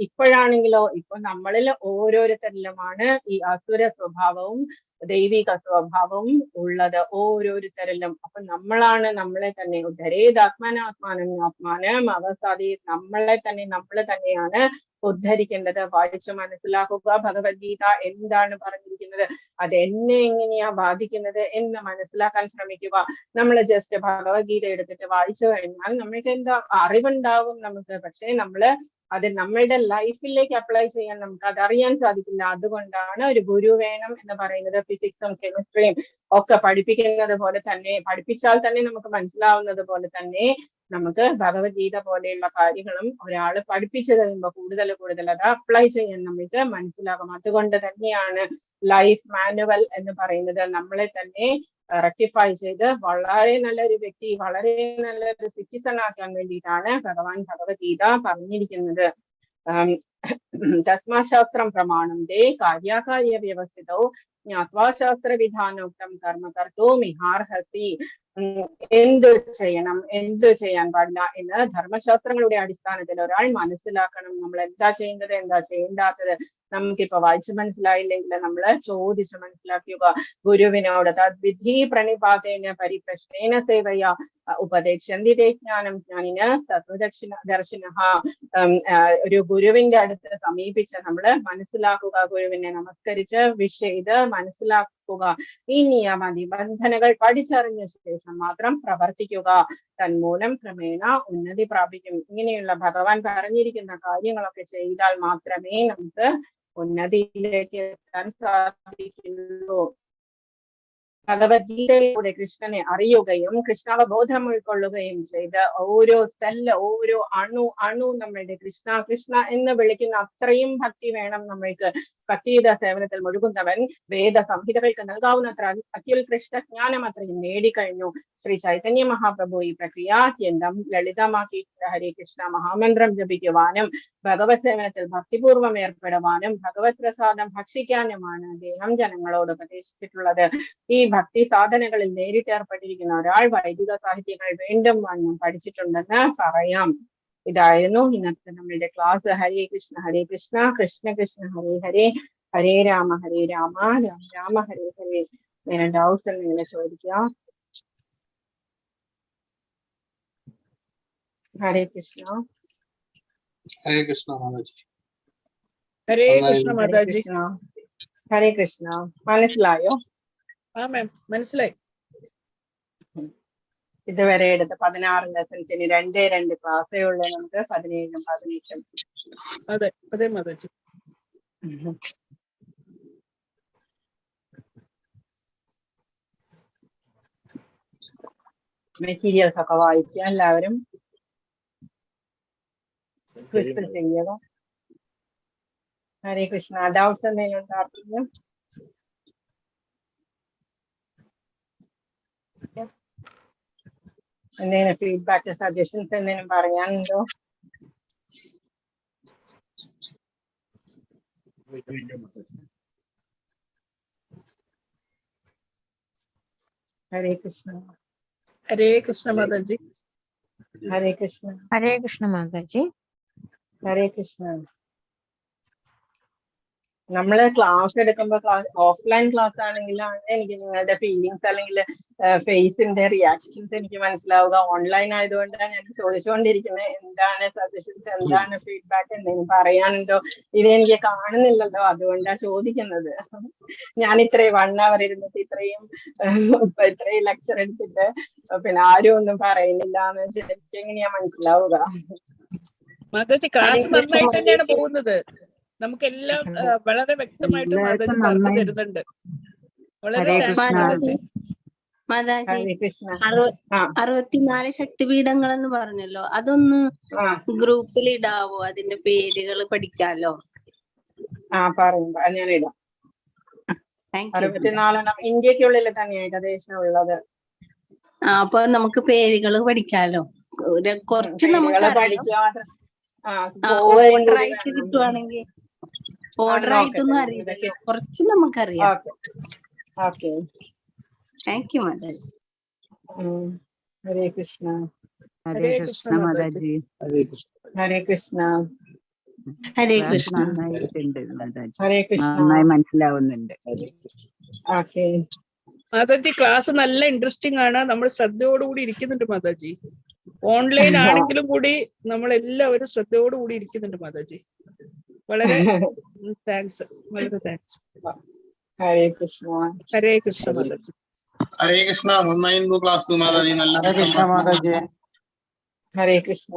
ഇപ്പോഴാണെങ്കിലോ, ഇപ്പൊ നമ്മളിൽ ഓരോരുത്തരിലുമാണ് ഈ അസുര സ്വഭാവവും ദൈവിക സ്വഭാവവും ഉള്ളത് ഓരോരുത്തരിലും. അപ്പൊ നമ്മളാണ് നമ്മളെ തന്നെ ഉദ്ധരേതാത്മാനാത്മാനം ആത്മാനം അവസാദി, നമ്മളെ തന്നെ നമ്മൾ തന്നെയാണ് ഉദ്ധരിക്കേണ്ടത്. വായിച്ച് മനസ്സിലാക്കുക ഭഗവത്ഗീത എന്താണ് പറഞ്ഞിരിക്കുന്നത്, അത് എന്നെ എങ്ങനെയാ ബാധിക്കുന്നത് എന്ന് മനസ്സിലാക്കാൻ ശ്രമിക്കുക. നമ്മൾ ജസ്റ്റ് ഭഗവത്ഗീത എടുത്തിട്ട് വായിച്ചു കഴിഞ്ഞാൽ നമ്മൾക്ക് എന്താ അറിവുണ്ടാവും നമുക്ക്, പക്ഷെ നമ്മള് അത് നമ്മളുടെ ലൈഫിലേക്ക് അപ്ലൈ ചെയ്യാൻ നമുക്ക് അതറിയാൻ സാധിക്കില്ല. അതുകൊണ്ടാണ് ഒരു ഗുരു വേണം എന്ന് പറയുന്നത്. ഫിസിക്സും കെമിസ്ട്രിയും ഒക്കെ പഠിപ്പിക്കുന്നത് പോലെ തന്നെ, പഠിപ്പിച്ചാൽ തന്നെ നമുക്ക് മനസ്സിലാവുന്നത് പോലെ തന്നെ നമുക്ക് ഭഗവത്ഗീത പോലെയുള്ള കാര്യങ്ങളും ഒരാൾ പഠിപ്പിച്ചു തരുമ്പോൾ കൂടുതൽ അത് അപ്ലൈ ചെയ്യാൻ നമുക്ക് മനസ്സിലാകും. അതുകൊണ്ട് തന്നെയാണ് ലൈഫ് മാനുവൽ എന്ന് പറയുന്നത്. നമ്മളെ തന്നെ റെക്ടിഫൈ ചെയ്ത് വളരെ നല്ലൊരു വ്യക്തി, വളരെ നല്ലൊരു സിറ്റിസൺ ആക്കാൻ വേണ്ടിയിട്ടാണ് ഭഗവാൻ ഭഗവത്ഗീത പറഞ്ഞിരിക്കുന്നത്. തസ്മാശാസ്ത്രം പ്രമാണം ദേ കാര്യാകാര്യ വ്യവസ്ഥിതോ ജ്ഞാത്വാ ശാസ്ത്ര വിധാനോക്തം കർമ്മ കർത്തോ മിഹാർഹസി. എന്ത് ചെയ്യണം, എന്ത് ചെയ്യാൻ പാടില്ല എന്ന് ധർമ്മശാസ്ത്രങ്ങളുടെ അടിസ്ഥാനത്തിൽ ഒരാൾ മനസ്സിലാക്കണം. നമ്മൾ എന്താ ചെയ്യേണ്ടത്, എന്താ ചെയ്യേണ്ടാത്തത് നമുക്കിപ്പോ വായിച്ചു മനസ്സിലായില്ലെങ്കിൽ നമ്മൾ ചോദിച്ച് മനസ്സിലാക്കുക. ഗുരുവിനോട് തദ്വിധി പ്രണിപാതേന പരിപ്രശ്നേന സേവയ ഉപദേശന്തി തേ ജ്ഞാനം ജ്ഞാനിന തത്വദർശന ദർശന. ഒരു ഗുരുവിന്റെ അടുത്ത് സമീപിച്ച് നമ്മൾ മനസ്സിലാക്കുക, ഗുരുവിനെ നമസ്കരിച്ച് വിഷ് ചെയ്ത് മനസ്സിലാക്കുക. ഈ നിയമ നിബന്ധനകൾ പഠിച്ചറിഞ്ഞ ശേഷം മാത്രം പ്രവർത്തിക്കുക. തന്മൂലം ക്രമേണ ഉന്നതി പ്രാപിക്കും. ഇങ്ങനെയുള്ള ഭഗവാൻ പറഞ്ഞിരിക്കുന്ന കാര്യങ്ങളൊക്കെ ചെയ്താൽ മാത്രമേ നമുക്ക് ഉന്നതിയിലേക്ക് എത്താൻ സാധിക്കുള്ളൂ. ഭഗവത്ഗീതയിലൂടെ കൃഷ്ണനെ അറിയുകയും കൃഷ്ണാവബോധം ഉൾക്കൊള്ളുകയും ചെയ്ത് ഓരോ സെല്ല്, ഓരോ അണു നമ്മളുടെ കൃഷ്ണ കൃഷ്ണ എന്ന് വിളിക്കുന്ന അത്രയും ഭക്തി വേണം നമ്മൾക്ക്. ഭക്തിയുടെ സേവനത്തിൽ മുഴുകുന്നവൻ വേദ സംഹിതകൾക്ക് നൽകാവുന്നത്ര അത്യുത്കൃഷ്ട ജ്ഞാനം അത്രയും നേടിക്കഴിഞ്ഞു. ശ്രീ ചൈതന്യ മഹാപ്രഭു ഈ പ്രക്രിയ അത്യന്തം ലളിതമാക്കി ഹരേ കൃഷ്ണ മഹാമന്ത്രം ജപിക്കുവാനും ഭഗവത് സേവനത്തിൽ ഭക്തിപൂർവ്വം ഏർപ്പെടുവാനും ഭഗവത് പ്രസാദം ഭക്ഷിക്കാനുമാണ് അദ്ദേഹം ജനങ്ങളോട് ഉപദേശിച്ചിട്ടുള്ളത്. ഈ ഭക്തി സാധനകളിൽ നേരിട്ട് ഏർപ്പെട്ടിരിക്കുന്ന ഒരാൾ വൈദിക സാഹിത്യങ്ങൾ വീണ്ടും വണ്ണം പഠിച്ചിട്ടുണ്ടെന്ന് പറയാം. ഇതായിരുന്നു ഇന്നത്തെ നമ്മളുടെ ക്ലാസ്. ഹരേ കൃഷ്ണ കൃഷ്ണ കൃഷ്ണ ഹരേ ഹരേ, ഹരേ രാമ രാമ രാമ ഹരേ ഹരേ. ഞാൻ ഡൗട്ട്സ് എന്തെങ്കിലും ചോദിക്കാം? ഹരേ കൃഷ്ണ. ഹരേ കൃഷ്ണ മാതാജി. ഹരേ കൃഷ്ണ മാതാജി. ഹരേ കൃഷ്ണ. മനസ്സിലായോ? ആ മാം, മനസ്സിലായി. ഇതുവരെ എടുത്ത 16 ലെസൺസ്, ഇനി 2 ക്ലാസ്സേ ഉള്ളൂ നമുക്ക്. 17 18. അതെ അതെ മാതാജി. മെറ്റീരിയൽസ് ഒക്കെ വായിക്കുക എല്ലാവരും. ക്വിസ് ചെയ്യുക. ഹരേ കൃഷ്ണ. ഡൗട്ട്സ് എന്തെങ്കിലും ഉണ്ടായിരുന്നു? എന്തെങ്കിലും ഫീഡ്ബാക്ക്, സജഷൻസ് എന്തെങ്കിലും പറയാനുണ്ടോ? ഹരേ കൃഷ്ണ. ഹരേ കൃഷ്ണ മാതാജി. ഹരേ കൃഷ്ണ. ഹരേ കൃഷ്ണ മാതാജി. ഹരേ കൃഷ്ണ. നമ്മള് ക്ലാസ് എടുക്കുമ്പോ ഓഫ്ലൈൻ ക്ലാസ് ആണെങ്കിലാണ് എനിക്ക് നിങ്ങളുടെ ഫീലിങ്സ് അല്ലെങ്കിൽ ഫേസിന്റെ റിയാക്ഷൻസ് എനിക്ക് മനസ്സിലാവുക. ഓൺലൈൻ ആയതുകൊണ്ടാണ് ഞാൻ ചോദിച്ചുകൊണ്ടിരിക്കുന്നത് എന്താണ് സജഷൻസ്, എന്താണ് ഫീഡ്ബാക്ക്, എന്തെങ്കിലും പറയാനുണ്ടോ? ഇത് എനിക്ക് കാണുന്നില്ലല്ലോ, അതുകൊണ്ടാണ് ചോദിക്കുന്നത്. ഞാൻ ഇത്രയും 1 hour ഇരുന്നിട്ട് ഇത്രയും ലെക്ചർ എടുത്തിട്ട് പിന്നെ ആരും ഒന്നും പറയുന്നില്ല എന്ന് വെച്ചാൽ എനിക്ക് എങ്ങനെയാ മനസ്സിലാവുക? മാതാജി ക്ലാസ് നന്നായിട്ട് തന്നെയാണ് പോകുന്നത്. നമുക്കെല്ലാം വളരെ വ്യക്തമായിട്ട് മാതാജി പറഞ്ഞു തരുന്നുണ്ട്. വളരെ മാതാജി 64 ശക്തിപീഠങ്ങൾ എന്ന് പറഞ്ഞല്ലോ, അതൊന്ന് ഗ്രൂപ്പിൽ ഇടാവോ? അതിന്റെ പേരുകൾ പഠിക്കാലോ. പറയുമ്പോ ഞാൻ ഇടാം. 64 ഇന്ത്യക്കുള്ളിൽ തന്നെ ഏകദേശം ഉള്ളത്. അപ്പൊ നമുക്ക് പേരുകൾ പഠിക്കാലോ. കുറച്ച് നമുക്ക് പഠിക്കാൻ ഓർഡറായിട്ട് കിട്ടുവാണെങ്കിൽ, ഓർഡറായിട്ടൊന്നും അറിയില്ല, കുറച്ച് നമുക്കറിയാം. Thank you Mataji. ഹരേ കൃഷ്ണ. ഹരേ കൃഷ്ണ മാതാജി. ഹരേ കൃഷ്ണ. ഹരേ കൃഷ്ണ. നന്നായിട്ടുണ്ട് മാതാജി, ഹരേ കൃഷ്ണ. നന്നായി മനസ്സിലാവുന്നുണ്ട്. Okay. മാതാജി ക്ലാസ് നല്ല ഇൻട്രസ്റ്റിംഗ് ആണ്. നമ്മൾ ശ്രദ്ധയോടുകൂടി ഇരിക്കുന്നുണ്ട് മാതാജി. ഓൺലൈൻ ആണെങ്കിലും കൂടി നമ്മൾ എല്ലാവരും ശ്രദ്ധയോടുകൂടി ഇരിക്കുന്നുണ്ട് മാതാജി. വളരെ താങ്ക്സ്, വളരെ താങ്ക്സ്. ഹരേ കൃഷ്ണ. ഹരേ കൃഷ്ണ മാതാജി. ഹരേ കൃഷ്ണ. നന്നായിരുന്നു ക്ലാസ് മാതാജി. നല്ല ഹരേ കൃഷ്ണ മാതാജി. ഹരേ കൃഷ്ണ.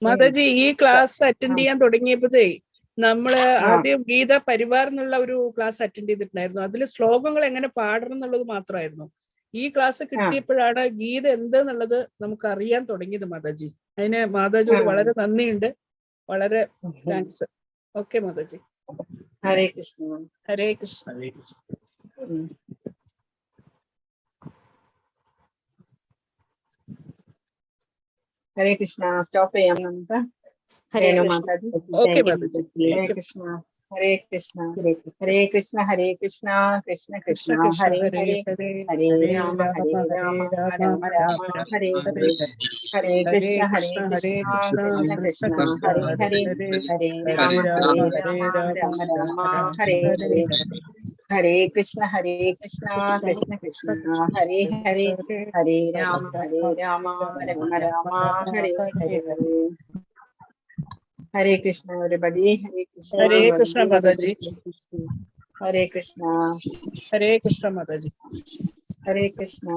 മാതാജി ഈ ക്ലാസ് അറ്റൻഡ് ചെയ്യാൻ തുടങ്ങിയപ്പോഴേ നമ്മള് ആദ്യം ഗീത പരിവാർ എന്നുള്ള ഒരു ക്ലാസ് അറ്റൻഡ് ചെയ്തിട്ടുണ്ടായിരുന്നു. അതിൽ ശ്ലോകങ്ങൾ എങ്ങനെ പാടണം എന്നുള്ളത് മാത്രമായിരുന്നു. ഈ ക്ലാസ് കിട്ടിയപ്പോഴാണ് ഗീത എന്തെന്നുള്ളത് നമുക്ക് അറിയാൻ തുടങ്ങിയത് മാതാജി. അതിന് മാതാജിയോട് വളരെ നന്ദിയുണ്ട്. വളരെ thanks. Okay Mataji. Hare Krishna. Hare Krishna. Hare Krishna. Stop ചെയ്യാം നമുക്ക്. ഹരേ കൃഷ്ണ. ഓക്കെ മാതാജി. ഹരേ കൃഷ്ണ. ഹരേ കൃഷ്ണ. ഹരേ കൃഷ്ണ. ഹരേ കൃഷ്ണ. കൃഷ്ണ കൃഷ്ണ ഹരേ ഹരേ. ഹരേ രാമ ഹരേ രാമ രാമ രാമ ഹരേ ഹരേ. ഹരേ കൃഷ്ണ. ഹരേ കൃഷ്ണ. കൃഷ്ണ കൃഷ്ണ ഹരേ ഹരേ. ഹരേ രാമ ഹരേ രാമ രാമ രാമ ഹരേ ഹരേ. ഹരേ കൃഷ്ണ. ഹരേ കൃഷ്ണ. കൃഷ്ണ കൃഷ്ണ ഹരേ ഹരേ. ഹരേ രാമ ഹരേ രാമ രാമ രാമ ഹരേ ഹരേ. Hare Krishna, everybody. Hare Krishna. ഹരേ കൃഷ്ണ മാതാജി. Hare Krishna. ഹരേ കൃഷ്ണ മാതാജി. Hare Krishna.